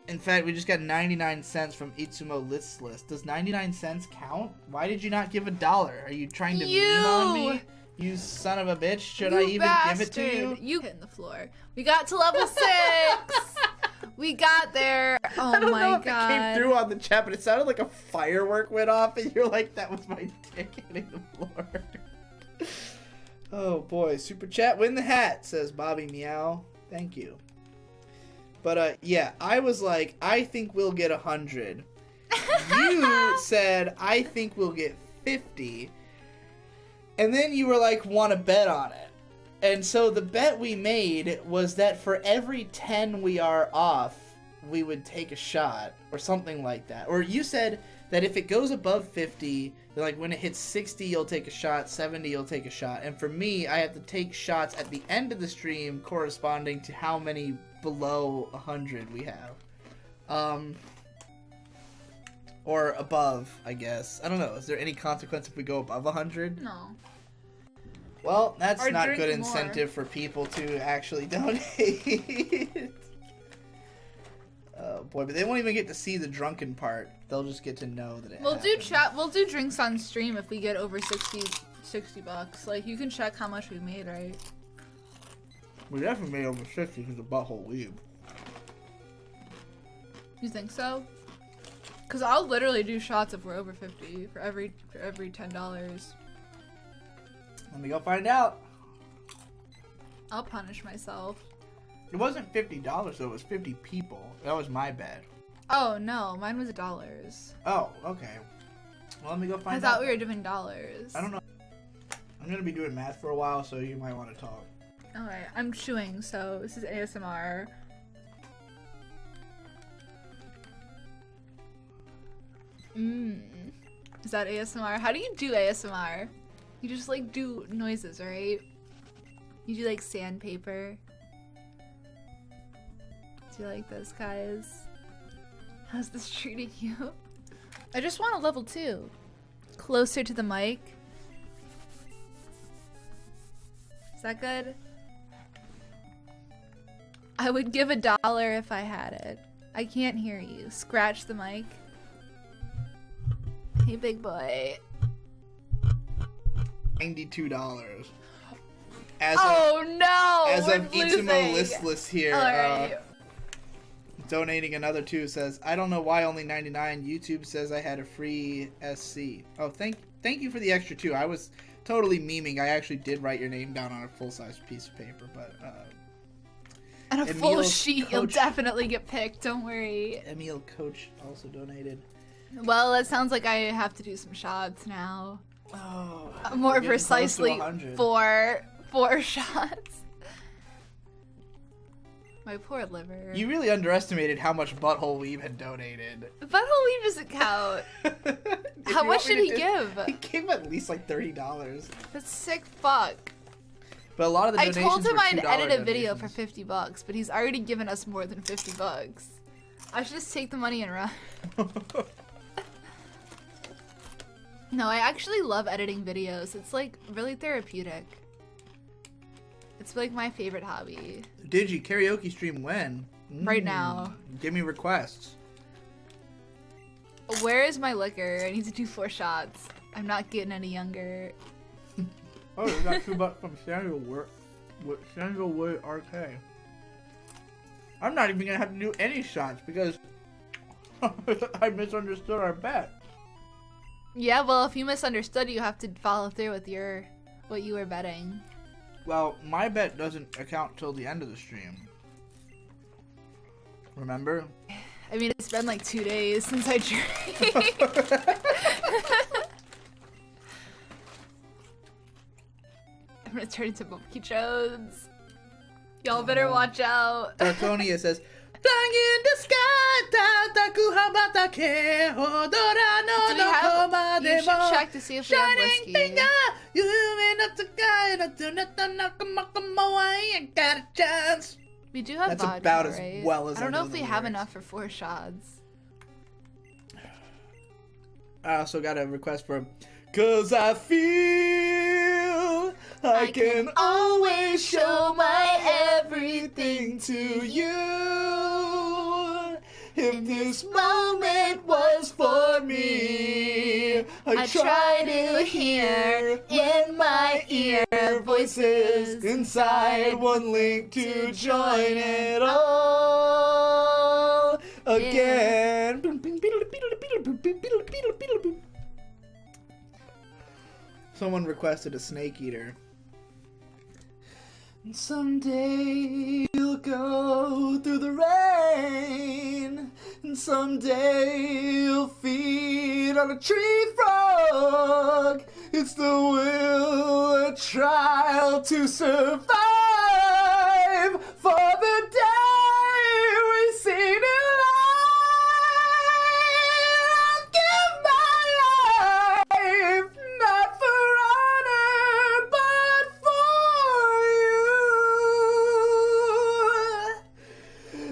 In fact, we just got 99 cents from Itsumo List. Does 99 cents count? Why did you not give $1? Are you trying to meme on me? You son of a bitch. Should I even give it to you? You hitting the floor. We got to level 6. We got there. Oh I don't my know if god. it came through on the chat, but it sounded like a firework went off, and you're like, that was my dick hitting the floor. Oh boy, super chat, win the hat, says Bobby Meow. Thank you. But yeah, I was like, I think we'll get 100. You said, I think we'll get 50. And then you were like, want to bet on it. And so the bet we made was that for every 10 we are off, we would take a shot, or something like that. Or you said that if it goes above 50, like when it hits 60, you'll take a shot, 70, you'll take a shot. And for me, I have to take shots at the end of the stream corresponding to how many below 100 we have. Or above, I guess. I don't know. Is there any consequence if we go above 100? No. Well, that's Or not drink good more. incentive for people to actually donate. Oh boy, but they won't even get to see the drunken part. They'll just get to know that it We'll do happened. We'll do drinks on stream if we get over 60 bucks. Like, you can check how much we made, right? We definitely made over 60 because of butthole weeb. You think so? Cause I'll literally do shots if we're over 50 for every $10. Let me go find out. I'll punish myself. It wasn't $50 though, it was 50 people. That was my bad. Oh no, mine was $. Oh, okay. Well, let me go find I out. thought we were doing dollars. I don't know. I'm gonna be doing math for a while, so you might want to talk. Alright, I'm chewing, so this is ASMR. Is that ASMR? How do you do ASMR? You just like do noises, right? You do like sandpaper. Do you like this, guys? How's this treating you? I just want a level 2. Closer to the mic. Is that good? I would give $1 if I had it. I can't hear you. Scratch the mic. Hey, big boy. $92. Oh no! As we're of Ichimo losing. Listless here, Alright. donating another 2 says, I don't know why only 99. YouTube says I had a free SC. Oh, thank you for the extra 2. I was totally memeing. I actually did write your name down on a full-size piece of paper, but And a full Emil's sheet, you'll coach- definitely get picked, don't worry. Emil Coach also donated. Well, it sounds like I have to do some shots now. Oh, More we're getting close to precisely, 100. four shots. My poor liver. You really underestimated how much Butthole Weeb had donated. Butthole Weave doesn't count. If How you much want me did he to give? He gave at least like $30. That's sick fuck. But a lot of the I donations told him were I'd $2 edit a video for donations. $50, but he's already given us more than $50. I should just take the money and run. No, I actually love editing videos. It's like really therapeutic. It's like my favorite hobby. Digi, karaoke stream when? Right now. Give me requests. Where is my liquor? I need to do 4 shots. I'm not getting any younger. Oh, we got $2 from Sandalwood RK. I'm not even gonna have to do any shots because I misunderstood our bet. Yeah, well, if you misunderstood, you have to follow through with what you were betting. Well, my bet doesn't account till the end of the stream. Remember? I mean, it's been like 2 days since I drank. I'm gonna turn into Monkey Jones. Y'all better watch out. Draconia says, flying in the sky, Tataku Habatake, Hodora no no You should check to see if we have Shining whiskey. finger, you may not to guide, not to I ain't got a chance. We do have That's vodka, about as right? well as I don't I know know if the we have lyrics. enough for 4 shots. I also got a request for, cause I feel I can always show my everything to you. If this moment was for me, I try to hear in my ear voices inside one link to join it all again. Someone requested a snake eater. And someday you'll go through the rain, and someday you'll feed on a tree frog. It's the will, a trial to survive. For the day we see new life, I'll give my life, not for honor, but for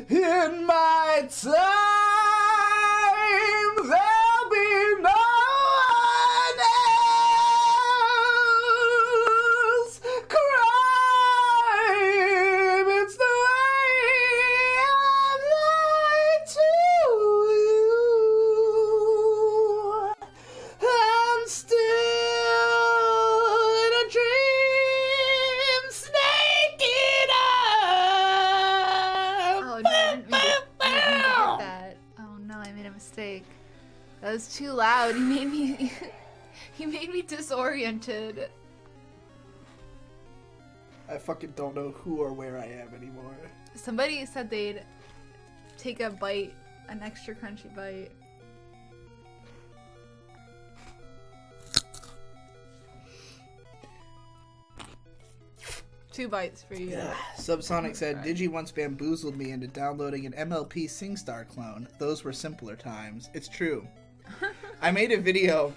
you. In my time, there'll be no one else. That was too loud. He made me he made me disoriented. I fucking don't know who or where I am anymore. Somebody said they'd take a bite, an extra crunchy bite. Two bites for you. Yeah. Subsonic said, Digi once bamboozled me into downloading an MLP SingStar clone. Those were simpler times. It's true. I made a video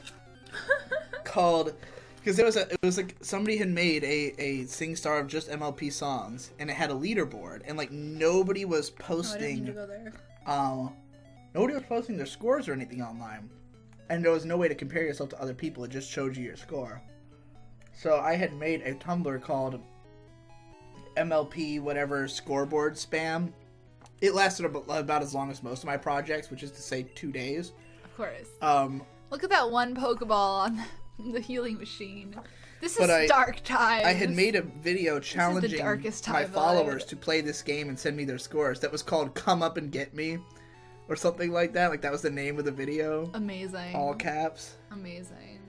called, because it was like somebody had made a SingStar of just MLP songs, and it had a leaderboard, and like nobody was posting. I didn't mean to go there. Nobody was posting their scores or anything online, and there was no way to compare yourself to other people. It just showed you your score. So I had made a Tumblr called MLP whatever scoreboard spam. It lasted about as long as most of my projects, which is to say 2 days. Of course. Look at that one Pokeball on the healing machine. This is dark times. I had made a video challenging my followers to play this game and send me their scores. That was called "Come Up and Get Me," or something like that. Like that was the name of the video. Amazing. All caps. Amazing.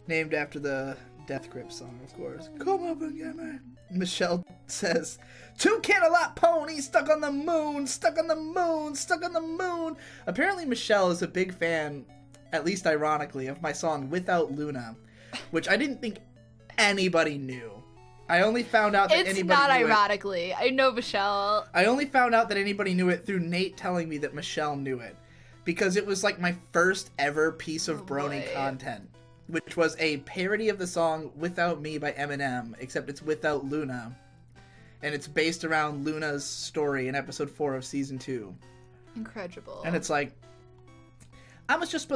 Named after the Death Grip song, of course. Come up and get me. Michelle says, 2 Canterlot ponies stuck on the moon, stuck on the moon, stuck on the moon. Apparently Michelle is a big fan, at least ironically, of my song Without Luna, which I didn't think anybody knew. I only found out that anybody knew it. It's not ironically. I know Michelle. I only found out that anybody knew it through Nate telling me that Michelle knew it. Because it was like my first ever piece of brony content. Which was a parody of the song Without Me by Eminem, except it's Without Luna. And it's based around Luna's story in episode 4 of season 2. Incredible. And it's like, I must just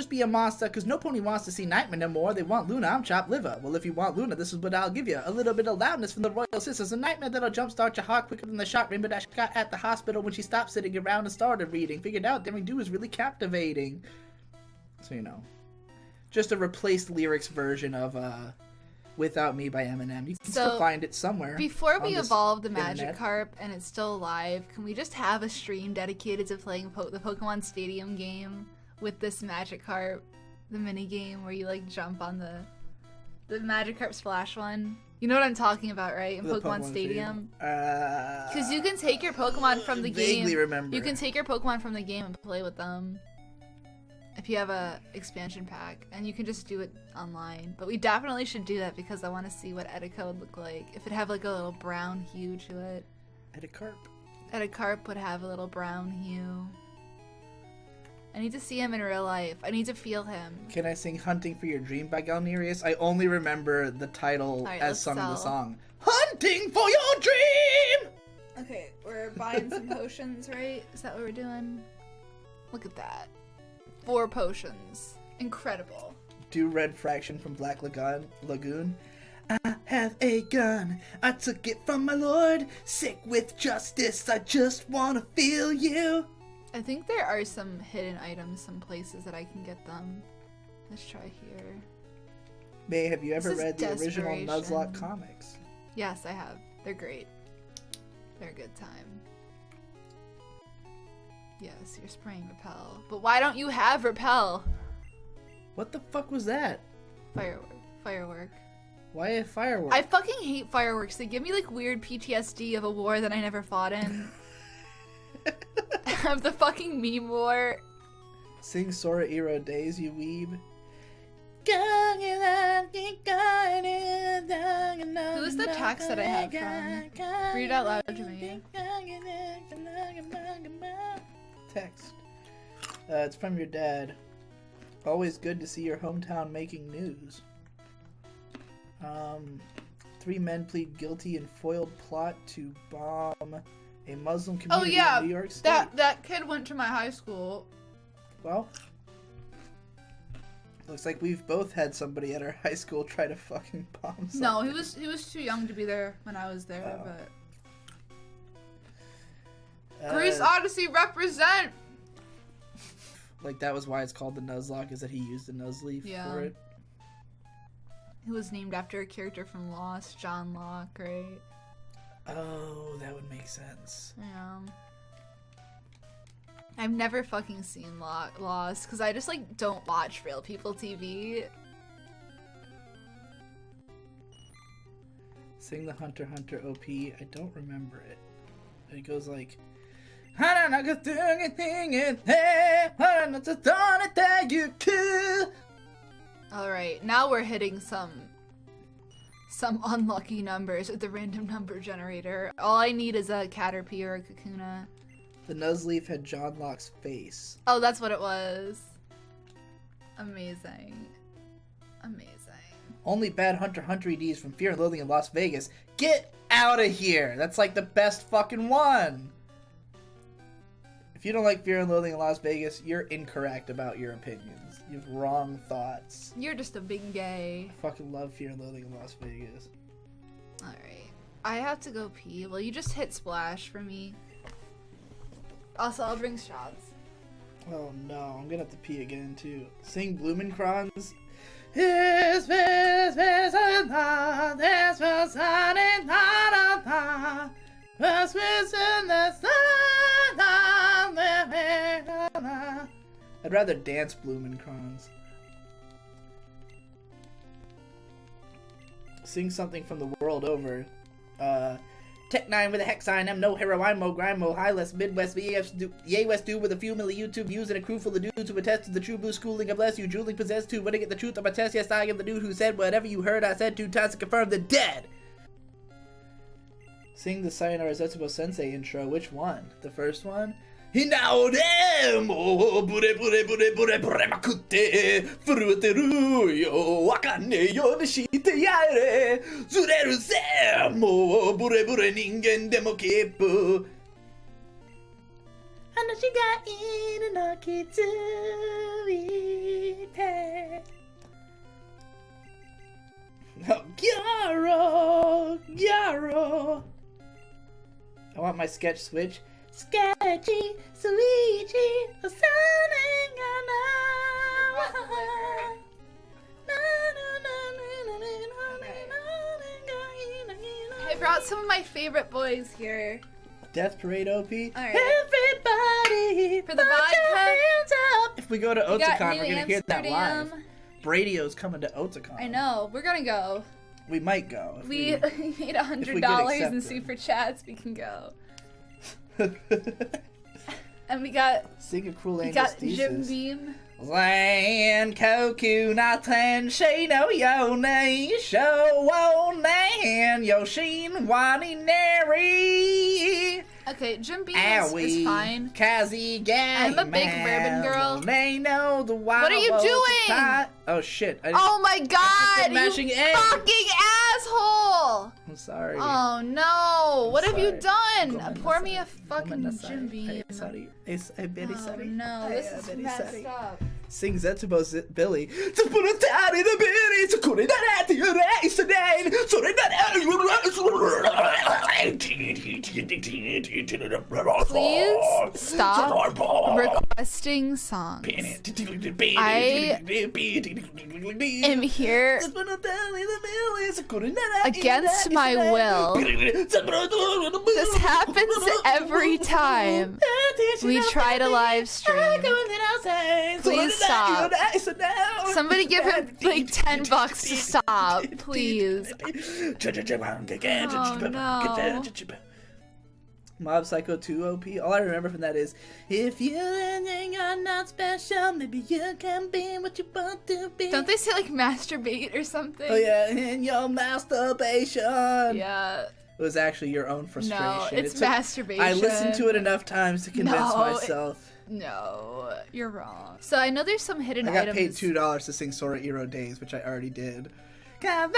be a monster, because no pony wants to see Nightmare no more. They want Luna, I'm chopped liver. Well, if you want Luna, this is what I'll give you. A little bit of loudness from the Royal Sisters. A nightmare that'll jumpstart your heart quicker than the shot rainbow that she got at the hospital when she stopped sitting around and started reading. Figured out Demi Do is really captivating. So, you know. Just a replaced lyrics version of Without Me by Eminem. You can still find it somewhere. Before we evolve the Magikarp and it's still alive, can we just have a stream dedicated to playing the Pokemon Stadium game with this Magikarp, the mini game where you like jump on the Magikarp Splash one? You know what I'm talking about, right? In Pokemon Stadium. Because you can take your Pokemon from the game. Vaguely remember. You can take your Pokemon from the game and play with them. If you have a expansion pack, and you can just do it online. But we definitely should do that because I want to see what Edica would look like. If it had like a little brown hue to it. Edicarp would have a little brown hue. I need to see him in real life. I need to feel him. Can I sing Hunting for Your Dream by Galnerius? I only remember the title as sung in the song. Hunting for Your Dream! Okay, we're buying some potions, right? Is that what we're doing? Look at that. 4 potions. Incredible. Do Red Fraction from Black Lagoon. I have a gun. I took it from my lord. Sick with justice. I just want to feel you. I think there are some hidden items, some places that I can get them. Let's try here. May, have you ever read the original Nuzlocke comics? Yes, I have. They're great. They're a good time. Yes, you're spraying Repel. But why don't you have Repel? What the fuck was that? Firework. Why a firework? I fucking hate fireworks. They give me like weird PTSD of a war that I never fought in. Of the fucking meme war. Sing Sora Era Days, you weeb. Who's the text that I have from? Read it out loud to me. Text. It's from your dad. Always good to see your hometown making news. 3 men plead guilty in foiled plot to bomb a Muslim community in New York State. That kid went to my high school. Well, looks like we've both had somebody at our high school try to fucking bomb something. No, he was too young to be there when I was there, but Grease Odyssey represent! Like, that was why it's called the Nuzlocke, is that he used the Nuzleaf for it? It was named after a character from Lost, John Locke, right? Oh, that would make sense. Yeah. I've never fucking seen Lost because I just like don't watch real people TV. Sing the Hunter x Hunter OP. I don't remember it. It goes like, alright, now we're hitting some unlucky numbers with the random number generator. All I need is a Caterpie or a Kakuna. The Nuzleaf had John Locke's face. Oh, that's what it was. Amazing. Amazing. Only bad Hunter x Hunter EDs from Fear and Loathing in Las Vegas. Get out of here! That's like the best fucking one! If you don't like Fear and Loathing in Las Vegas, you're incorrect about your opinions. You have wrong thoughts. You're just a big gay. I fucking love Fear and Loathing in Las Vegas. Alright. I have to go pee. Will you just hit splash for me? Also, I'll bring shots. Oh no, I'm gonna have to pee again too. Sing Blumenkranz. I'd rather dance Blumenkranz. Sing something from the world over. Tech 9 with a hex sign, I'm no hero, I'm mo grind mo high less Midwest yay West dude with a few million YouTube views and a crew full of dudes who attest to the true blue schooling. I bless you, drooling possessed to when I get the truth of my test. Yes, I am the dude who said whatever you heard I said 2 times to confirm the dead. Sing the Sayonara Zetsubo Sensei intro. Which one? The first one? Hinaodemo bure bure bure bure bure makute furuteru yo wakane yo nishite yare zureru semo bure bure ningen demo kippu Hanashi ga iru no kitsuite Gyaro Gyaro I want my sketch switch. Sketchy, Suichi, I brought some of my favorite boys here. Death Parade OP. Alright. Everybody, for the vodka. If we go to Otakon, we're gonna hear that Amsterdam. live. Bradio's coming to Otakon. I know. We're gonna go. We might go. If we made $100 in super chats. We can go. And we got Sing a Cruel we Angel's got Thesis. Jim Beam. Lan koku naten shi no yone show nan yoshin wani neri. Okay, Jim Beam is fine. Kazi gang. I'm a big bourbon girl. They know the wild. What are you doing? Oh shit! Oh my god! Mashing you egg. fucking asshole! I'm sorry. Oh no! What have you done? Gomen Pour me nasai. a fucking Gomen nasai. Jim Beam. I'm sorry. I'm very sorry. No, this is very messed sorry. up. Sing Zetsubo Billy. To put a tat in the berry, to put it at your race today. So Please stop requesting songs. I am here against my will. This happens every time we try to live stream. Please stop. Somebody give him like $10 to stop, please. Oh no. Mob Psycho 2 OP. All I remember from that is, if you think you're not special, maybe you can be what you want to be. Don't they say like masturbate or something? Oh yeah, in your masturbation. Yeah. It was actually your own frustration. No, it's masturbation. I listened to it enough times to convince myself. No, you're wrong. So I know there's some hidden I got items. paid $2 to sing Sora Iro Days, which I already did. Okay, how much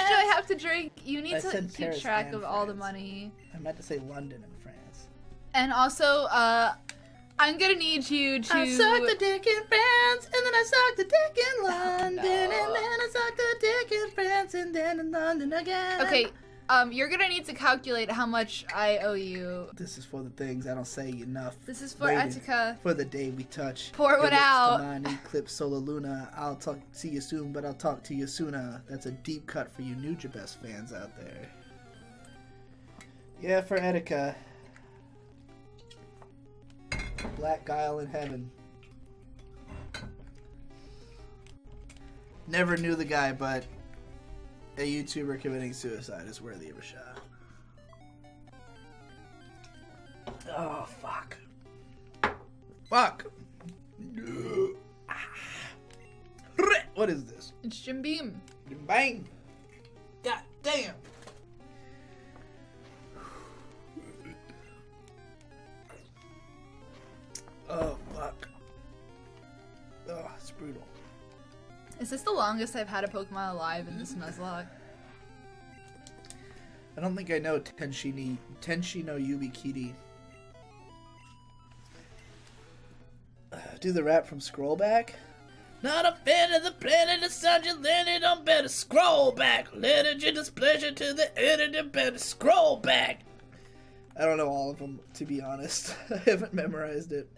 do I have to drink? You need to keep Paris track and of all the France. money. I meant to say London and France. And also, I'm gonna need you to... I sucked the dick in France, and then I sucked the dick in London, no. and then I sucked the dick in France, and then in London again. Okay, You're gonna need to calculate how much I owe you. This is for the things I don't say enough. This is for Waiting Etika. for the day we touch. Pour Your one lips to out. mine, Eclipse Solar Luna. I'll talk to you soon, but I'll talk to you sooner. That's a deep cut for you Nujabes fans out there. Yeah, for Etika. Black Guile in heaven. Never knew the guy, but a YouTuber committing suicide is worthy of a shot. Oh, fuck. Fuck. What is this? It's Jim Beam. Bang. God damn. Oh, fuck. Oh, it's brutal. Is this the longest I've had a Pokemon alive in this Nuzlocke? I don't think I know Tenshi no Yubikiri. Do the rap from Scrollback? Not a fan of the planet, the sun just landed on better scroll back. Liturgy displeasure to the editor, better scroll back. I don't know all of them, to be honest. I haven't memorized it.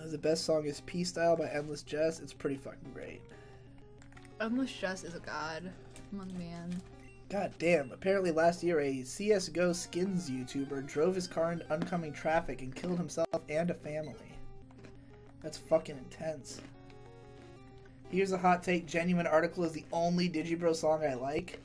The best song is Peace Style by Endless Jess. It's pretty fucking great. Endless Jess is a god among man. God damn. Apparently last year a CSGO skins YouTuber drove his car into oncoming traffic and killed himself and a family. That's fucking intense. Here's a hot take. Genuine Article is the only Digibro song I like.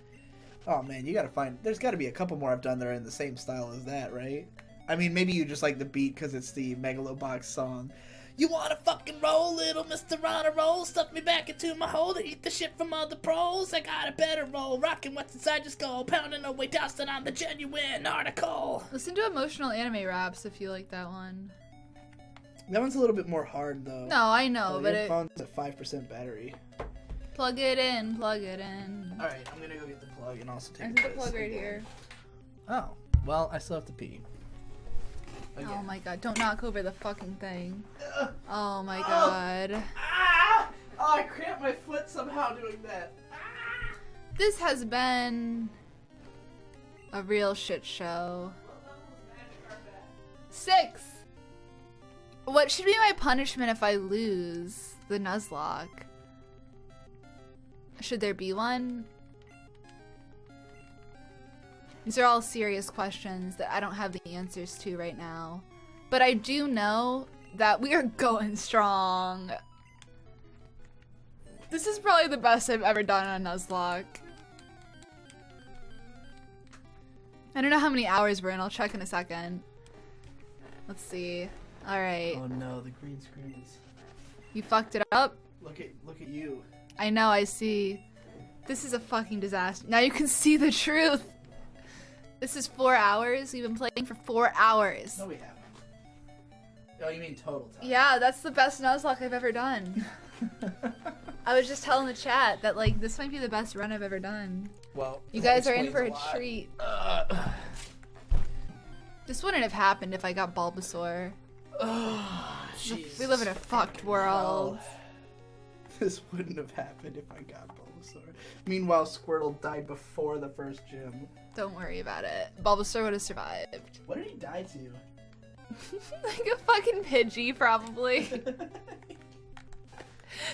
Oh man, you gotta find... There's gotta be a couple more I've done that are in the same style as that, right? I mean, maybe you just like the beat because it's the Megalobox song. You wanna fucking roll, little Mr. On a roll? Stuff me back into my hole to eat the shit from other pros. I got a better roll, rocking what's inside your skull, pounding away dust, and I'm the genuine article. Listen to emotional anime raps if you like that one. That one's a little bit more hard though. No, I know, but your it... phone's at 5% battery. Plug it in, plug it in. Alright, I'm gonna go get the plug and also I take have the plug right here. Oh, well, I still have to pee. Again. Oh my god, don't knock over the fucking thing. Oh my god. Ah! Oh, I cramped my foot somehow doing that. Ah! This has been a real shit show. 6! What should be my punishment if I lose the Nuzlocke? Should there be one? These are all serious questions that I don't have the answers to right now. But I do know that we are going strong. This is probably the best I've ever done on Nuzlocke. I don't know how many hours we're in. I'll check in a second. Let's see. Alright. Oh no, the green screens. You fucked it up? Look at you. I know, I see. This is a fucking disaster. Now you can see the truth. This is 4 hours. We've been playing for 4 hours. No, we haven't. Oh, you mean total time? Yeah, that's the best Nuzlocke I've ever done. I was just telling the chat that, like, this might be the best run I've ever done. Well, you guys are in for a lot. treat. This wouldn't have happened if I got Bulbasaur. Oh, We live in a fucked world. Well, this wouldn't have happened if I got Bulbasaur. Meanwhile, Squirtle died before the first gym. Don't worry about it. Bulbasaur would have survived. What did he die to? Like a fucking Pidgey, probably.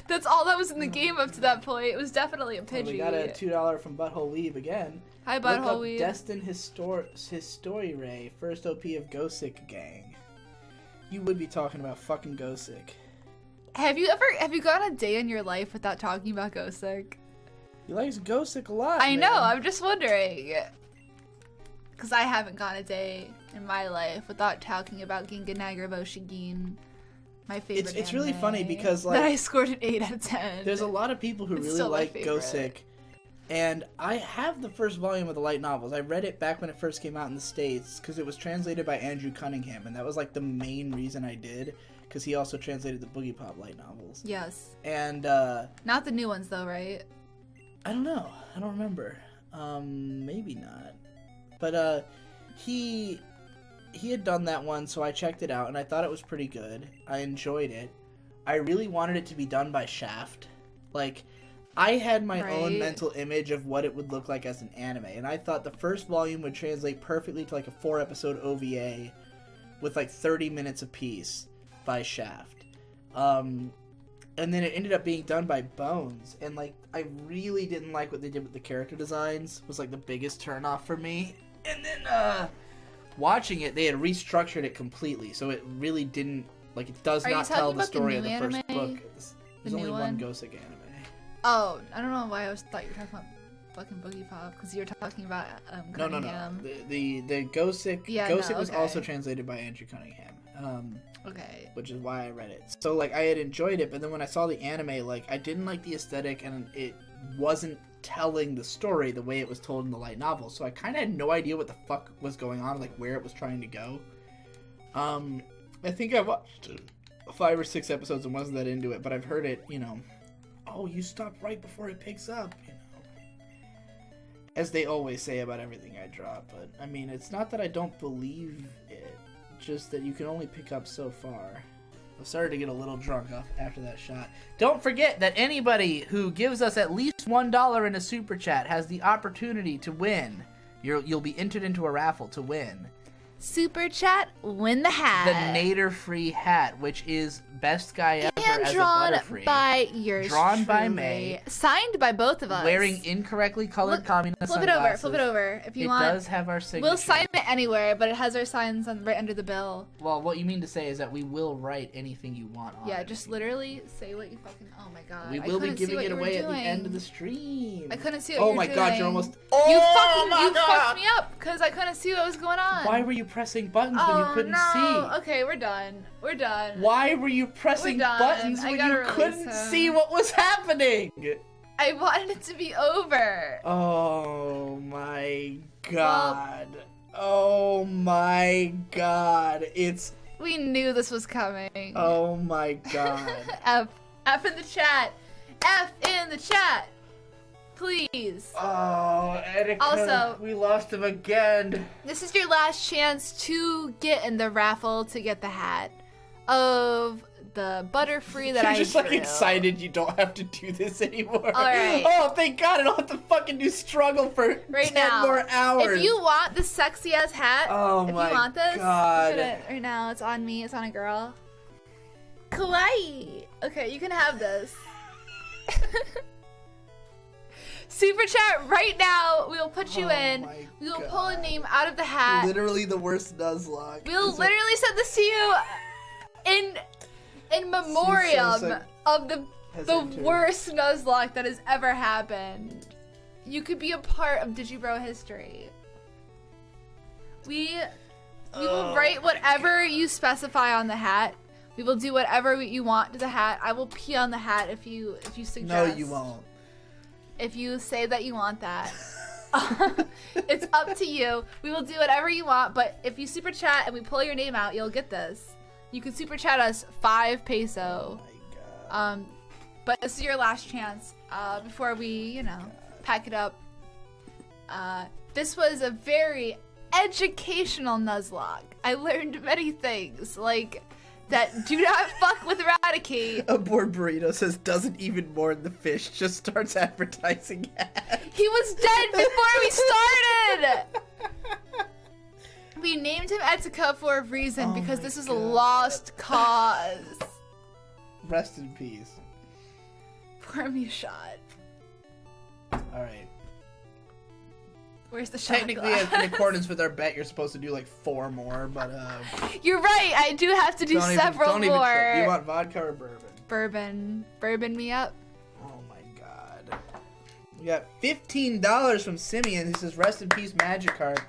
That's all that was in the game up to that point. It was definitely a Pidgey. We got a $2 from Butthole Weeb again. Hi, Look Butthole up Weeb. Destin Historie, first OP of Gosick Gang. You would be talking about fucking Gosick. Have you gone a day in your life without talking about Gosick? He likes Gosick a lot, I man. know, I'm just wondering. Because I haven't gone a day in my life without talking about Ginga Nagraboshikin, my favorite It's really anime funny because, like, that I scored an 8 out of 10. there's a lot of people who It's really still my like favorite. Gosick. And I have the first volume of the light novels. I read it back when it first came out in the States because it was translated by Andrew Cunningham, and that was like the main reason I did, because he also translated the Boogie Pop light novels. Yes. And Not the new ones though, right? I don't know. I don't remember. Maybe not. But he had done that one, so I checked it out, and I thought it was pretty good. I enjoyed it. I really wanted it to be done by Shaft. Like, I had my own Right. mental image of what it would look like as an anime, and I thought the first volume would translate perfectly to like a 4-episode OVA with like 30 minutes apiece by Shaft. And then it ended up being done by Bones, and like I really didn't like what they did with the character designs. Was like the biggest turnoff for me. And then watching it, they had restructured it completely, so it really didn't like it does Are you not talking tell the about the story of new the first anime? book. The There's only new one one? Gosek anime. Oh, I don't know why I thought you were talking about fucking Boogie Pop, because you were talking about No. Cunningham. The Gosek Yeah, Gosek no, was okay. also translated by Andrew Cunningham. Okay. Which is why I read it. So like I had enjoyed it, but then when I saw the anime, like I didn't like the aesthetic, and it wasn't telling the story the way it was told in the light novel. So I kind of had no idea what the fuck was going on, like where it was trying to go. I think I watched 5 or 6 episodes and wasn't that into it, but I've heard it, you know. Oh, you stop right before it picks up, you know. As they always say about everything I drop, but I mean, it's not that I don't believe it, just that you can only pick up so far. I started to get a little drunk after that shot. Don't forget that anybody who gives us at least $1 in a super chat has the opportunity to win. You'll be entered into a raffle to win Super chat, win the hat. the Nader free hat, which is best guy ever and as drawn a Butterfree. by yours Drawn by truly. May. Signed by both of us. Wearing incorrectly colored communist Flip it over, sunglasses. flip it over. If you It want. does have our signature. We'll sign it anywhere, but it has our signs right under the bill. Well, what you mean to say is that we will write anything you want on Yeah, it. just literally say what you fucking. Oh my god. We I will be couldn't see giving what it you were away at the doing. end of the stream. I couldn't see what Oh you were my doing. god, you're almost. You Oh fucked me up because I couldn't see what was going on. Why were you pressing buttons when you couldn't no. see? Okay, we're done. We're done. Why were you pressing done. buttons I when gotta you release couldn't him. see what was happening? I wanted it to be over. Oh my god. Oh my god. It's. We knew this was coming. Oh my god. F in the chat. F in the chat. Please. Oh, Etika, Also- we lost him again. This is your last chance to get in the raffle to get the hat of the Butterfree that You're I just like drew. excited you don't have to do this anymore. Alright. Oh, thank God I don't have to fucking do struggle for Right 10 now. more hours. If you want this sexy ass hat, Oh if my you want this, God. look at it right now. It's on me. It's on a girl. Kawaii. Okay, you can have this. Super chat right now. We will put you Oh in. my We will pull a God. name out of the hat. Literally the worst Nuzlocke. We'll Is it- literally send this to you in memoriam Susan of the has the entered. worst Nuzlocke that has ever happened. You could be a part of Digibro history. We will Oh write my whatever you specify on the hat. We will do whatever you want to the hat. I will pee on the hat if you suggest. No, you won't. If you say that you want that. It's up to you. We will do whatever you want, but if you super chat and we pull your name out, you'll get this. You can super chat us 5 peso. Oh my God. But this is your last chance before we, you know, pack it up. This was a very educational Nuzlocke. I learned many things, like that do not fuck with Eradicate. A bored burrito says doesn't even mourn the fish, just starts advertising ads. He was dead before we started! We named him Etika for a reason Oh because my this is a God. lost cause. Rest in peace. Pour me a shot. Alright. Where's the shot Technically, glass? in accordance with our bet, you're supposed to do like 4 more, but You're right, I do have to do several don't even more. trip. You want vodka or bourbon? Bourbon me up. Oh my god. We got $15 from Simeon. He says, rest in peace, Magikarp.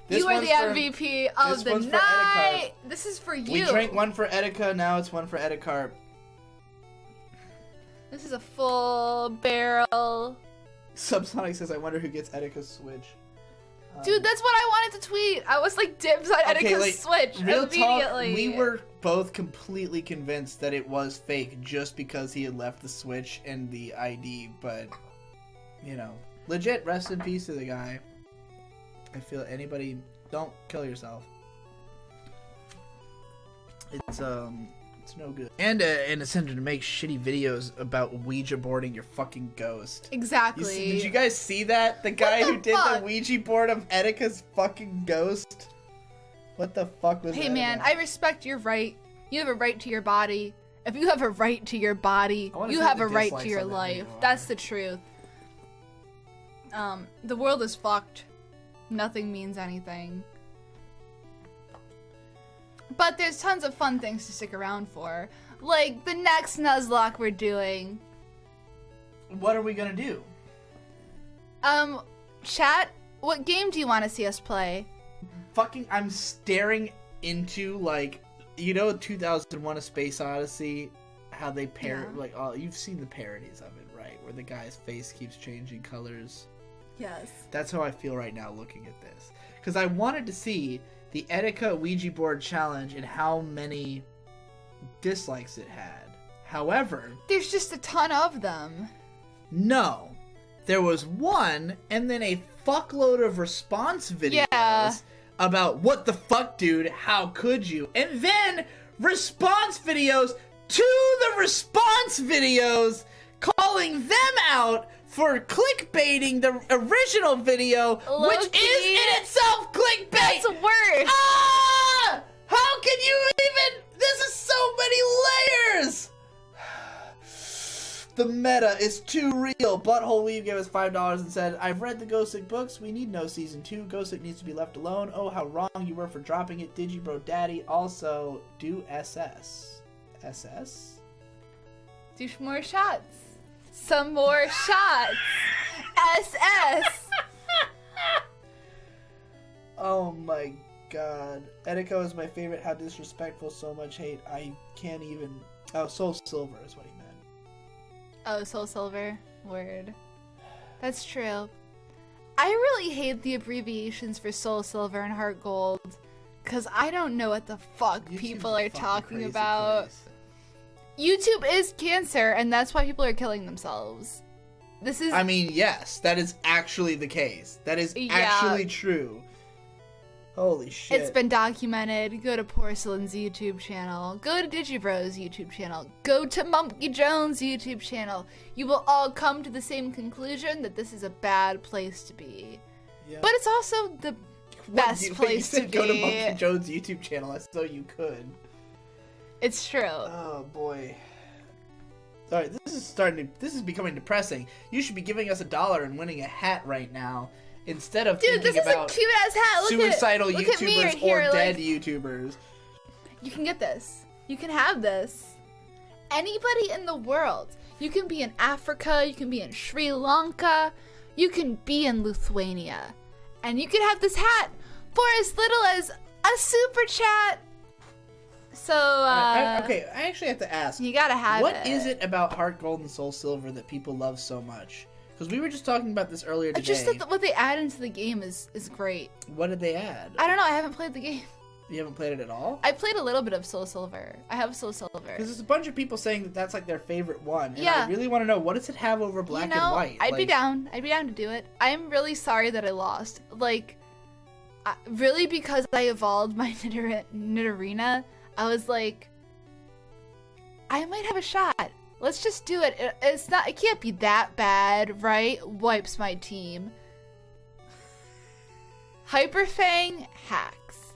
You are the MVP of this the one's for night. This is for you. We drank one for Etika, now it's one for Edicarp. This is a full barrel. Subsonic says, I wonder who gets Etika's Switch. Dude, that's what I wanted to tweet. I was like dibs on Etika's like, Switch real immediately. talk, we were both completely convinced that it was fake just because he had left the Switch and the ID, but, you know, legit, rest in peace to the guy. I feel don't kill yourself. It's It's no good. And an incentive to make shitty videos about Ouija boarding your fucking ghost. Exactly. Did you guys see that? The guy who did the Ouija board of Etika's fucking ghost? What the fuck was that? Hey man, about? I respect your right. You have a right to your body. If you have a right to your body, you have a right to your life. That's the truth. The world is fucked. Nothing means anything. But there's tons of fun things to stick around for. Like the next Nuzlocke we're doing. What are we gonna do? Chat, what game do you want to see us play? Fucking, I'm staring into, like, you know 2001 A Space Odyssey? How they like, oh, you've seen the parodies of it, right? Where the guy's face keeps changing colors. Yes. That's how I feel right now looking at this. Because I wanted to see the Etika Ouija board challenge and how many dislikes it had. However, there's just a ton of them. No. There was one, and then a fuckload of response videos about, what the fuck, dude, how could you? And then response videos to the response videos calling them out for clickbaiting the original video, which is in itself clickbait. That's worse. Ah! How can you even? This is so many layers. The meta is too real. Butthole Weave gave us $5 and said, I've read the Ghostic books. We need no season 2. Ghostic needs to be left alone. Oh, how wrong you were for dropping it. Digi bro daddy. Also, do SS. SS? Do more shots. Some more shots. SS. Oh my god. Etika is my favorite. How disrespectful. So much hate. I can't even... Oh, Soul Silver is what he meant. Oh, Soul Silver. Word. That's true. I really hate the abbreviations for Soul Silver and Heart Gold. Because I don't know what the fuck people are talking about. Place. YouTube is cancer, and that's why people are killing themselves. This is... I mean, yes, that is actually the case. That is actually true. Holy shit. It's been documented. Go to Porcelain's YouTube channel. Go to Digibro's YouTube channel. Go to Monkey Jones' YouTube channel. You will all come to the same conclusion that this is a bad place to be. Yeah. But it's also the best place to be. Go to Monkey Jones' YouTube channel so you could. It's true. Oh boy. Alright, this is becoming depressing. You should be giving us $1 and winning a hat right now. Instead of thinking about this is a cute-ass hat. suicidal look YouTubers right here, or dead YouTubers. You can get this. You can have this. Anybody in the world. You can be in Africa. You can be in Sri Lanka. You can be in Lithuania. And you can have this hat for as little as a super chat. So, okay, I actually have to ask. You gotta have What is it about Heart Gold and Soul Silver that people love so much? Because we were just talking about this earlier today. Just that what they add into the game is great. What did they add? I don't know. I haven't played the game. You haven't played it at all? I played a little bit of Soul Silver. I have Soul Silver. Because there's a bunch of people saying that that's like their favorite one. And I really want to know, what does it have over Black and White? I'd be down. I'd be down to do it. I'm really sorry that I lost. Like, really, because I evolved my Nidorina, I was like, I might have a shot. Let's just do it. It can't be that bad, right? Wipes my team. Hyperfang hacks.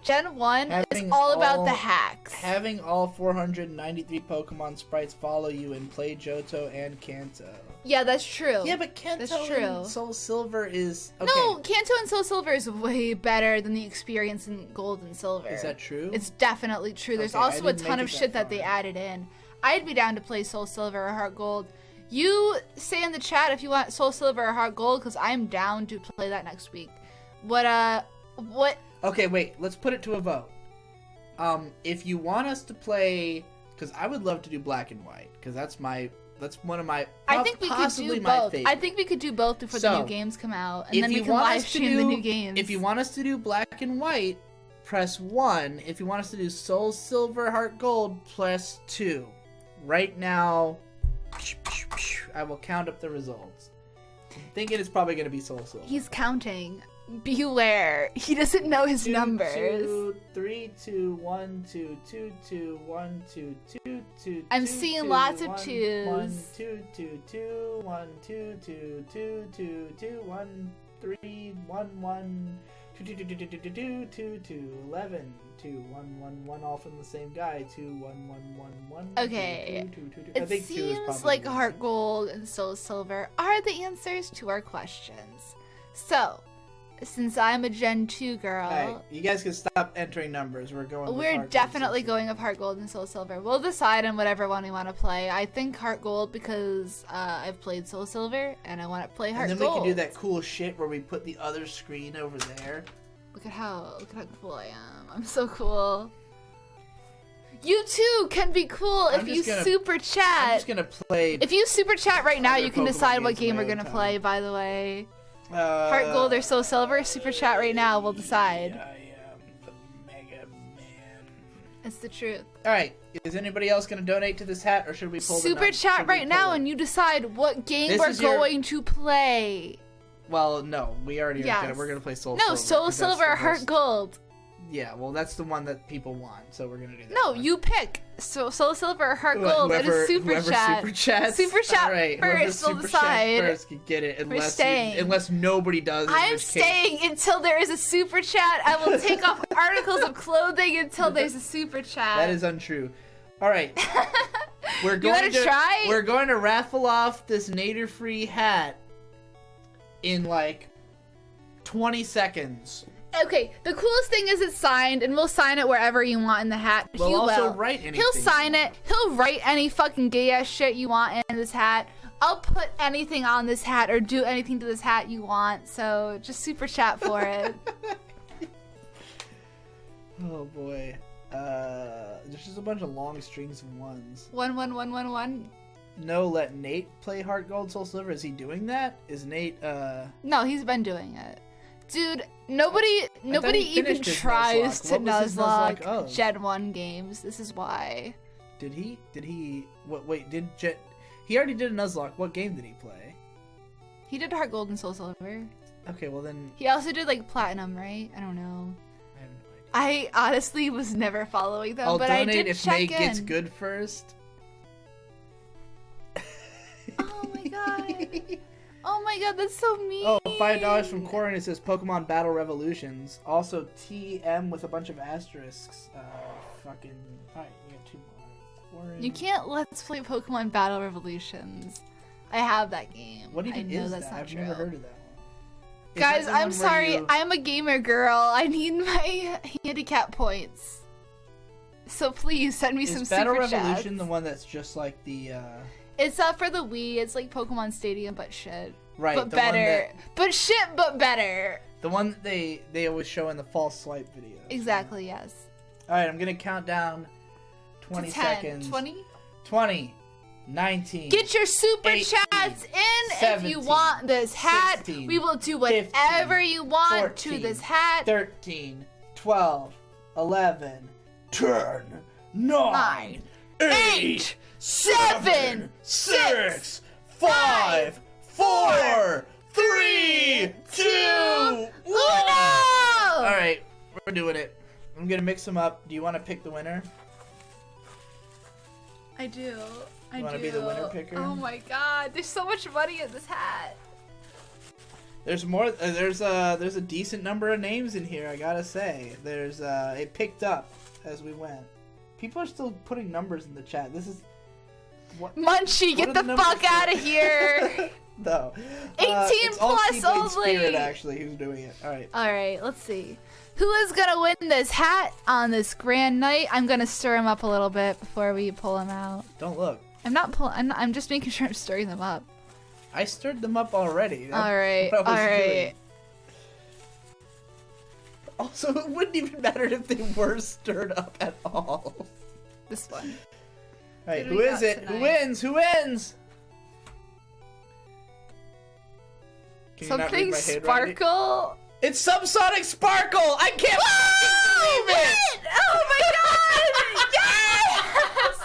Gen 1 is all about the hacks. Having all 493 Pokemon sprites follow you and play Johto and Kanto. Yeah, that's true. Yeah, but Kanto and Soul Silver is... Okay. No, Kanto and Soul Silver is way better than the experience in Gold and Silver. Is that true? It's definitely true. There's also a ton of shit that they added in. I'd be down to play Soul Silver or Heart Gold. You say in the chat if you want Soul Silver or Heart Gold, because I'm down to play that next week. What? Okay, wait. Let's put it to a vote. If you want us to play, because I would love to do Black and White, because that's one of my. I think we could do both. I think we could do both before the new games come out, and then we can live stream the new games. If you want us to do Black and White, press 1. If you want us to do Soul Silver, Heart Gold, press 2. Right now, I will count up the results. I'm thinking it's probably going to be Soul Silver. He's counting. beware. He doesn't know his numbers. 2, 3, 2, 1, 2, 2, 2, 1, 2, 2, 2. I'm seeing lots of 2s. 1, 2, 2, 2, 1, 2, 2, 2, 2, 2, 1, 3, 1, 1, 2, 2, 2, 2, 2, 2, 2, 2, 11, 2, 1, 1, 1, all from the same guy. 2, 1, 1, 1, 1. Okay. 2, 2, 2, 2. It seems like Heart Gold and Soul Silver are the answers to our questions. So, since I'm a Gen 2 girl, hey, you guys can stop entering numbers. We're definitely going with Heart Gold and Soul Silver. We'll decide on whatever one we want to play. I think Heart Gold because I've played Soul Silver and I want to play Heart Gold. And then we can do that cool shit where we put the other screen over there. Look at how cool I am. I'm so cool. You too can be cool if you super chat. I'm just gonna play. If you super chat right now, you can decide what game we're gonna play. By the way. Heart Gold or Soul Silver, super chat right now, we'll decide. I am the Mega Man. It's the truth. Alright, is anybody else going to donate to this hat, or should we pull super chat right now and you decide what game we're going to play. Well, no, we already are. We're going to play Soul Silver. No, Soul Silver or Heart Gold. Yeah, well, that's the one that people want, so we're going to do that. No, you pick. Soul Silver or Heart Gold. It is super chat. Super chat right, first, we'll decide. First can get it, unless nobody does. I'm staying until there is a super chat. I will take off articles of clothing until there's a super chat. That is untrue. All right. We're going to try? We're going to raffle off this Nader-free hat in like 20 seconds. Okay, the coolest thing is it's signed, and we'll sign it wherever you want in the hat. We'll also write anything. He'll sign it. He'll write any fucking gay-ass shit you want in this hat. I'll put anything on this hat or do anything to this hat you want, so just super chat for it. Oh, boy. There's just a bunch of long strings of ones. 1, 1, 1, 1, 1. No, let Nate play Heart Gold, Soul Silver. Is he doing that? Is Nate, No, he's been doing it. Dude, nobody even tries to Nuzlocke Gen 1 games. This is why. Did he? What? Wait, he already did a Nuzlocke. What game did he play? He did Heart Gold and Soul Silver. Okay, well then. He also did like Platinum, right? I don't know. I have no idea. I honestly was never following them, but I did if check Nate in. gets good first. Oh my god. Oh my god, that's so mean. Oh, $5 from Corin. It says Pokemon Battle Revolutions. Also TM with a bunch of asterisks. Fucking. Alright, we got 2 more. Corin. You can't let's play Pokemon Battle Revolutions. I have that game. What even is that? Not I've true. never heard of that one. Guys, I'm sorry. I'm a gamer girl. I need my handicap points. So please send me some super chats. Is Battle Revolution the one that's just like the It's for the Wii. It's like Pokemon Stadium, but shit. Right. But better. But shit, but better. The one that they always show in the false swipe videos. Exactly, yes. Alright, I'm gonna count down 20 to 10. seconds. 20? 20. 19. Get your super 18, chats in 17, if you want this hat. 16, we will do whatever 15, you want 14, to this hat. 13, 12, 11, 10, 9, 8, 7, 6, 5, 4, 3, 2, 1. Alright, we're doing it. I'm gonna mix them up. Do you want to pick the winner? I do. You want to be the winner picker? Oh my god, there's so much money in this hat. There's more. There's a decent number of names in here. I gotta say. It picked up as we went. People are still putting numbers in the chat. This is. What? Munchie, get the fuck out of here. No. 18 plus only. Spirit, actually, who's doing it. All right. All right. Let's see. Who is gonna win this hat on this grand night? I'm gonna stir him up a little bit before we pull him out. Don't look. I'm just making sure I'm stirring them up. I stirred them up already. All right. All right. Also, it wouldn't even matter if they were stirred up at all. This one. All right. Who is it? Tonight? Who wins? Who wins? Something Sparkle. It's Subsonic Sparkle! I can't believe it! Oh my god! Yes!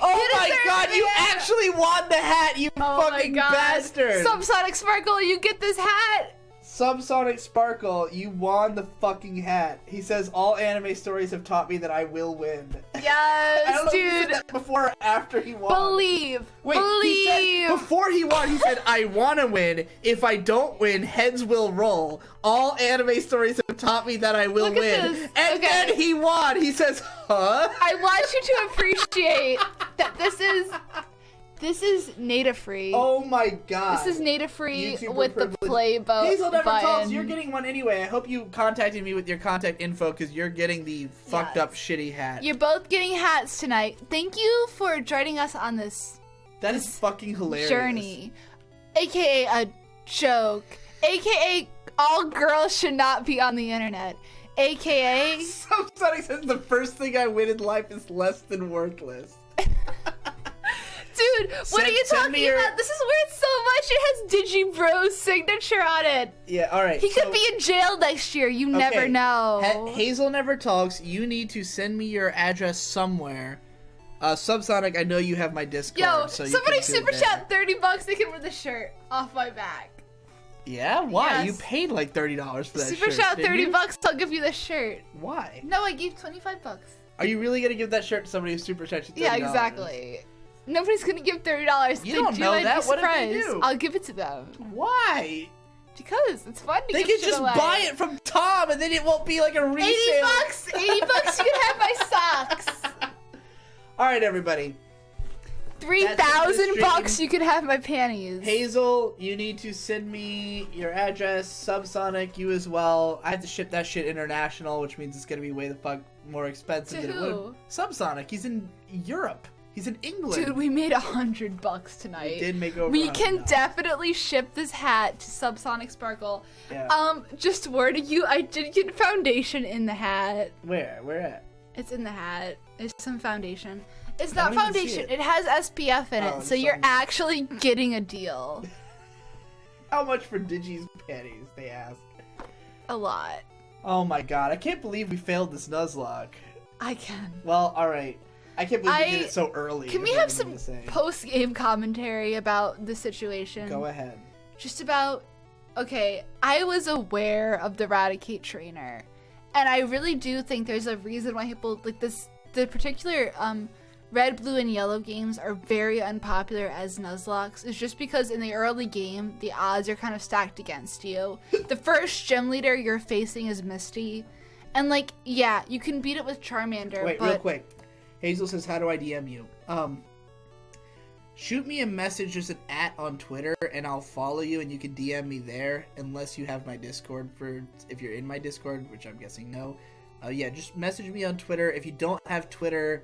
Oh my god, you actually won the hat, you fucking bastard! Subsonic Sparkle, you get this hat! Subsonic Sparkle, you won the fucking hat. He says, all anime stories have taught me that I will win. Yes, I don't know dude. if he said that before or after he won. Believe. Wait, he said, before he won, he said, I want to win. If I don't win, heads will roll. All anime stories have taught me that I will Look at win. this. And Okay. then he won. He says, huh? I want you to appreciate that this is native free. Oh my god. This is native free YouTuber with privilege. the play Hazel never button. talks. You're getting one anyway. I hope you contacted me with your contact info because you're getting the fucked up shitty hat. You're both getting hats tonight. Thank you for joining us on this That is fucking hilarious. journey, aka a joke, aka all girls should not be on the internet, aka Somebody says the first thing I win in life is less than worthless. dude, what are you talking about? This is worth so much. It has Digi Bro's signature on it. Yeah, alright. He could be in jail next year. You never know. Hazel never talks. You need to send me your address somewhere. Subsonic, I know you have my Discord. Yo, so you somebody can do it super there. chat $30. They can wear the shirt off my back. Yeah? Why? Yes. You paid like $30 for that Super shirt. chat didn't you? $30. I'll give you the shirt. Why? No, I gave $25. Are you really gonna give that shirt to somebody who super chats you $30? Yeah, exactly. Nobody's gonna give $30. You don't know I'd that. be What if they surprised. do? I'll give it to them. Why? Because it's fun to They give could shit just away. buy it from Tom and then it won't be like a resale. $80. $80 you can have my socks. Alright, everybody. $3,000 you can have my panties. Hazel, you need to send me your address. Subsonic, you as well. I have to ship that shit international, which means it's gonna be way the fuck more expensive To than it who? would. Subsonic, he's in Europe. He's in England. Dude, we made $100 tonight. We did make over We $100. can definitely ship this hat to Subsonic Sparkle. Yeah. Just warning you, I did get foundation in the hat. Where? Where at? It's in the hat. It's some foundation. It's I not don't even see foundation. it. It has SPF in Oh, it, it's so you're something. actually getting a deal. How much for Digi's panties, they ask. A lot. Oh my god, I can't believe we failed this Nuzlocke. I can. Well, alright. I can't believe we did it so early. Can we is have what I some mean to say. post-game commentary about the situation? Go ahead. Just about, okay, I was aware of the Raticate trainer, and I really do think there's a reason why people, like this, the particular, red, blue, and yellow games are very unpopular as Nuzlocks, is just because in the early game, the odds are kind of stacked against you. The first gym leader you're facing is Misty, and like, yeah, you can beat it with Charmander, Wait, but... real quick. Hazel says, how do I DM you? Shoot me a message, just an @ on Twitter, and I'll follow you, and you can DM me there, unless you have my Discord if you're in my Discord, which I'm guessing no. Yeah, just message me on Twitter. If you don't have Twitter,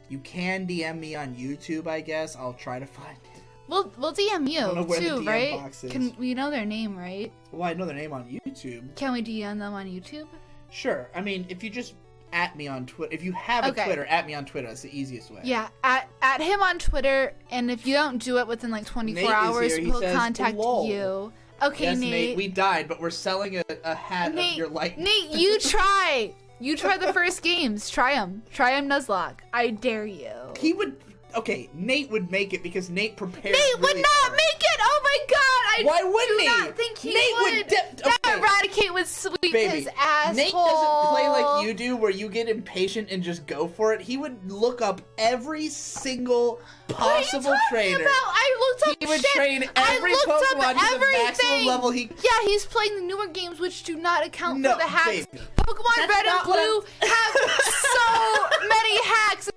you can DM me on YouTube, I guess. I'll try to find it. We'll DM don't know you where the too, DM right? box is. Can we know their name, right? Well, I know their name on YouTube. Can we DM them on YouTube? Sure. I mean, if you just @ me on Twitter, if you have a Okay. Twitter, @ me on Twitter. That's the easiest way. Yeah, at him on Twitter, and if you don't do it within like 24 Nate is hours, here. He we'll says, contact "Lol." you. Okay, Yes, Nate. we died, but we're selling a hat Nate, of your likeness. Nate, you try. You try the first games. Try them. Try them Nuzlocke. I dare you. He would. Okay, Nate would make it because Nate prepared. Nate would really not hard. make it. Oh my God! Why wouldn't do he? not think he Nate would would. okay. That Eradicate would sweep Baby, his asshole. Nate doesn't play like you do, where you get impatient and just go for it. He would look up every single possible what are you trainer. talking about? I looked up He would shit. train I every looked up Pokemon to the maximum everything. level he. Yeah, he's playing the newer games, which do not account No, for the hacks. baby. Pokemon That's Red and not what Blue have so many hacks.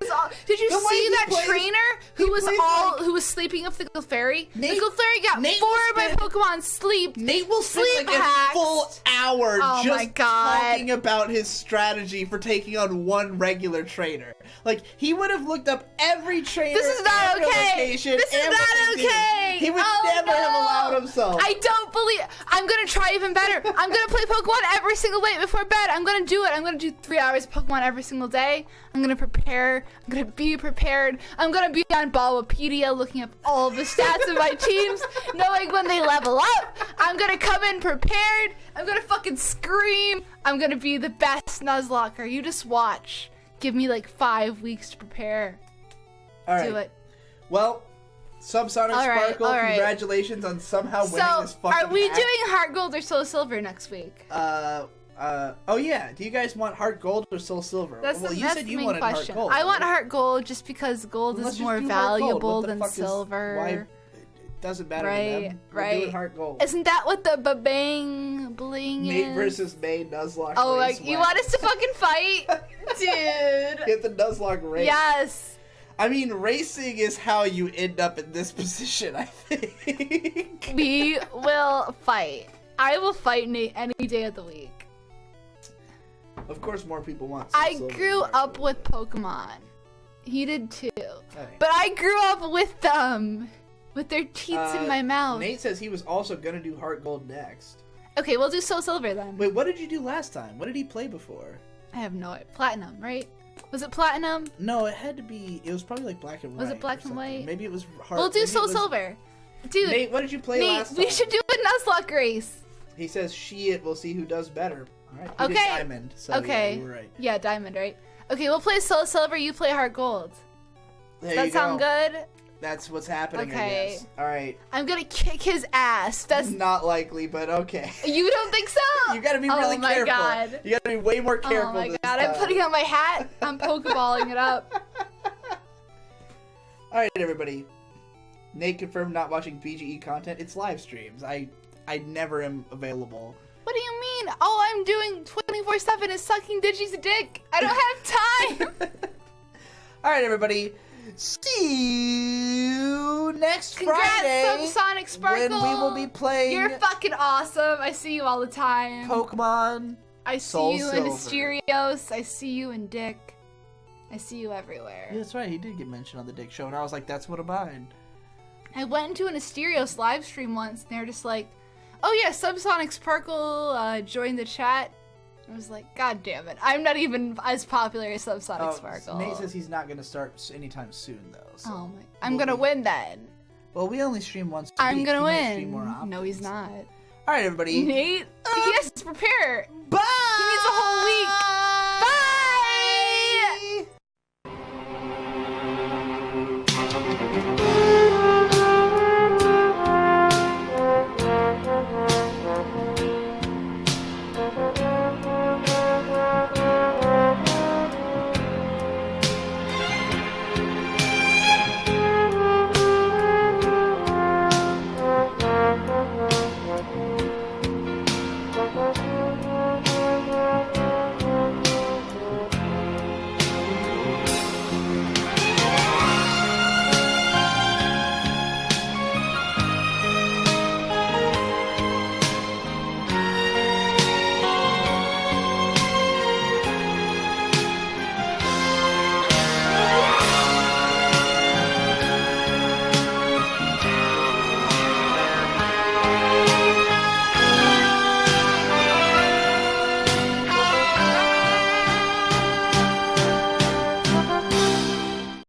Did you The way see he that plays- trainer he who was plays who was sleeping with the Clefairy? The Nate- Clefairy got Nate 4 will of my spend- Pokemon sleep. Nate will spend Sleep like hacks. a full hour Oh just my God. talking about his strategy for taking on one regular trainer. Like, he would have looked up every trainer. This is not and okay. location This is and what not they do. okay. He would Oh, never have no. allowed himself. I don't believe. I'm gonna try even better. I'm gonna play Pokemon every single night before bed. I'm gonna do it. I'm gonna do 3 hours of Pokemon every single day. I'm gonna prepare. I'm gonna be prepared. I'm gonna be on Ballwipedia looking up all the stats of my teams, knowing when they level up. I'm gonna come in prepared. I'm gonna fucking scream. I'm gonna be the best Nuzlocker. You just watch. Give me like 5 weeks to prepare. All right. Do it. Well, Subsonic Sparkle, congratulations on somehow winning this fucking are we hack. doing Heart Gold or Soul Silver next week? Oh yeah. Do you guys want Heart Gold or Soul Silver? That's you the said you main wanted question. Heart Gold. I want Heart Gold just because gold is more valuable than silver. Why? It doesn't matter to them. We're doing Heart Gold. Isn't that what the bang bling is? Mate versus Mate Nuzlocke race. Oh, like, you want us to fucking fight? Dude. Get the Nuzlocke race. Yes. I mean, racing is how you end up in this position, I think. We will fight. I will fight Nate any day of the week. Of course, more people want I grew up with Pokemon. He did too. Okay. But I grew up with them. With their teeth in my mouth. Nate says he was also going to do Heart Gold next. Okay, we'll do Soul Silver then. Wait, what did you do last time? What did he play before? I have no idea. Platinum, right? Was it Platinum? No, it had to be... It was probably like Black and White. Was it Black and White? Maybe it was Heart... We'll do Soul Silver. Dude. Nate, what did you play last time? We should do a Nuzlocke race. He says we'll see who does better. All right. He did Diamond, so okay. Yeah, you were right. Yeah, Diamond, right? Okay, we'll play Soul Silver, you play Heart Gold. Does that sound good? That's what's happening, okay. I guess. All right. I'm gonna kick his ass. That's not likely, but okay. You don't think so? You gotta be really careful. Oh my god. You gotta be way more careful. Oh my god, I'm putting on my hat. I'm Pokeballing it up. All right, everybody. Nate confirmed not watching BGE content. It's live streams. I never am available. What do you mean? All I'm doing 24/7 is sucking Digi's dick. I don't have time. All right, everybody. See you next Friday. Congrats, Subsonic Sparkle. When we will be playing. You're fucking awesome. I see you all the time. Pokemon. I see you in Asterios. I see you in Dick. I see you everywhere. Yeah, that's right. He did get mentioned on the Dick Show, and I was like, that's what I'm buying. I went into an Asterios live stream once, and they were just like, oh yeah, Subsonic Sparkle joined the chat. I was like, god damn it. I'm not even as popular as Subsonic Sparkle. Nate says he's not going to start anytime soon, though. So oh my. I'm going to win then. Well, we only stream once a week. I'm going to win. Stream more often, no, he's not. All right, everybody. Nate, he has to prepare. Bye!